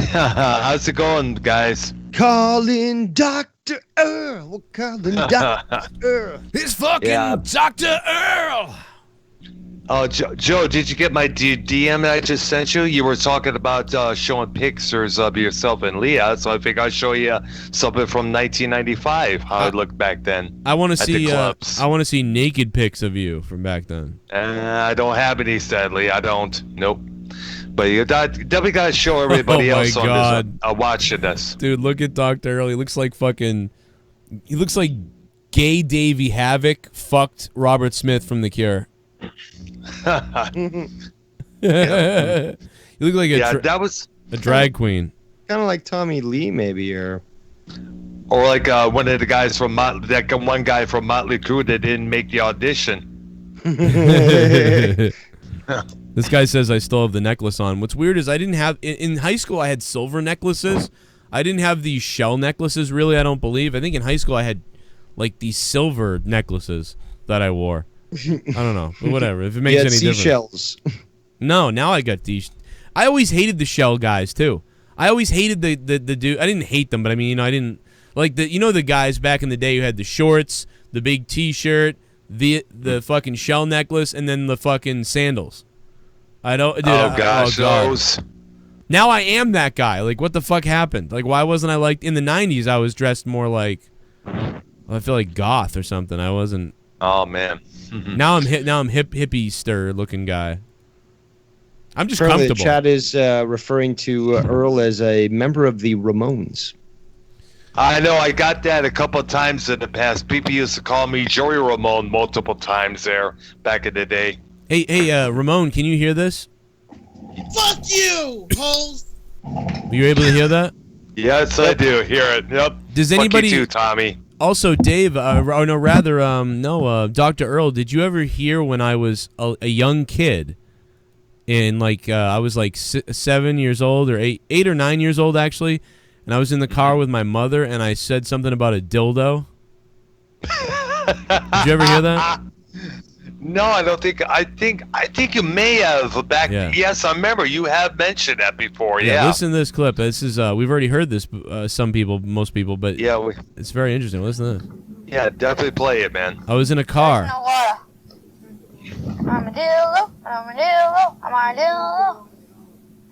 How's it going, guys?
Calling Dr. Earl. We're calling Dr. Earl.
It's fucking Dr. Earl!
Oh, Joe, did you get my DM that I just sent you? You were talking about showing pictures of yourself and Leah, so I think I'll show you something from 1995, how it looked back then.
I want to see naked pics of you from back then.
I don't have any, sadly. I don't. Nope. But you definitely got to show everybody else on this, watching this.
Dude, look at Dr. Earl. He looks like fucking... He looks like gay Davey Havoc fucked Robert Smith from The Cure. You look like
that was
a drag queen.
Kind of like Tommy Lee, maybe, or
like one of the guys from one guy from Motley Crue that didn't make the audition.
This guy says I still have the necklace on. What's weird is I didn't have in high school. I had silver necklaces. I didn't have these shell necklaces. Really, I don't believe. I think in high school I had like these silver necklaces that I wore. I don't know, but whatever. If it makes any difference.
Seashells.
No, now I got these. I always hated the shell guys too. I always hated the dude. I didn't hate them, but I mean, you know, I didn't like the guys back in the day who had the shorts, the big T-shirt, the fucking shell necklace, and then the fucking sandals. I don't. Dude,
those.
Now I am that guy. Like, what the fuck happened? Like, why wasn't I like in the '90s? I was dressed more like, I feel like goth or something. I wasn't.
Oh man.
Now I'm hippie-ster looking guy. I'm just
Apparently
comfortable.
The chat is referring to Earl as a member of the Ramones.
I know, I got that a couple of times in the past. People used to call me Joey Ramone multiple times there back in the day.
Hey, Ramon, can you hear this?
Fuck you, holes.
Were you able to hear that?
Yes, I do hear it. Yep.
Does
Fuck
anybody?
you too, Tommy.
Also, Dave, Dr. Earl, did you ever hear when I was a young kid, in like I was like 7 years old or 8 or 9 years old actually, and I was in the car with my mother and I said something about a dildo? Did you ever hear that?
No, I don't think. I think you may have back.
Yeah.
Yes, I remember you have mentioned that before. Yeah.
Listen to this clip. This is we've already heard this. Some people, most people, but
Yeah,
it's very interesting. Listen to this.
Yeah, definitely play it, man.
I was in a car.
I'm a dildo, I'm a dildo, I'm a dildo.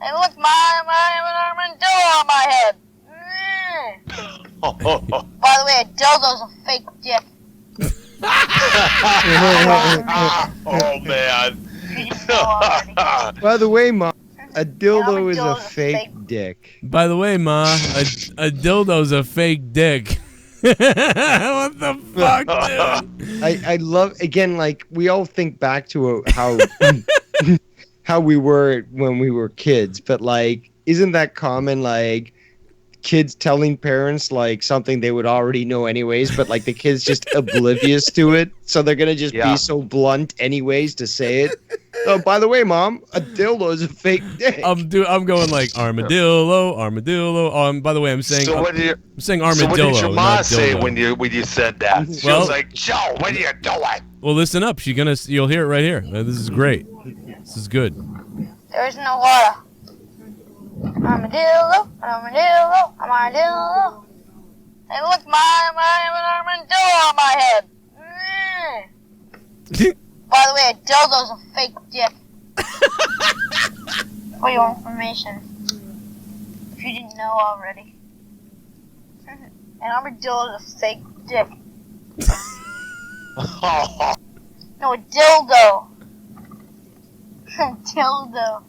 And look, I have an armadillo on my head. By the way, a dildo's a fake dick.
Oh man.
By the way, Mom, a dildo is a fake dick.
By the way, Ma, a dildo's a fake dick. What the fuck, dude?
I love, again, like, we all think back to how how we were when we were kids, but like, isn't that common? Like, kids telling parents like something they would already know anyways, but like the kid's just oblivious to it, so they're gonna just be so blunt anyways to say it. Oh, by the way, Mom, a dildo is a fake dick.
I'm going like armadillo. By the way, I'm saying
So what did
I'm saying armadillo.
So what did your mom
not
say
dildo.
when you said that? She
Well-
was like, Joe, what are you doing?
Well, listen up. You'll hear it right here. This is great. This is good.
There's no water. I'm a dildo, I'm a dildo, I'm a dildo. And look, I have an armadillo on my head. By the way, a dildo's a fake dick. For your information, if you didn't know already. An armadillo's a fake dick. No, a dildo. A dildo.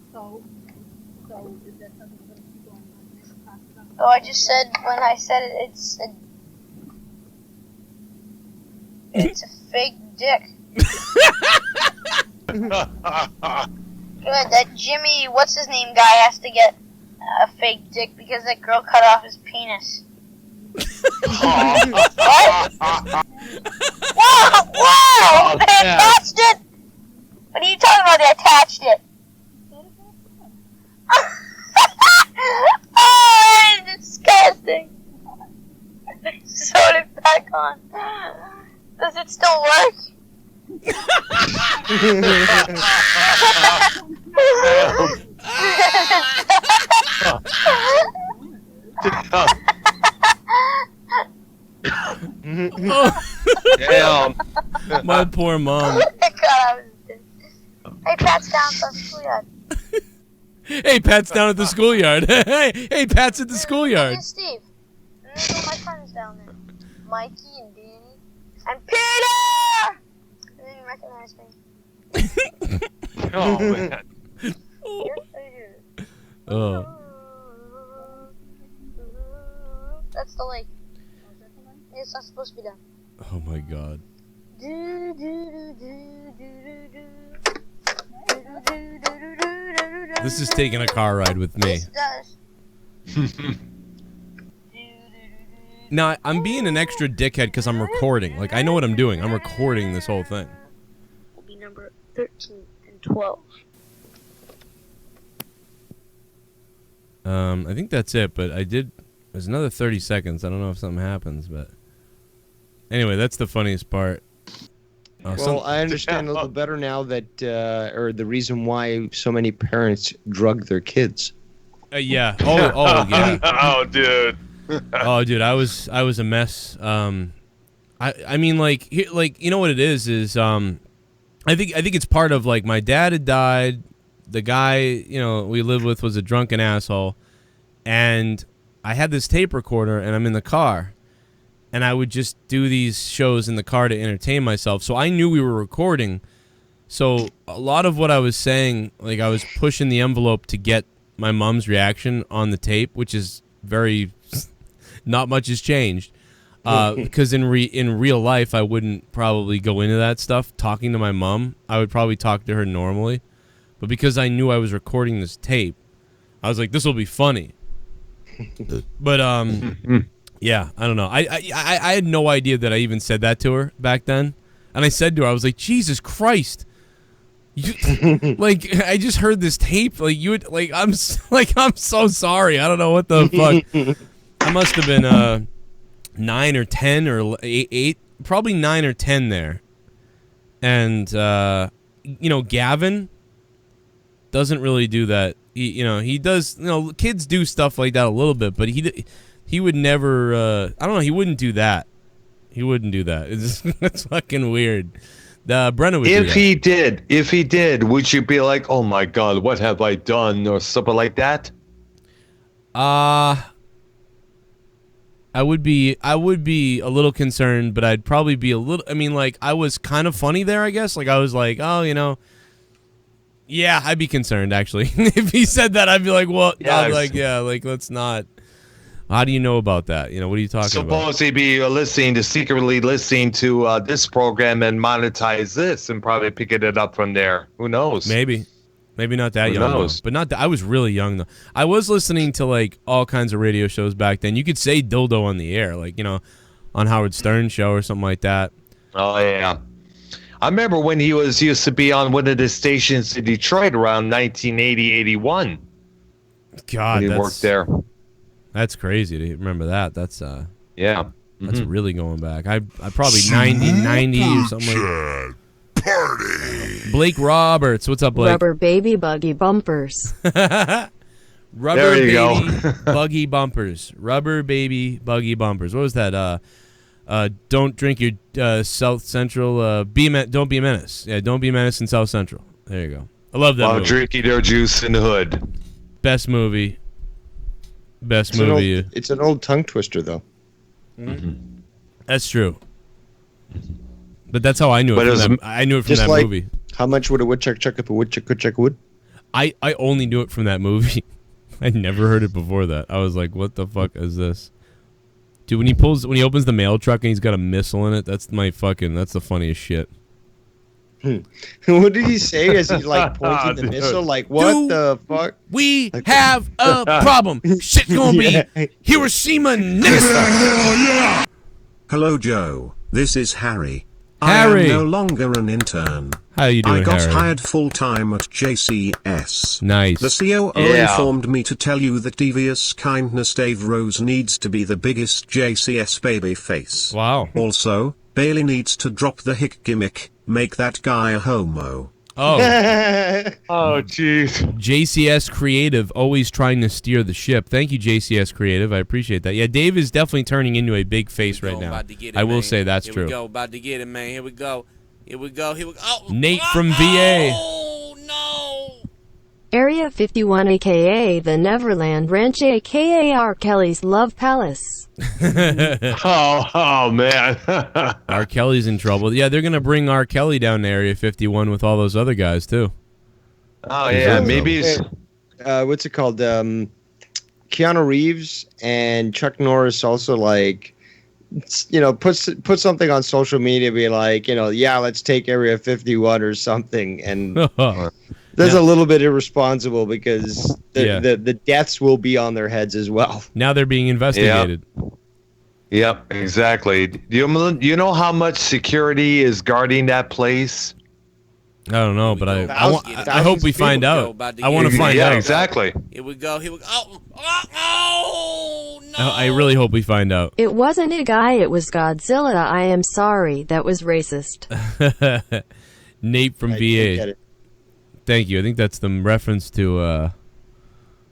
Oh, I just said, when I said it, it's a fake dick. Good, that Jimmy, what's his name guy has to get a fake dick because that girl cut off his penis. What? Whoa! They attached it! What are you talking about? They attached it. Oh, it's disgusting. Sewed it back on. Does it still work?
Damn.
My poor mom.
Hey, Pat's down at the schoolyard.
Hey, Pat's down at the schoolyard. Hey, Pat's at the schoolyard.
Hey, Steve. There's all my friends down there. Mikey and Danny. And Peter! They didn't recognize me.
Oh, man.
Oh.
That's the lake. It's not supposed to be done.
Oh my God. This is taking a car ride with me. Now, I'm being an extra dickhead because I'm recording. Like, I know what I'm doing. I'm recording this whole thing.
Will be number 13 and 12.
I think that's it, but there's another 30 seconds. I don't know if something happens, but anyway, that's the funniest part.
Well, I understand a little better now that, or the reason why so many parents drug their kids.
Yeah. Oh, yeah.
Oh, dude.
Oh, dude, I was a mess. I mean, like, you know what it is I think it's part of, like, my dad had died. The guy, we lived with was a drunken asshole, and I had this tape recorder, and I'm in the car, and I would just do these shows in the car to entertain myself. So I knew we were recording. So a lot of what I was saying, like, I was pushing the envelope to get my mom's reaction on the tape, which is very not much has changed. Because in real life, I wouldn't probably go into that stuff talking to my mom. I would probably talk to her normally. But because I knew I was recording this tape, I was like, this will be funny. But yeah, I don't know. I had no idea that I even said that to her back then. And I said to her, I was like, Jesus Christ. You, like, I just heard this tape. Like, you would, like, I'm so sorry. I don't know what the fuck. I must have been 9 or 10 or 8, probably 9 or 10 there. And you know, Gavin doesn't really do that. He does. You know, kids do stuff like that a little bit, but he would never. I don't know. He wouldn't do that. He wouldn't do that. It's fucking weird. Brenna would do that.
If he did, would you be like, oh my God, what have I done, or something like that?
I would be a little concerned, but I'd probably be a little. I mean, like, I was kind of funny there, I guess. Like, I was like, oh, you know. Yeah, I'd be concerned, actually. If he said that, I'd be like, well,
yeah,
I'd be like, yeah, like, let's not. How do you know about that? You know, what are you talking about?
Suppose he'd be secretly listening to this program and monetize this and probably picking it up from there. Who knows?
Maybe not that young, though. But not that. I was really young, though. I was listening to, like, all kinds of radio shows back then. You could say dildo on the air, like, you know, on Howard Stern's show or something like that.
Oh, yeah. I remember when he used to be on one of the stations in Detroit around 1980, 81.
God,
he worked there.
That's crazy to remember that. That's
yeah.
That's really going back. I probably 90 or something like
Party.
Blake Roberts. What's up, Blake?
Rubber baby buggy bumpers.
Rubber
there you
baby
go.
buggy bumpers. Rubber baby buggy bumpers. What was that? Don't drink your South Central. Don't be a menace. Yeah, don't be a menace in South Central. There you go. I love that
While
movie.
drinking their juice in the hood.
Best movie. Best
It's
movie.
it's an old tongue twister, though.
That's true. But that's how I knew it. I knew it from that movie.
How much would a woodchuck chuck if a woodchuck could chuck wood?
I only knew it from that movie. I never heard it before that. I was like, what the fuck is this? Dude, when he opens the mail truck and he's got a missile in it, that's the funniest shit.
What did he say as he like pointed the missile? Like, what the fuck?
We have a problem. Shit's gonna be Hiroshima, nigga.
Hello, Joe. This is Harry.
Harry.
I am no longer an intern.
How you doing,
I got
Harry?
hired full-time at JCS.
Nice.
The COO informed me to tell you that devious kindness Dave Rose needs to be the biggest JCS baby face.
Wow.
Also, Bailey needs to drop the hick gimmick, make that guy a homo.
Oh.
Oh, jeez.
JCS Creative, always trying to steer the ship. Thank you, JCS Creative. I appreciate that. Yeah, Dave is definitely turning into a big face right now. I will say that's true.
Here we go. About to get it, man. Here we go. Here we go. Here we go. Oh,
Nate from VA.
Oh, no.
Area 51 aka the Neverland Ranch aka R. Kelly's Love Palace.
oh man.
R. Kelly's in trouble. Yeah, they're going to bring R. Kelly down to Area 51 with all those other guys, too.
Oh, yeah. Maybe
what's it called? Keanu Reeves and Chuck Norris also, like, you know, put something on social media, be like, you know, yeah, let's take Area 51 or something. And that's a little bit irresponsible because the deaths will be on their heads as well.
Now they're being investigated.
Yep, exactly. Do you know how much security is guarding that place?
I don't know, but I hope we find out. I want to find out.
Yeah, exactly.
Here we go. Here we go. Oh, no.
I really hope we find out.
It wasn't a guy, it was Godzilla. I am sorry. That was racist.
Nate from VA. Thank you. I think that's the reference to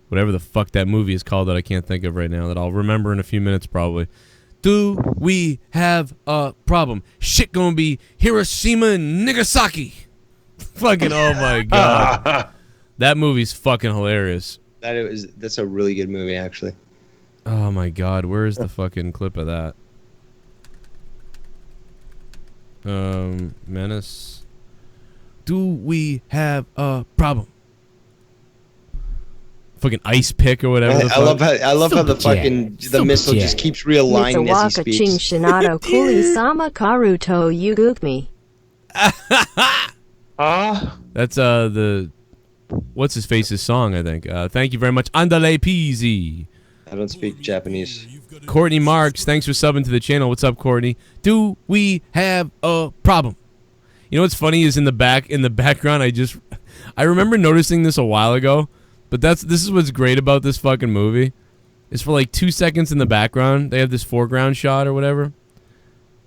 whatever the fuck that movie is called that I can't think of right now that I'll remember in a few minutes probably. Do we have a problem? Shit gonna be Hiroshima and Nagasaki. Fucking oh my god. That movie's fucking hilarious.
That's a really good movie, actually.
Oh my god, where is the fucking clip of that? Menace. Do we have a problem? Fucking ice pick or whatever.
I love how the fucking missile just keeps realigning as he speaks.
Shinato Kuli Sama Karuto Yugukmi.
That's the what's his face's song, I think. Thank you very much. Andale peasy.
I don't speak Japanese.
Courtney Marks, thanks for subbing to the channel. What's up, Courtney? Do we have a problem? You know what's funny is in the background, I remember noticing this a while ago, but this is what's great about this fucking movie. Is for like 2 seconds in the background, they have this foreground shot or whatever.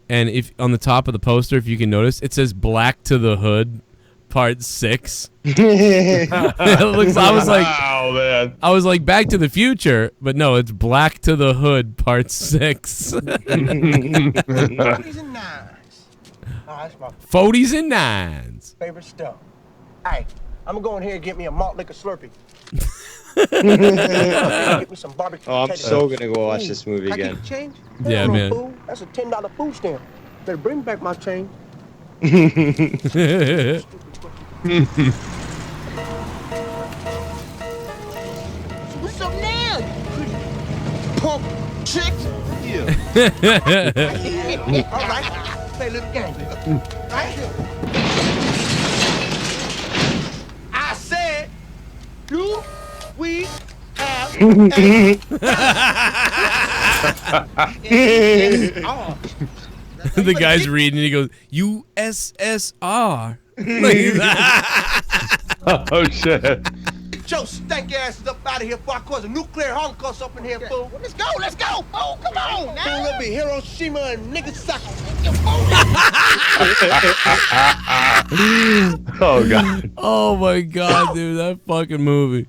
And if on the top of the poster, if you can notice, it says Black to the Hood, Part 6. I was like Back to the Future, but no, it's Black to the Hood, Part 6.
40s and 9s. Oh, that's my
40s and 9s.
favorite stuff. Hey, I'm gonna go in here and get me a malt liquor Slurpee. Get me some barbecue.
Oh, I'm
potato.
so gonna go watch this movie
I
again.
get change?
Yeah,
Hell no,
man.
fool. That's a $10 food stamp. Better bring back my change. What's up now, you pretty punk chick? Yeah. All right, play a little game. Right? I said, do we have
The guy's reading and he goes, USSR.
Oh, shit.
Joe, stank ass up out of here before I cause a nuclear holocaust up in here, fool. Let's go, let's go. Oh, come on now. Fool, it'll be Hiroshima and Nagasaki.
Oh, God.
Oh, my God, dude. That fucking movie.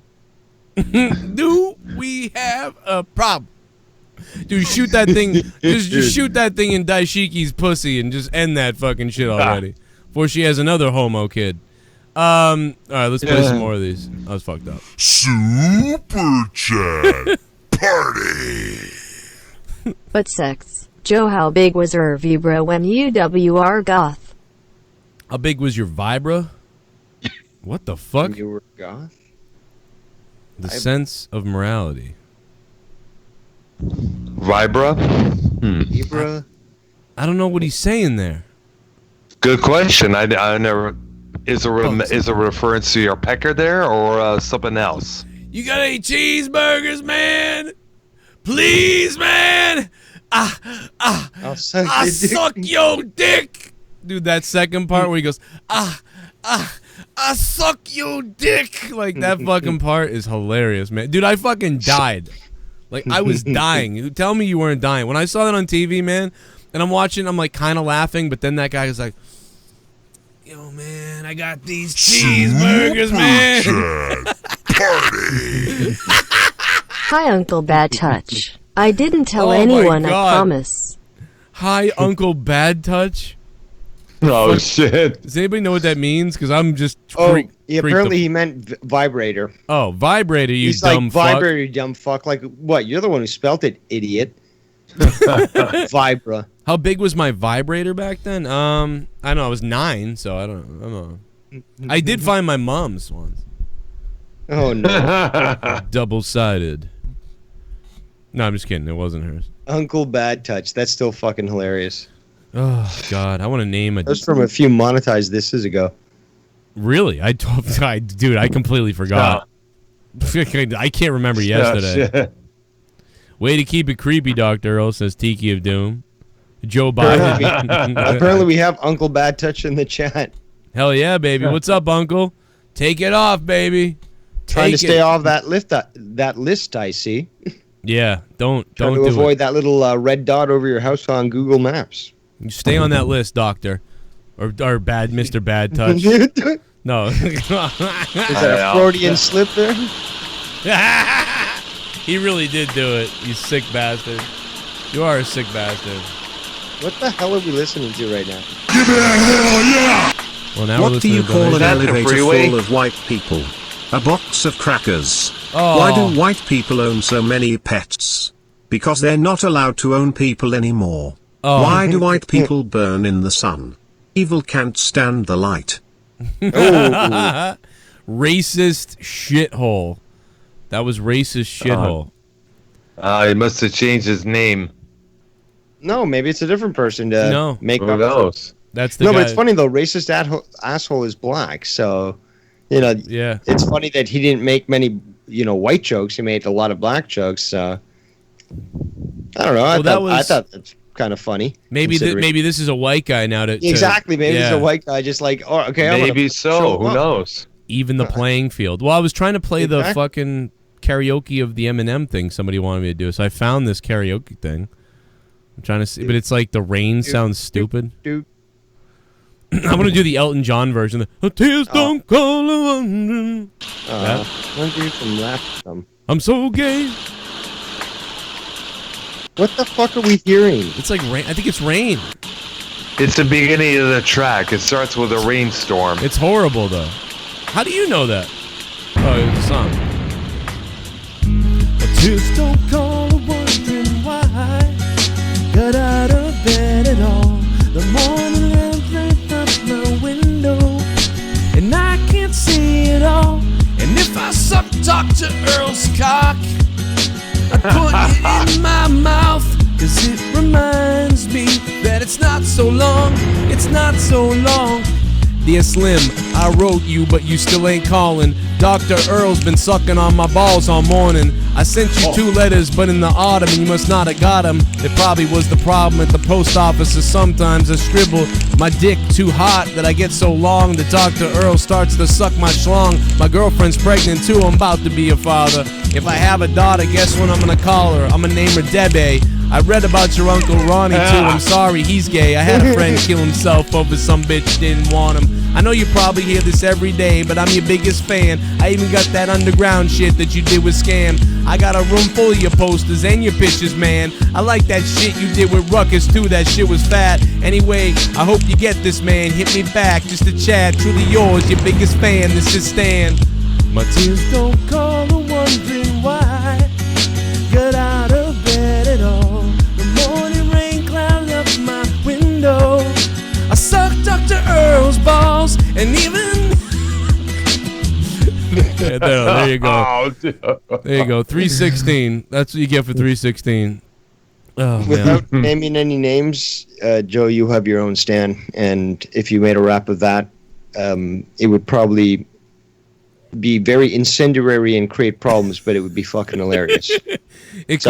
Do we have a problem? Dude, shoot that thing. Just shoot that thing in Daishiki's pussy and just end that fucking shit already. Before she has another homo kid. All right, let's play some more of these. I was fucked up.
Super Chat Party.
But sex. Joe, how big was her vibra when you were goth?
How big was your vibra? What the fuck?
You were goth?
The sense of morality.
Vibra?
Vibra?
I don't know what he's saying there.
Good question. I never. Is it a reference to your pecker there or something else?
You gotta eat cheeseburgers, man. Please, man. I suck your dick. Dude, that second part where he goes, I suck your dick. Like, that fucking part is hilarious, man. Dude, I fucking died. Like, I was dying. Tell me you weren't dying. When I saw that on TV, man, and I'm watching, I'm like kind of laughing, but then that guy was like, yo, man, I got these cheeseburgers, man.
Party.
Hi, Uncle Bad Touch. I didn't tell
Oh my
anyone, I
God.
promise.
Hi, Uncle Bad Touch.
Oh, shit.
Does anybody know what that means? Because I'm just
Apparently he meant vibrator.
Oh, vibrator, you
He's
dumb
like,
fuck.
vibrator, you dumb fuck. Like, what? You're the one who spelt it, idiot. Vibra.
How big was my vibrator back then? I don't know. I was 9, so I don't know. I did find my mom's once.
Oh, no.
Double-sided. No, I'm just kidding. It wasn't hers.
Uncle Bad Touch. That's still fucking hilarious.
Oh, God. I want to name it.
That was from a few monetized thises ago.
Really? Dude, I completely forgot. I can't remember yesterday.
Shit.
Way to keep it creepy, Dr. Earl, says Tiki of Doom. Joe Biden.
Apparently we have Uncle Bad Touch in the chat.
Hell yeah, baby. What's up, Uncle? Take it off, baby.
Trying to
Take
stay
it.
off that list, I see.
Yeah, don't
Trying to
do
avoid
it.
that little red dot over your house on Google Maps.
You stay on that list, Doctor. Or bad Mr. Bad Touch. No.
Is that a Freudian slip there?
He really did do it, you sick bastard. You are a sick bastard.
What the hell are we listening to right now?
Give me a hell yeah!
Well, now we're
What do
listening
you
to
call an
Donation.
elevator full of white people? A box of crackers.
Oh.
Why do white people own so many pets? Because they're not allowed to own people anymore.
Oh.
Why do white people burn in the sun? Evil can't stand the light.
Racist shithole. That was racist shithole.
He must have changed his name.
No, maybe it's a different person to make
Who
up.
knows?
That's the
No,
guy.
but it's funny though. Racist asshole is black, so You know,
yeah.
It's funny that he didn't make many, white jokes. He made a lot of black jokes. I don't know. I thought that's kind of funny.
Maybe this is a white guy now.
Exactly. Maybe it's a white guy just like, oh, okay.
Maybe so. Who knows?
Even the playing field. Well, I was trying to play the fucking karaoke of the Eminem thing somebody wanted me to do, so I found this karaoke thing. I'm trying to see, but it's like the rain sounds stupid. I'm gonna do the Elton John version. The tears don't call a wondering. I'm so gay.
What the fuck are we hearing?
It's like rain. I think it's rain.
It's the beginning of the track. It starts with a rainstorm.
It's horrible though. How do you know that? Oh, it was a song.
Tears don't call a wondering why. Got out of bed at all. The morning lamp lit up my window, and I can't see it all. And if I suck Dr. Earl's cock, I put it in my mouth, 'cause it reminds me that it's not so long, it's not so long.
Dear Slim, I wrote you, but you still ain't calling. Dr. Earl's been sucking on my balls all morning. I sent you 2 letters, but in the autumn, you must not have got them. It probably was the problem at the post office, is sometimes I scribble my dick too hot that I get so long that Dr. Earl starts to suck my schlong. My girlfriend's pregnant too, I'm about to be a father. If I have a daughter, guess what I'm gonna call her? I'm gonna name her Debbie. I read about your Uncle Ronnie too, I'm sorry, he's gay. I had a friend kill himself over some bitch didn't want him. I know you probably hear this every day, but I'm your biggest fan. I even got that underground shit that you did with Scam. I got a room full of your posters and your pictures, man. I like that shit you did with Ruckus too, that shit was fat. Anyway, I hope you get this, man. Hit me back just to chat. Truly yours, your biggest fan, this is Stan.
My tears don't call a wondering why. Got out of bed at all. The morning rain clouds up my window. I sucked Dr. Earl's balls, and even...
there you go. There you go. 316. That's what you get for 316. Oh,
Without naming any names, Joe, you have your own stand, and if you made a rap of that, it would probably be very incendiary and create problems, but it would be fucking hilarious.
It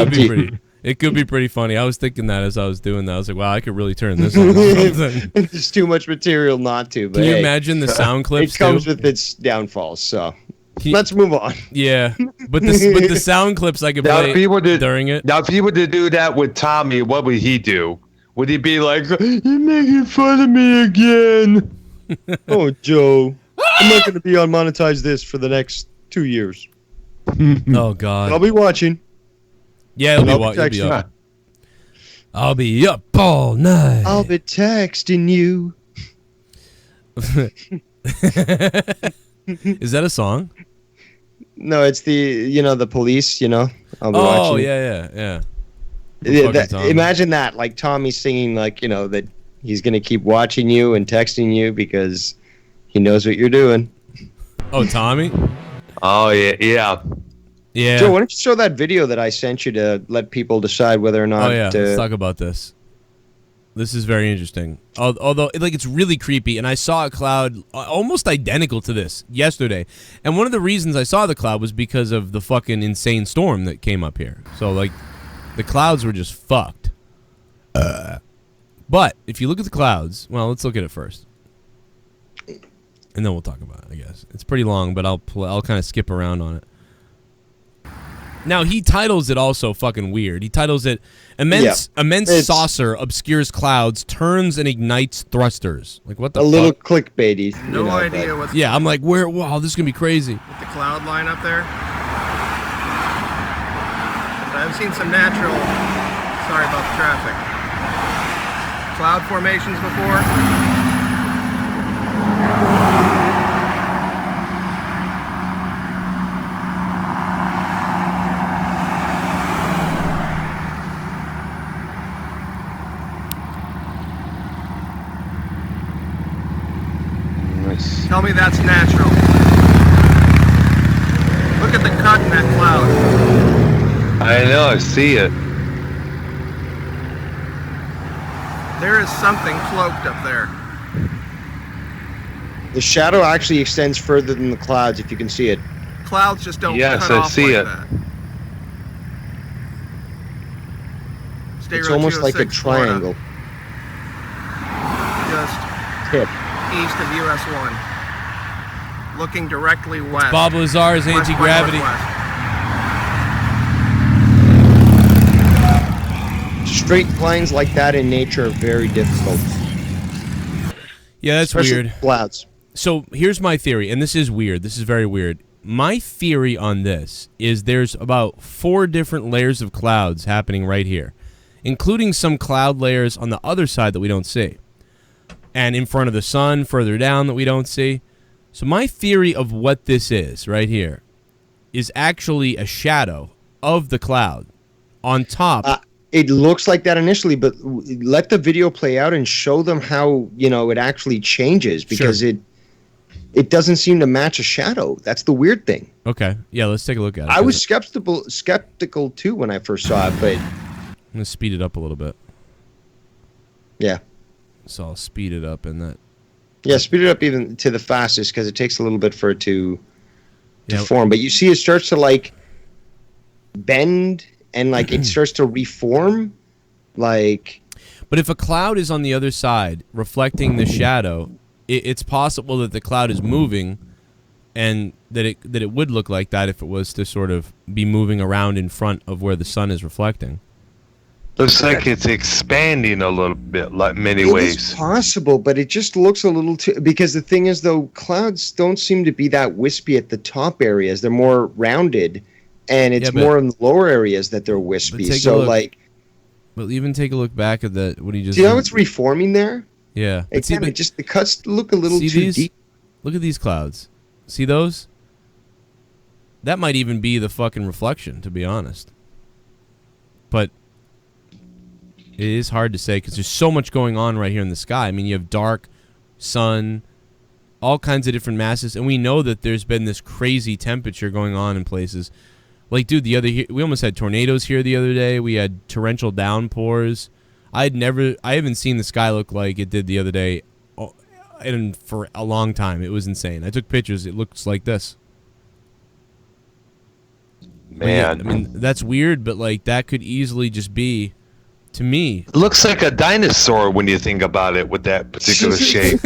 could be pretty funny. I was thinking that as I was doing that. I was like, wow, I could really turn this into something.
There's too much material not to. But
Can you imagine the sound clips?
It comes with its downfalls, so let's move on.
Yeah, but the sound clips I could play during it.
Now, if he were to do that with Tommy, what would he do? Would he be like, "You're making fun of me again"?
Oh, Joe, I'm not going to be on Monetize This for the next 2 years.
Oh God,
I'll be watching.
Yeah, you'll be up. I'll be up all night.
I'll be texting you.
Is that a song?
No, it's the Police, I'll be watching.
Oh, yeah.
Imagine that, like Tommy singing, like, that he's going to keep watching you and texting you because he knows what you're doing.
Oh, Tommy?
Oh, yeah.
Yeah.
Joe, why don't you show that video that I sent you to let people decide whether or not...
Oh, yeah. Let's talk about this. This is very interesting. Although, it's really creepy, and I saw a cloud almost identical to this yesterday. And one of the reasons I saw the cloud was because of the fucking insane storm that came up here. So, the clouds were just fucked. But, if you look at the clouds... Well, let's look at it first. And then we'll talk about it, I guess. It's pretty long, but I'll kind of skip around on it. Now, he titles it also fucking weird. He titles it, Immense Saucer Obscures Clouds, Turns and Ignites Thrusters. Like, what the fuck?
A little clickbaity.
No idea what's...
Yeah, I'm like, wow, this is going to be crazy.
With the cloud line up there. So I've seen some natural... Sorry about the traffic. Cloud formations before. Tell me that's natural. Look at the cut in that cloud.
I know, I see it.
There is something cloaked up there.
The shadow actually extends further than the clouds, if you can see it.
Clouds just don't
Yes,
cut
I
off
see
like
it.
that.
It's almost like a triangle.
Just
Tip.
east of US 1. Looking directly west.
Bob Lazar's
West by
anti-gravity.
northwest.
Straight lines like that in nature are very difficult.
Yeah, that's
Especially
weird.
Clouds.
So here's my theory, and this is weird. This is very weird. My theory on this is there's about 4 different layers of clouds happening right here, including some cloud layers on the other side that we don't see, and in front of the sun further down that we don't see. So my theory of what this is right here is actually a shadow of the cloud on top.
It looks like that initially, but let the video play out and show them how, you know, it actually changes, because it doesn't seem to match a shadow. That's the weird thing.
Okay, yeah, let's take a look at it.
I was skeptical too when I first saw it, but
I'm gonna speed it up a little bit.
Yeah.
So I'll speed it up in that.
Yeah, speed it up even to the fastest, because it takes a little bit for it to
Yeah.
form. But you see it starts to like bend and like it starts to reform. Like,
but if a cloud is on the other side reflecting the shadow, it's possible that the cloud is moving, and that it would look like that if it was to sort of be moving around in front of where the sun is reflecting.
Looks like it's expanding a little bit, like many ways.
It's possible, but it just looks a little too. Because the thing is, though, clouds don't seem to be that wispy at the top areas. They're more rounded, and it's more in the lower areas that they're wispy. So, like,
but even take a look back at that. What do you just?
do you know it's reforming there?
Yeah,
Again, the cuts look a little too deep.
Look at these clouds. See those? That might even be the fucking reflection, to be honest. But it is hard to say because there's so much going on right here in the sky. I mean, you have dark, sun, all kinds of different masses, and we know that there's been this crazy temperature going on in places. Like, dude, we almost had tornadoes here the other day. We had torrential downpours. I haven't seen the sky look like it did the other day, and for a long time. It was insane. I took pictures. It looks like this.
Man,
yeah, I mean, that's weird, but like that could easily just be, to me,
looks like a dinosaur when you think about it with that particular shape.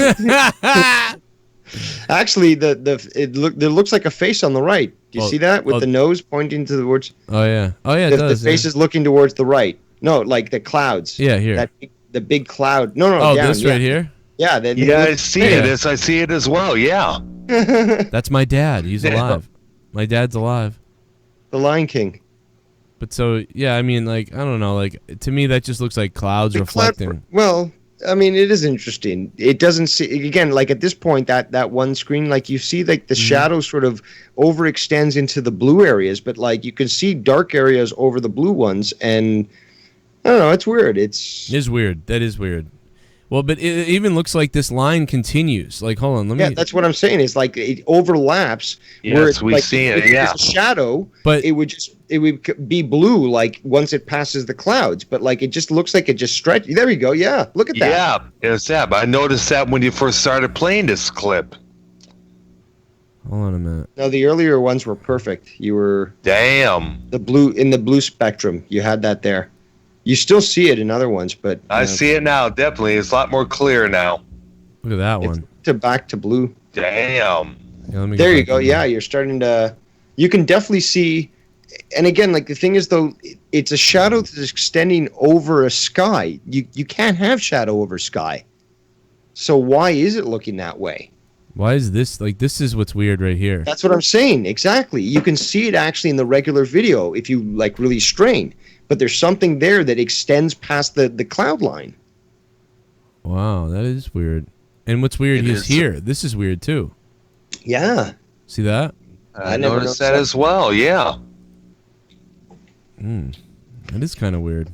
Actually, it looks like a face on the right. Do you see that with the nose pointing towards?
Oh yeah, it does.
The face is looking towards the right. No, like the clouds.
Yeah, here.
The big cloud. No,
Oh,
down,
this right here.
Yeah,
I see it. I see it as well. Yeah.
That's my dad. He's alive. My dad's alive.
The Lion King.
But so yeah, I mean, like, I don't know, like, to me that just looks like clouds reflecting.
Well, I mean, it is interesting. It doesn't see, again, like at this point, that one screen, like you see like the shadow sort of overextends into the blue areas, but like you can see dark areas over the blue ones, and I don't know, it's weird. It
is weird. That is weird. Well, but it even looks like this line continues. Like, hold on, let me.
Yeah, that's what I'm saying. It's like it overlaps.
Yes,
where it's
we
like,
see it.
If
Yeah.
it's a shadow,
but
it would be blue like once it passes the clouds. But like it just looks like it just stretches. There we go. Yeah, look at that.
Yeah, it's that. But I noticed that when you first started playing this clip.
Hold on a minute.
No, the earlier ones were perfect. You were
damn
the blue spectrum. You had that there. You still see it in other ones, but
I see it now. Definitely, it's a lot more clear now.
Look at that one.
Back to blue.
Damn.
Yeah,
there you go. Yeah, you're starting to. You can definitely see, and again, like the thing is though, it's a shadow that's extending over a sky. You can't have shadow over sky. So why is it looking that way?
Why is this like? This is what's weird right here.
That's what I'm saying. Exactly. You can see it actually in the regular video if you like really strain. But there's something there that extends past the cloud line.
Wow, that is weird. And what's weird is here. This is weird too.
Yeah.
See that?
I noticed that as well. Yeah.
That is kind of weird.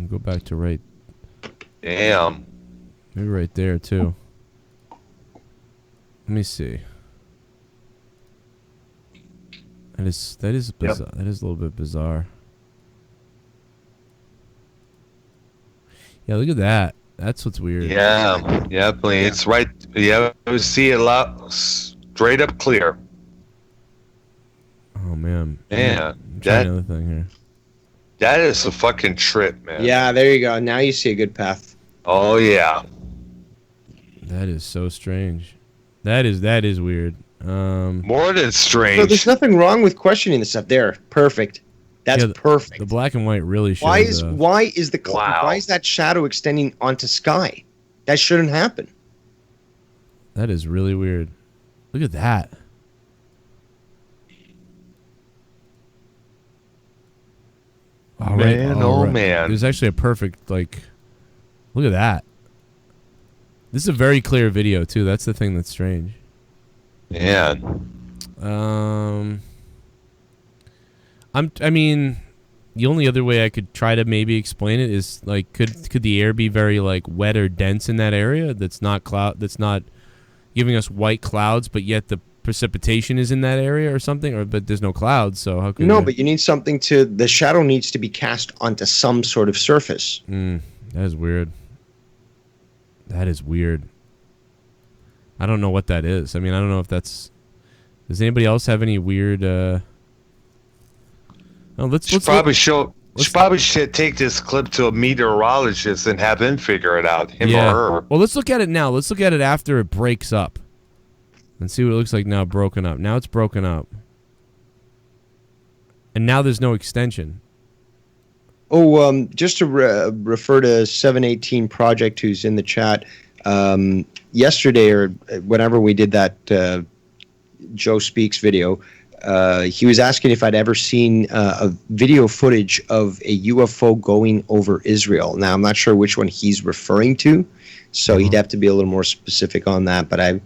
Go back to right.
Damn.
Maybe right there too. Let me see. That is bizarre. That is a little bit bizarre. Yeah, look at that. That's what's weird.
Yeah, yeah, it's right. Yeah, we see it a lot straight up clear.
Oh man.
Yeah,
I'm trying another thing here.
That is a fucking trip, man.
Yeah, there you go. Now you see a good path.
Oh yeah.
That is so strange. That is weird.
More than strange.
So there's nothing wrong with questioning this stuff. There, perfect. That's perfect.
The black and white really shows.
Why is that shadow extending onto sky? That shouldn't happen.
That is really weird. Look at that.
Man, oh man.
There's actually a perfect, like, look at that. This is a very clear video too. That's the thing that's strange.
Yeah.
I mean, the only other way I could try to maybe explain it is like, could the air be very like wet or dense in that area? That's not giving us white clouds, but yet the precipitation is in that area or something, but there's no clouds, so how could
but you need something the shadow needs to be cast onto some sort of surface.
That is weird. That is weird. I don't know what that is. I mean, I don't know if that's... Does anybody else have any weird...
Should probably take this clip to a meteorologist and have him figure it out, him or her.
Well, let's look at it now. Let's look at it after it breaks up. And see what it looks like now broken up. Now it's broken up. And now there's no extension.
Oh, just to refer to 718 Project, who's in the chat, yesterday or whenever we did that Joe Speaks video, he was asking if I'd ever seen a video footage of a UFO going over Israel. Now, I'm not sure which one he's referring to, so he'd have to be a little more specific on that, but I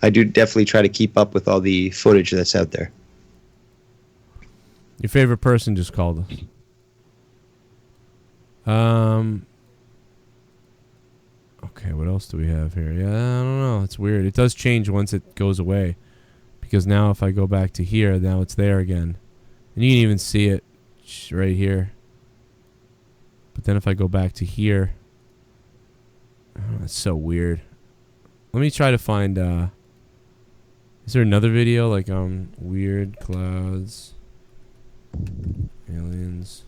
do definitely try to keep up with all the footage that's out there.
Your favorite person just called us. Okay, what else do we have here? Yeah, I don't know. It's weird. It does change once it goes away. Because now if I go back to here, now it's there again. And you can even see it right here. But then if I go back to here... Oh, that's so weird. Let me try to find... is there another video? Like, weird clouds... Aliens...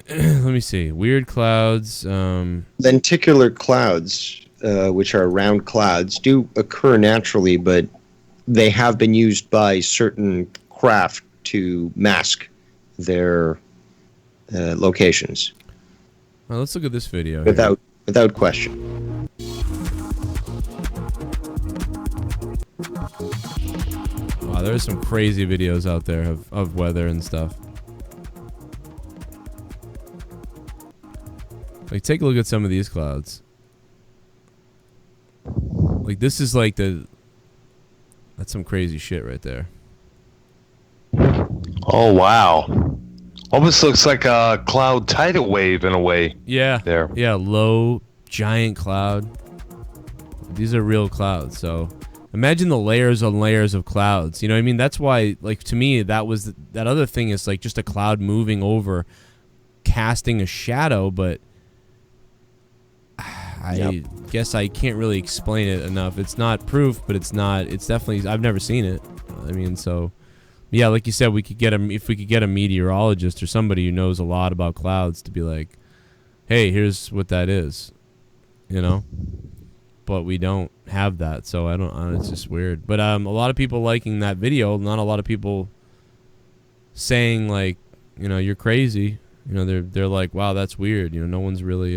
Let me see. Weird clouds.
Lenticular clouds, which are round clouds, do occur naturally, but they have been used by certain craft to mask their locations.
Well, let's look at this video.
Without question.
Wow, there's some crazy videos out there of weather and stuff. Like, take a look at some of these clouds. Like, this is like that's some crazy shit right there.
Oh, wow. Almost looks like a cloud tidal wave in a way.
Yeah.
There.
Yeah, low, giant cloud. These are real clouds, so... Imagine the layers on layers of clouds. You know what I mean? That's why, like, to me, that other thing is, like, just a cloud moving over, casting a shadow, but... I guess I can't really explain it enough. It's not proof, but it's definitely, I've never seen it. I mean, so, yeah, like you said, if we could get a meteorologist or somebody who knows a lot about clouds to be like, hey, here's what that is, you know? But we don't have that, so it's just weird. But a lot of people liking that video, not a lot of people saying, like, you know, you're crazy. You know, they're like, wow, that's weird. You know, no one's really,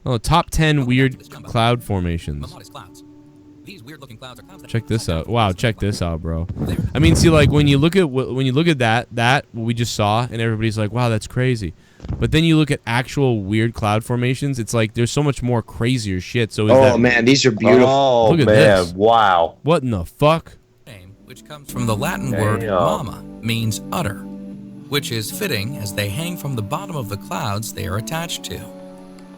Oh, top 10 weird cloud formations. Check this out. Wow, check this out, bro. I mean, see, like when you look at that what we just saw, and everybody's like, "Wow, that's crazy." But then you look at actual weird cloud formations. It's like there's so much more crazier shit. So
man, these are beautiful.
Oh
look at
man,
this.
Wow.
What in the fuck?
Which comes from the Latin word mama, means udder, which is fitting as they hang from the bottom of the clouds they are attached to.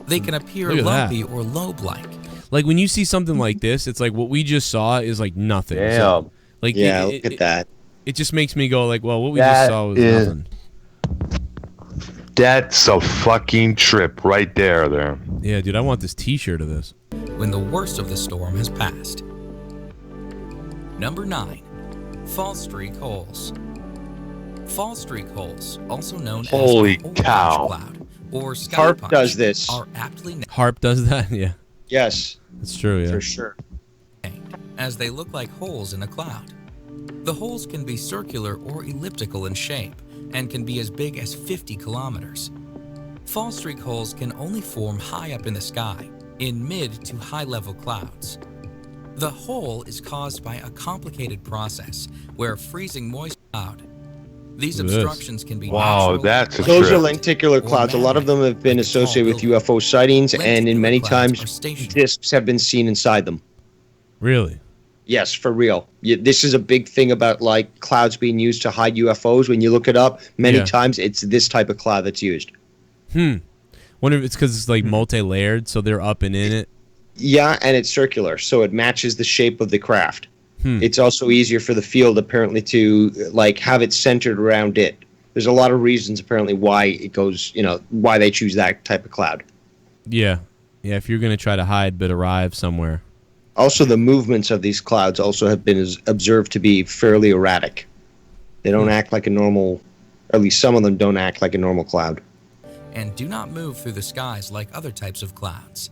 They can appear lumpy or lobe-like.
Like when you see something like this, it's like what we just saw is like nothing.
Damn.
So, like
look at that.
It just makes me go like, well, what we just saw was nothing.
That's a fucking trip right there.
Yeah, dude, I want this T-shirt of this.
When the worst of the storm has passed. Number 9. Fall streak holes. Fall streak holes, also known
Holy
as
cow.
cloud or sky
Harp
punch,
does this.
are aptly named
Harp does that? Yeah.
Yes.
That's true, yeah.
For sure.
as they look like holes in a cloud. The holes can be circular or elliptical in shape and can be as big as 50 kilometers. Fall streak holes can only form high up in the sky, in mid to high level clouds. The hole is caused by a complicated process where freezing moisture cloud. These obstructions can be
Those are lenticular clouds. A lot of them have been associated with UFO sightings, and in many times discs have been seen inside them.
Really?
Yes, for real. This is a big thing about like clouds being used to hide UFOs. When you look it up, many times it's this type of cloud that's used.
Wonder if it's because it's like multi-layered, so they're up and in it.
Yeah, and it's circular, so it matches the shape of the craft. It's also easier for the field apparently to like have it centered around it. There's a lot of reasons apparently why it goes, why they choose that type of cloud.
Yeah. Yeah, if you're going to try to hide but arrive somewhere.
Also, the movements of these clouds also have been observed to be fairly erratic. They don't act like a normal, or at least some of them don't act like a normal cloud.
And do not move through the skies like other types of clouds.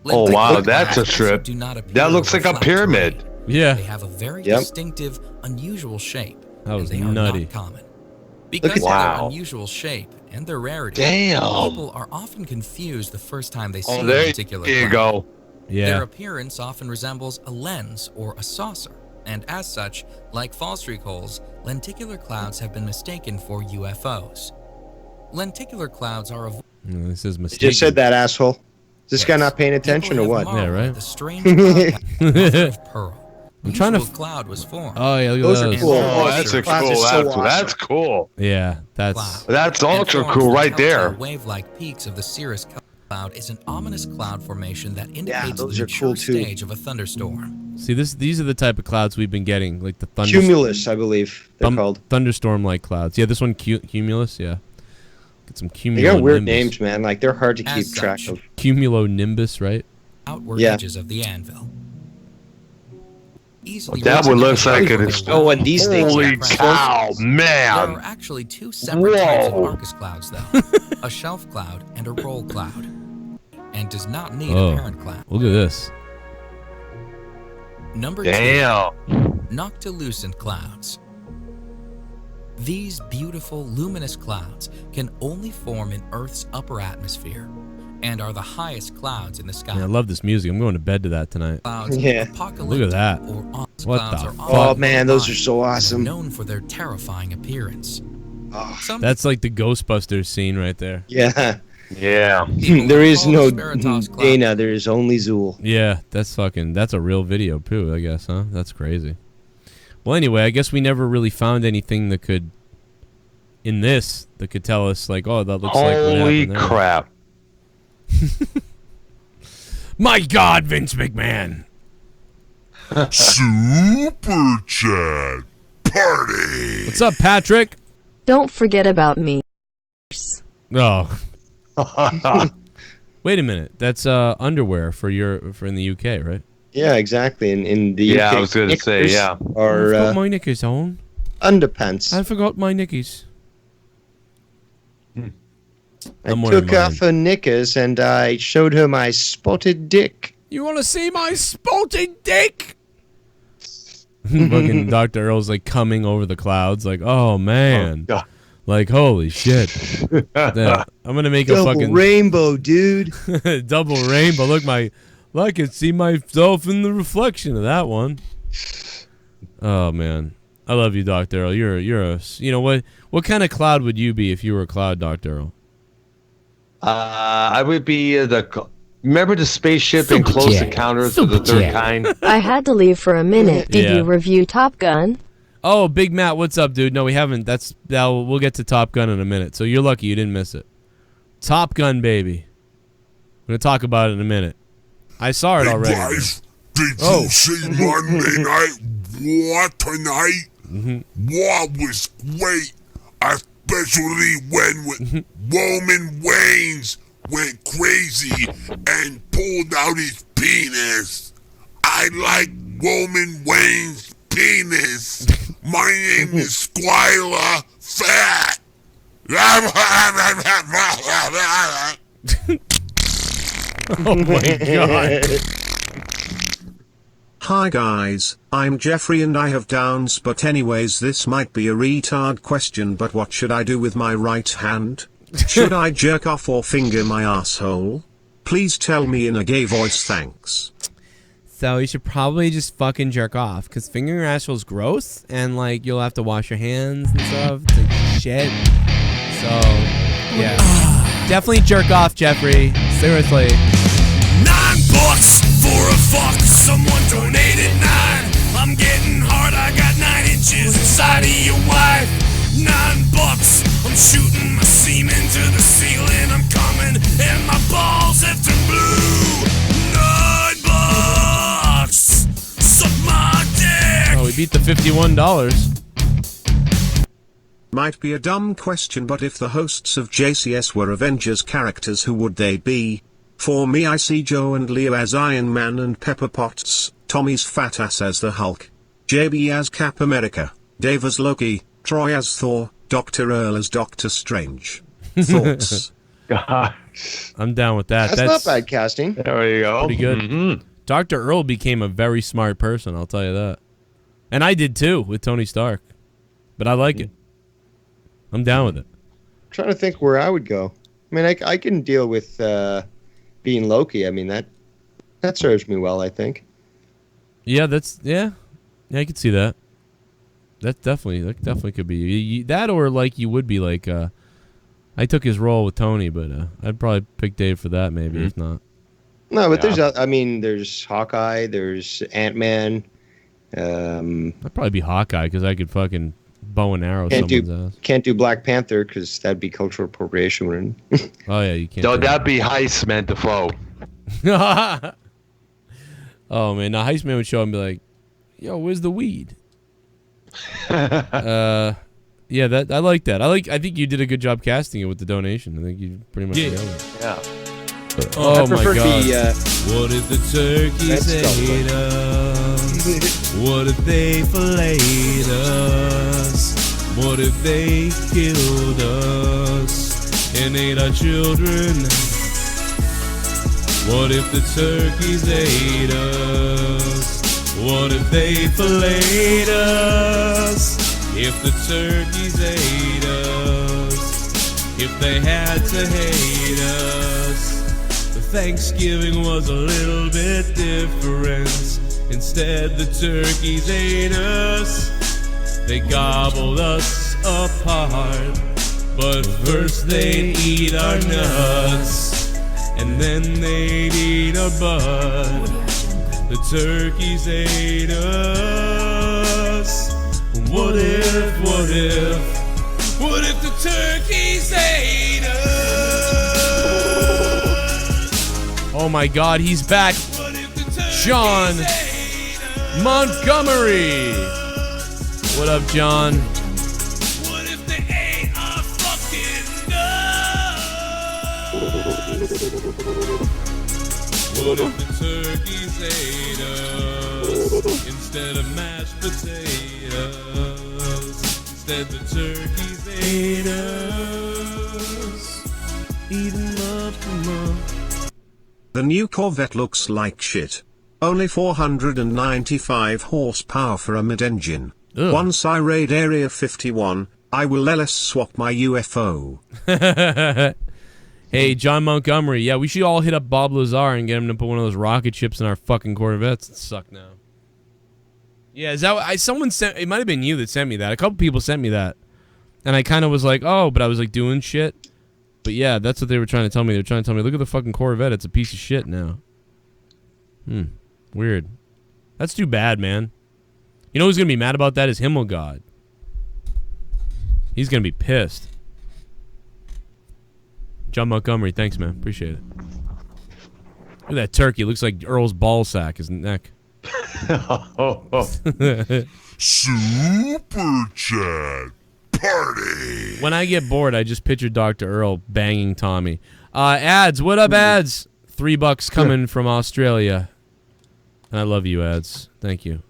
Oh wow, that's a trip. That looks like a pyramid.
Yeah.
They have a very distinctive, unusual shape.
That was
and they
nutty.
are not common. Because of their unusual shape and their rarity, people are often confused the first time they see a particular cloud.
There you go.
Yeah.
Their appearance often resembles a lens or a saucer, and as such, like fall streak holes, lenticular clouds have been mistaken for UFOs. Lenticular clouds are
This is
You
mistaken.
just said that, asshole. Is this guy not paying attention or what?
Yeah, right.
the strange cloud of pearl.
I'm trying to.
Cloud was formed.
Oh yeah, look at
Those
those.
are cool.
Oh, that's a cool. That's cool.
Yeah, that's.
That's ultra cool right there.
Wave-like peaks of the Cirrus cloud is an ominous cloud formation that indicates
those
the
are cool,
mature
too.
stage of a thunderstorm.
See, these are the type of clouds we've been getting, like the
Cumulus, I believe they're called.
Thunderstorm-like clouds. Yeah, this one cumulus. Yeah, get some cumulonimbus.
They got weird names, man. Like they're hard to keep track of.
Cumulonimbus, right?
Outward edges of the anvil. Easily
That would look like an.
Oh, and these things.
Holy cow,
There
man!
are actually two separate types of Arcus clouds, though: a shelf cloud and a roll cloud, and does not need a parent cloud.
Look at this.
Number
Damn.
2, noctilucent clouds. These beautiful, luminous clouds can only form in Earth's upper atmosphere and are the highest clouds in the sky.
Yeah, I love this music. I'm going to bed to that tonight.
Clouds,
Yeah.
Look at that.
or ominous
What
clouds
the
are
fuck?
Oh man, those are so awesome.
known for their terrifying appearance. Some
That's like the Ghostbusters scene right there.
Yeah.
Yeah.
There is no
Veritas cloud.
Dana. There is only Zool.
Yeah, that's a real video too, I guess, huh? That's crazy. Well, anyway, I guess we never really found anything that could tell us like, oh, that looks like what
Holy
happened there.
crap.
My God, Vince McMahon.
Super Chat Party.
What's up, Patrick?
Don't forget about me.
Oh. Wait a minute. That's underwear for in the UK, right?
Yeah, exactly. In the
Yeah,
UK,
I was gonna say,
knickers
yeah.
Or
I've got my knickers on.
underpants.
I forgot my knickers.
I
I'm wearing
took off her knickers and I showed her my spotted dick.
You want to see my spotted dick? Fucking Dr. Earl's like coming over the clouds, like, oh man, like holy shit. Yeah, I'm gonna make
Double
a fucking
rainbow, dude.
double rainbow. Look, I can see myself in the reflection of that one. Oh man, I love you, Dr. Earl. You're a, you know what kind of cloud would you be if you were a cloud, Dr. Earl?
I would be remember the spaceship in Close Encounters of the Third Kind?
I had to leave for a minute. Did you review Top Gun?
Oh, Big Matt, what's up, dude? No, we haven't. We'll get to Top Gun in a minute. So you're lucky you didn't miss it. Top Gun, baby. I'm gonna talk about it in a minute. I saw it already.
Guys, did you see Monday Night War tonight? War was great. especially when Roman Reigns went crazy and pulled out his penis. I like Roman Reigns' penis. My name is Squila Fat.
Oh my god.
Hi guys, I'm Jeffrey and I have downs, but anyways this might be a retard question, but what should I do with my right hand? Should I jerk off or finger my asshole? Please tell me in a gay voice, thanks.
So you should probably just fucking jerk off, because fingering your asshole is gross, and like you'll have to wash your hands and stuff. It's like shit. So yeah, definitely jerk off, Jeffrey. Seriously.
$9 for a fuck. Someone donated 9. I'm getting hard. I got 9 inches inside of your wife. $9. I'm shooting my semen to the ceiling. I'm coming and my balls have turned blue. $9. Suck my dick.
Oh, we beat the $51.
Might be a dumb question, but if the hosts of JCS were Avengers characters, who would they be? For me, I see Joe and Leo as Iron Man and Pepper Potts, Tommy's fat ass as the Hulk, JB as Cap America, Dave as Loki, Troy as Thor, Dr. Earl as Doctor Strange. Thoughts?
I'm down with that.
That's not bad casting.
There you go.
Pretty good. Dr. Earl became a very smart person, I'll tell you that. And I did too with Tony Stark. But I like it. I'm down with it.
I'm trying to think where I would go. I mean, I can deal with being Loki. I mean, that serves me well, I think.
Yeah, yeah, I could see that. That definitely could be that, or like you would be like. I took his role with Tony, but I'd probably pick Dave for that. Maybe if not.
No, but there's Hawkeye, there's Ant-Man.
I'd probably be Hawkeye because I could fucking bow and arrow someone's ass.
Can't do Black Panther because that'd be cultural appropriation.
Oh yeah, you can't.
So that'd be Heistman Defoe.
Oh man, now Heistman would show up and be like, "Yo, where's the weed?" Yeah, that I like that. I think you did a good job casting it with the donation. I think you pretty much nailed it.
Yeah.
Oh my god.
What if the turkeys ate us? What if they filleted us? What if they killed us and ate our children? What if the turkeys ate us? What if they filleted us? If the turkeys ate us, if they had to hate us. Thanksgiving was a little bit different. Instead, the turkeys ate us. They gobbled us apart. But first they'd eat our nuts, and then they'd eat our butt. The turkeys ate us. What if the turkeys ate us?
Oh my god, he's back. John Montgomery. What up, John?
What if they ate our fucking nuts? What if the turkeys ate us instead of mashed potatoes? Instead the turkeys ate us. Eat 'em up.
The new Corvette looks like shit. Only 495 horsepower for a mid-engine.
Ugh.
Once I raid Area 51, I will LS swap my UFO.
Hey, John Montgomery. Yeah, we should all hit up Bob Lazar and get him to put one of those rocket ships in our fucking Corvettes. It suck now. Yeah, is that someone sent? It might have been you that sent me that. A couple people sent me that, and I kind of was like, oh, but I was like doing shit. But yeah, that's what they were trying to tell me. They were trying to tell me, look at the fucking Corvette. It's a piece of shit now. Weird. That's too bad, man. You know who's going to be mad about that is Himmelgod. He's going to be pissed. John Montgomery, thanks, man. Appreciate it. Look at that turkey. It looks like Earl's ball sack, his neck.
Super chat. Party.
When I get bored, I just picture Dr. Earl banging Tommy. Ads, what up, Ads? $3 coming from Australia. And I love you, Ads. Thank you.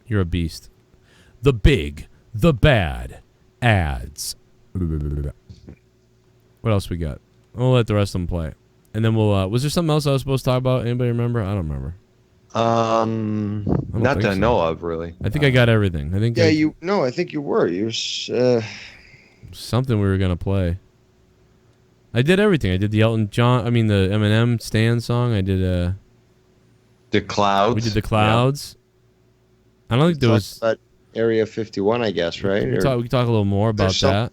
You're a beast. The big, the bad Ads. What else we got? We'll let the rest of them play. And then we'll, was there something else I was supposed to talk about? Anybody remember? I don't remember.
Not that I know of, really.
I think I got everything. I think.
Yeah, I think you were. You were.
Something we were gonna play. I did everything. I did the Elton John. I mean, the Eminem Stan song. I did.
The Clouds.
We did the Clouds. Yeah. I don't think there was.
About Area 51, I guess, right?
We can talk a little more about that.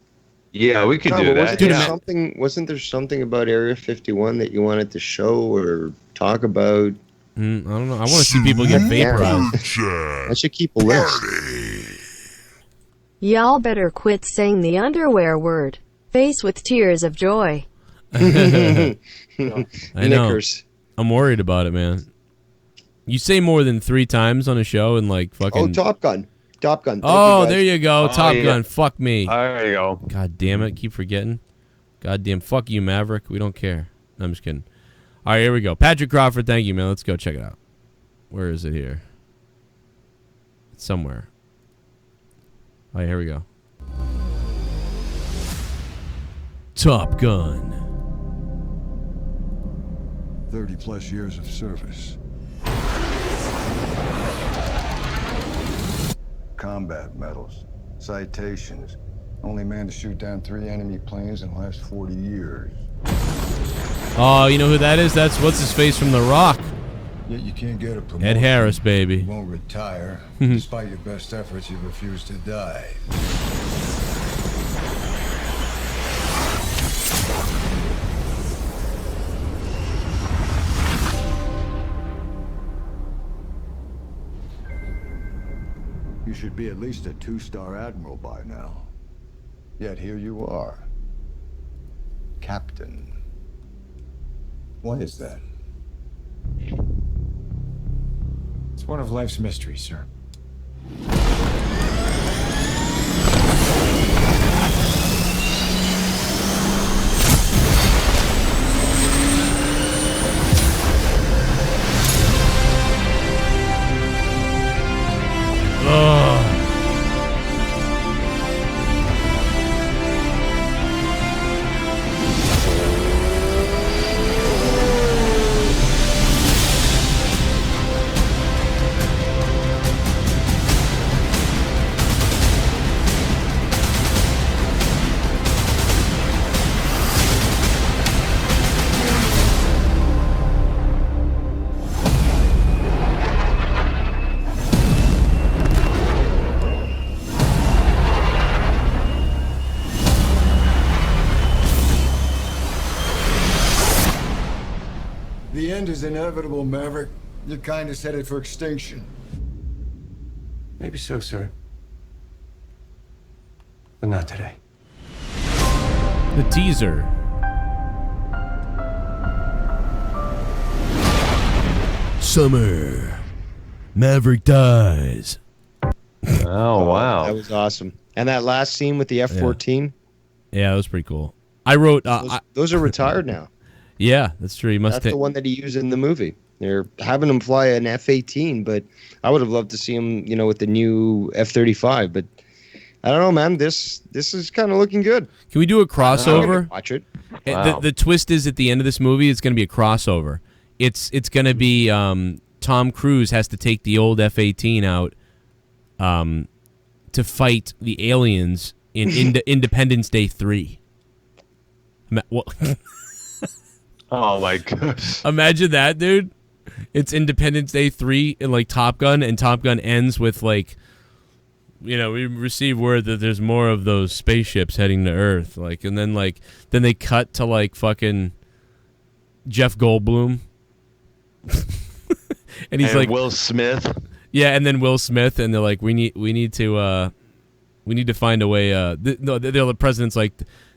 Yeah, we could do that.
Wasn't there something about Area 51 that you wanted to show or talk about?
I don't know. I want to see people get vaporized.
I should keep a list.
Y'all better quit saying the underwear word. Face with tears of joy.
I know.
Knickers.
I'm worried about it, man. You say more than 3 times on a show and like fucking.
Oh, Top Gun. Top Gun.
Oh, there you go. Top Gun. Fuck me.
There you go.
God damn it. Keep forgetting. God damn. Fuck you, Maverick. We don't care. No, I'm just kidding. All right, here we go. Patrick Crawford, thank you, man. Let's go check it out. Where is it here? It's somewhere. All right, here we go. Top Gun.
30+ years of service. Combat medals, citations. Only man to shoot down 3 enemy planes in the last 40 years.
Oh, you know who that is? That's what's-his-face from The Rock.
Yet you can't get a promotion.
Ed Harris, baby.
You won't retire. Despite your best efforts, you refuse to die. You should be at least a 2-star admiral by now. Yet here you are. Captain. Why is that?
It's one of life's mysteries, sir.
The end is inevitable, Maverick. Your kind is headed for extinction.
Maybe so, sir. But not today.
The teaser. Summer. Maverick dies.
Oh, wow.
That was awesome. And that last scene with the F-14.
Yeah, that was pretty cool. I wrote...
those are retired now.
Yeah, that's true.
That's the one that he used in the movie. They're having him fly an F-18, but I would have loved to see him, with the new F-35. But I don't know, man. This is kind of looking good.
Can we do a crossover?
Watch it.
Wow. The twist is at the end of this movie, it's going to be a crossover. It's going to be Tom Cruise has to take the old F-18 out to fight the aliens in Independence Day 3.
Oh my gosh.
Imagine that, dude. It's Independence Day 3 in like Top Gun, and Top Gun ends with like, we receive word that there's more of those spaceships heading to Earth. Like, and then they cut to like fucking Jeff Goldblum. and he's like
Will Smith.
Yeah, and then Will Smith, and they're like, we need to find a way. The president's like,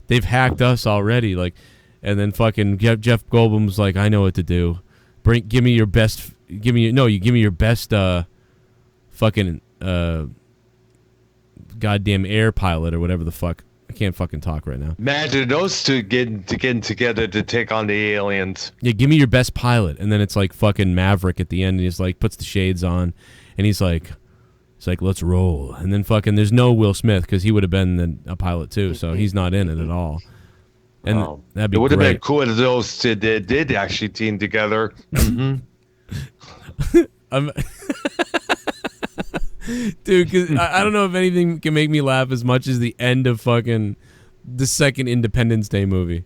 they've hacked us already. Like, and then fucking Jeff Goldblum's like, I know what to do. Give me your best. Give me your best. Fucking goddamn air pilot or whatever the fuck. I can't fucking talk right now.
Imagine those two getting together to take on the aliens.
Yeah, give me your best pilot, and then it's like fucking Maverick at the end, and he's like puts the shades on, and he's like, let's roll, and then fucking there's no Will Smith because he would have been a pilot too, so he's not in it at all. And that'd be
it would have
great.
been cool if those two did actually team together.
Dude, cause I don't know if anything can make me laugh as much as the end of fucking the second Independence Day movie.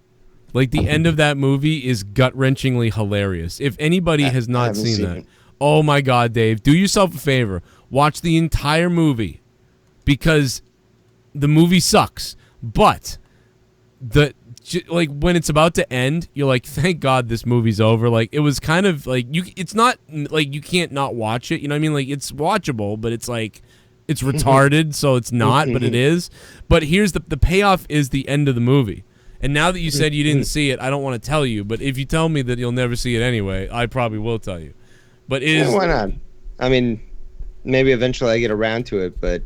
Like, the end of that movie is gut-wrenchingly hilarious. If anybody has not seen that, oh my God, Dave, do yourself a favor. Watch the entire movie because the movie sucks. But like when it's about to end, you're like, thank God this movie's over. Like, it was kind of like it's not like you can't not watch it. You know what I mean? Like, it's watchable, but it's like it's retarded, so it's not, but it is. But here's the payoff is the end of the movie. And now that you said you didn't see it, I don't want to tell you. But if you tell me that you'll never see it anyway, I probably will tell you. But
why not? I mean, maybe eventually I get around to it, but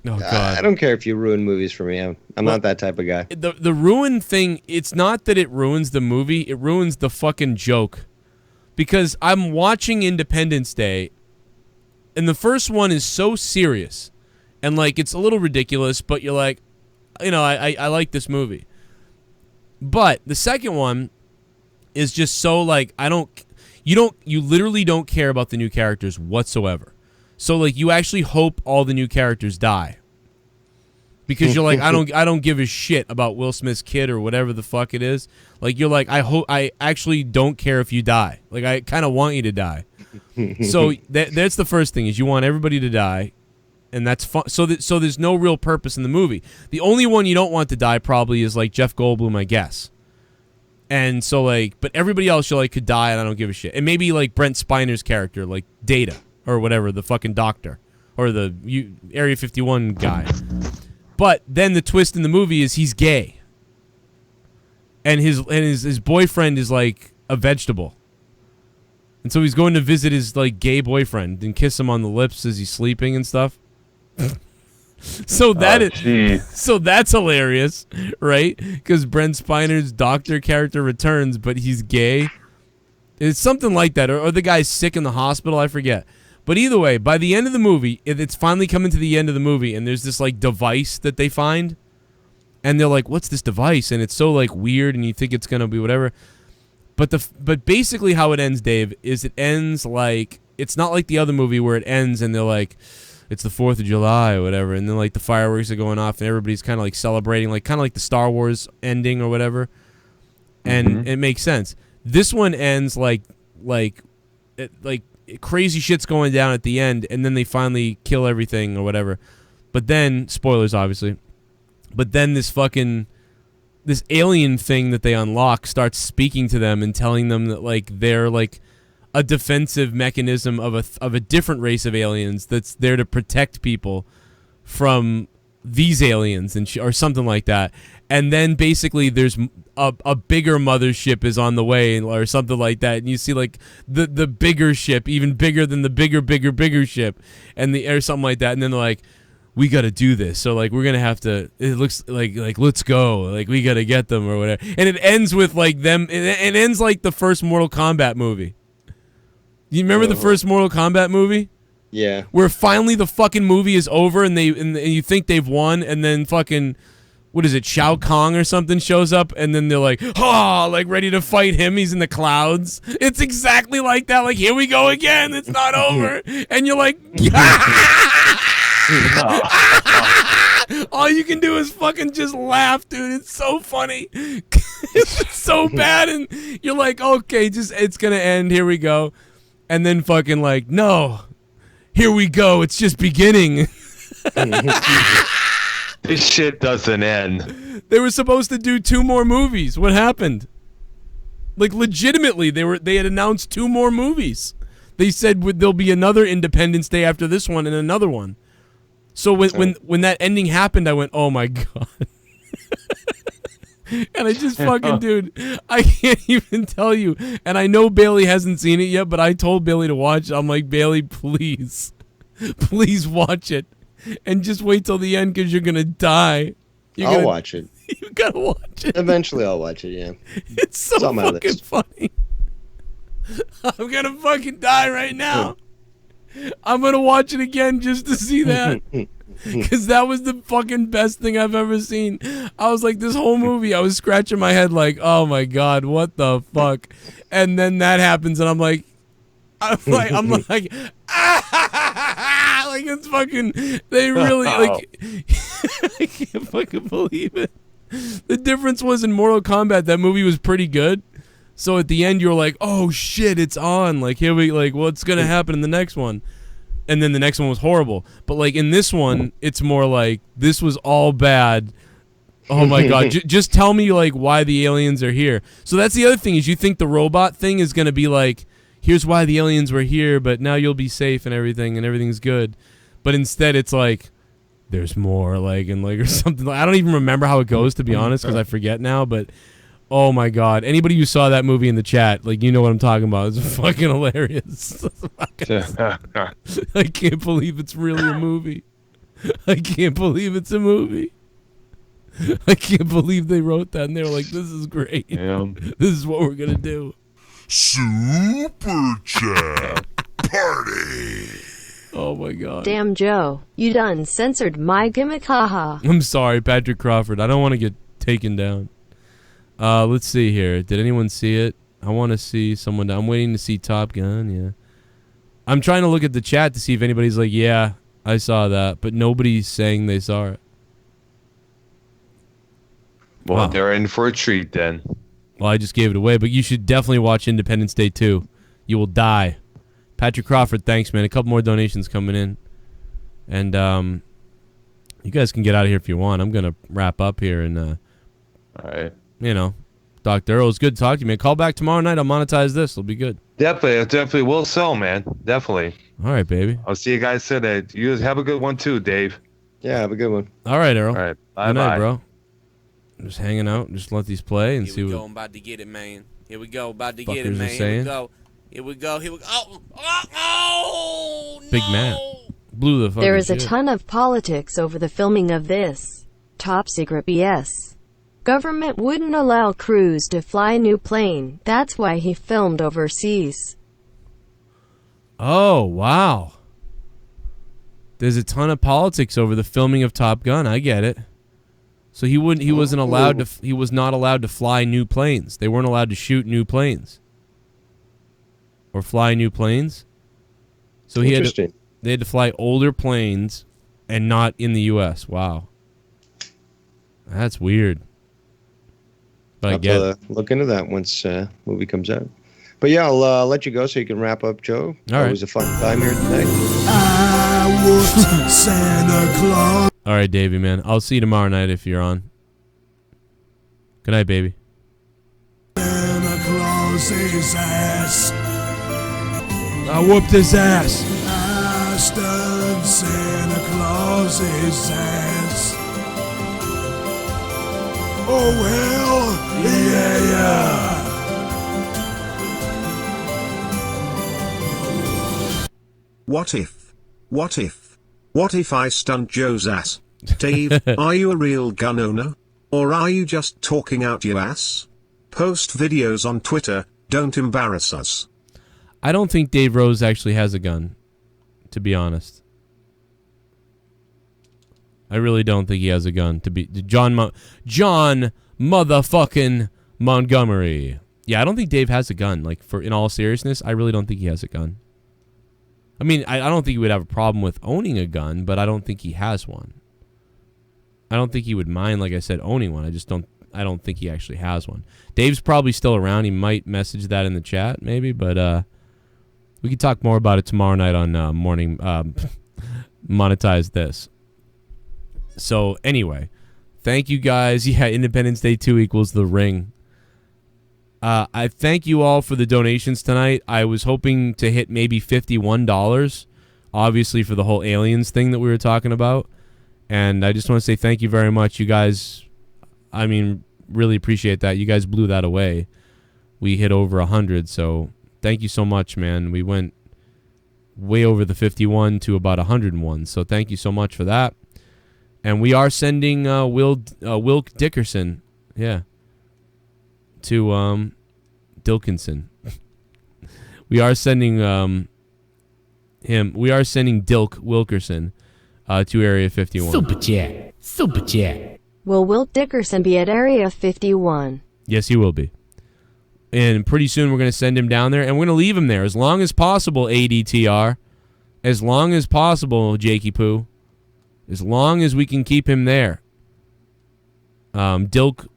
I don't care if you ruin movies for me. I'm not that type of guy.
The ruin thing, it's not that it ruins the movie, it ruins the fucking joke. Because I'm watching Independence Day, and the first one is so serious, and like it's a little ridiculous, but you're like, you know, I like this movie. But the second one is just so like you literally don't care about the new characters whatsoever. So like you actually hope all the new characters die. Because you're like, I don't give a shit about Will Smith's kid or whatever the fuck it is. Like you're like, I actually don't care if you die. Like I kind of want you to die. So that's the first thing is you want everybody to die, and that's fun. So there's no real purpose in the movie. The only one you don't want to die probably is like Jeff Goldblum, I guess. And so like, but everybody else you like could die, and I don't give a shit. And maybe like Brent Spiner's character, like Data or whatever, the fucking doctor or the Area 51 guy. But then the twist in the movie is he's gay, and his boyfriend is like a vegetable, and so he's going to visit his like gay boyfriend and kiss him on the lips as he's sleeping and stuff. So that's hilarious, right? Because Brent Spiner's doctor character returns, but he's gay. It's something like that, or the guy's sick in the hospital. I forget. But either way, by the end of the movie, it's finally coming to the end of the movie, and there's this like device that they find, and they're like, "What's this device?" And it's so like weird, and you think it's gonna be whatever. But basically, how it ends, Dave, is it ends like it's not like the other movie where it ends and they're like, "It's the 4th of July" or whatever, and then like the fireworks are going off and everybody's kind of like crazy, like kind of like the Star Wars ending or whatever, and it makes sense. This one ends like crazy shit's going down at the end, and then they finally kill everything or whatever. But then, spoilers obviously, but then this alien thing that they unlock starts speaking to them and telling them that like they're like a defensive mechanism of a different race of aliens that's there to protect people from these aliens or something like that. And then basically there's a bigger mothership is on the way or something like that, and you see like the bigger ship, even bigger than the bigger ship, and or something like that, and then they're like, we got to do this, so like we're gonna have to, it looks like let's go, like we got to get them or whatever. And it ends with like them, it ends like the first Mortal Kombat movie. You remember the first Mortal Kombat movie?
Yeah.
Where finally the fucking movie is over and you think they've won, and then fucking, what is it, Shao Kahn or something shows up, and then they're like, like ready to fight him. He's in the clouds. It's exactly like that. Like, here we go again. It's not over. And you're like, all you can do is fucking just laugh, dude. It's so funny. It's so bad. And you're like, okay, it's going to end. Here we go. And then fucking like, no, here we go. It's just beginning.
This shit doesn't end.
They were supposed to do 2 more movies. What happened? Like, legitimately, they had announced 2 more movies. They said there'll be another Independence Day after this one and another one. So when that ending happened, I went, oh my God. And I just fucking, dude, I can't even tell you. And I know Bailey hasn't seen it yet, but I told Bailey to watch it. I'm like, Bailey, please watch it. And just wait till the end because you're gonna die.
I'll watch it.
You gotta watch it.
Eventually, I'll watch it. Yeah.
It's so
on my
fucking
list.
funny. I'm gonna fucking die right now. I'm gonna watch it again just to see that. Because that was the fucking best thing I've ever seen. I was like, this whole movie, I was scratching my head like, oh my God, what the fuck? And then that happens, and I'm like, like it's fucking, they really, like, I can't fucking believe it. The difference was in Mortal Kombat, that movie was pretty good. So at the end, you're like, oh shit, it's on. Like, here we, like, what's gonna happen in the next one? And then the next one was horrible. But like in this one, it's more like, this was all bad. Oh my God. Just tell me like why the aliens are here. So that's the other thing, is you think the robot thing is going to be like, here's why the aliens were here, but now you'll be safe and everything's good. But instead it's like, there's more, like, and like, or something. I don't even remember how it goes, to be honest, because I forget now, but oh my God. Anybody who saw that movie in the chat, like, you know what I'm talking about. It's fucking hilarious. I can't believe it's really a movie. I can't believe it's a movie. I can't believe they wrote that and they were like, this is great.
Yeah.
This is what we're going to do.
Super Chat Party.
Oh my God.
Damn, Joe. You done censored my gimmick, haha.
I'm sorry, Patrick Crawford. I don't want to get taken down. Let's see here. Did anyone see it? I want to see someone. I'm waiting to see Top Gun. Yeah. I'm trying to look at the chat to see if anybody's like, yeah, I saw that, but nobody's saying they saw it.
Well, they're in for a treat then.
Well, I just gave it away, but you should definitely watch Independence Day 2. You will die. Patrick Crawford, thanks, man. A couple more donations coming in. And you guys can get out of here if you want. I'm going to wrap up here. And,
all right.
You know, Dr. Earl, it's good to talk to you, man. Call back tomorrow night. I'll monetize this. It'll be good.
Definitely will sell, man. Definitely.
All right, baby.
I'll see you guys today. You have a good one too, Dave.
Yeah, have a good one.
All right, Earl.
All right.
Good night,
Bye-bye.
bro. Just hanging out. Just let these play and see
Here we
what
go. I'm about to get it, man. Here we go. About to
fuckers
get it,
are
man. Here
saying.
we go. Here we go. Here we go. Oh,
Big Matt blew the fucking
There is a
shit.
ton of politics over the filming of this. Top secret BS. Government wouldn't allow crews to fly new plane. That's why he filmed overseas.
Oh, wow. There's a ton of politics over the filming of Top Gun. I get it. So he wasn't allowed to, he was not allowed to fly new planes. They weren't allowed to shoot new planes. Or fly new planes. So they had to fly older planes and not in the US. Wow. That's weird. But I
I'll
get
have to look into that once movie comes out. But yeah, I'll let you go so you can wrap up, Joe.
All right.
It was a fun time here tonight.
I was Santa Claus.
All right, Davey, man. I'll see you tomorrow night if you're on. Good night, baby.
Santa Claus's ass.
I whooped his ass.
I stunned Santa Claus's ass. Oh well, yeah.
What if? What if? What if I stunt Joe's ass? Dave, are you a real gun owner? Or are you just talking out your ass? Post videos on Twitter, don't embarrass us.
I don't think Dave Rose actually has a gun, to be honest. I really don't think he has a gun. John motherfucking Montgomery. Yeah, I don't think Dave has a gun. Like, in all seriousness, I really don't think he has a gun. I mean, I don't think he would have a problem with owning a gun, but I don't think he has one. I don't think he would mind, like I said, owning one. I don't think he actually has one. Dave's probably still around. He might message that in the chat, maybe, but we can talk more about it tomorrow night on Morning Monetize This. So, anyway, thank you guys. Yeah, Independence Day 2 equals The Ring. I thank you all for the donations tonight. I was hoping to hit maybe $51, obviously, for the whole aliens thing that we were talking about. And I just want to say thank you very much. You guys, I mean, really appreciate that. You guys blew that away. We hit over 100, so thank you so much, man. We went way over the 51 to about 101. So thank you so much for that. And we are sending Wilk Dickerson, to Dilkinson. We are sending him. We are sending Dilk Wilkerson to Area 51.
Super chat. Will Wilk Dickerson be at Area 51?
Yes, he will be. And pretty soon we're going to send him down there, and we're going to leave him there as long as possible, ADTR. As long as possible, Jakey Poo. As long as we can keep him there. Dilk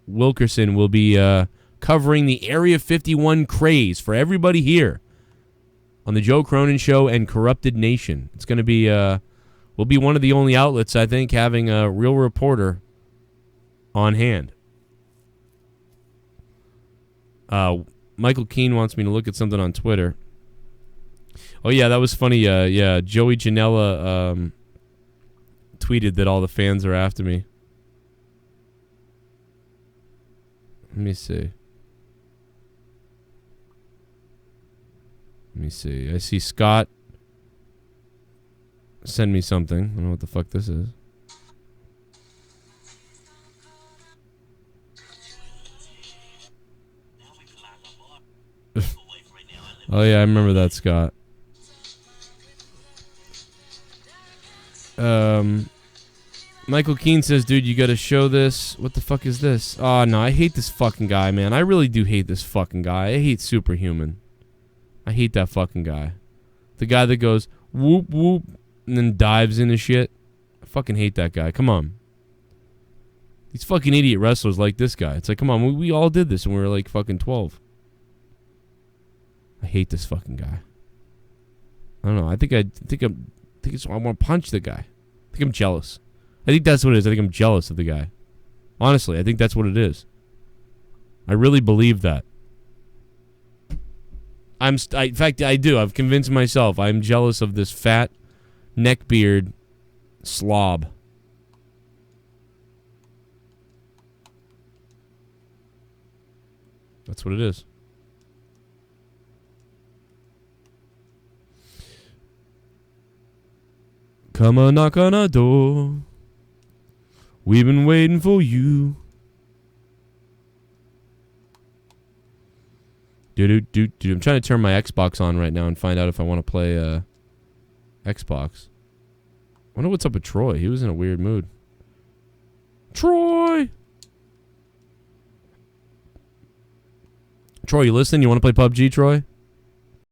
Wilkerson will be covering the Area 51 craze for everybody here on the Joe Cronin Show and Corrupted Nation. It's going to be, we'll be one of the only outlets, I think, having a real reporter on hand. Michael Keane wants me to look at something on Twitter. Oh, yeah, that was funny. Joey Janela tweeted that all the fans are after me. Let me see. I see Scott send me something. I don't know what the fuck this is. Oh, yeah, I remember that, Scott. Michael Keane says, dude, you gotta show this. What the fuck is this? Oh, no, I hate this fucking guy, man. I really do hate this fucking guy. I hate Superhuman. I hate that fucking guy. The guy that goes, whoop, whoop, and then dives into shit. I fucking hate that guy. Come on. These fucking idiot wrestlers like this guy. It's like, come on, we all did this when we were like fucking 12. I hate this fucking guy. I don't know. I want to punch the guy. I think I'm jealous. I think that's what it is. I think I'm jealous of the guy. Honestly, I think that's what it is. I really believe that. In fact, I do. I've convinced myself. I'm jealous of this fat, neckbeard slob. That's what it is. Come on, knock on our door. We've been waiting for you. Dude. I'm trying to turn my Xbox on right now and find out if I want to play Xbox. I wonder what's up with Troy. He was in a weird mood. Troy, you listening? You want to play PUBG, Troy?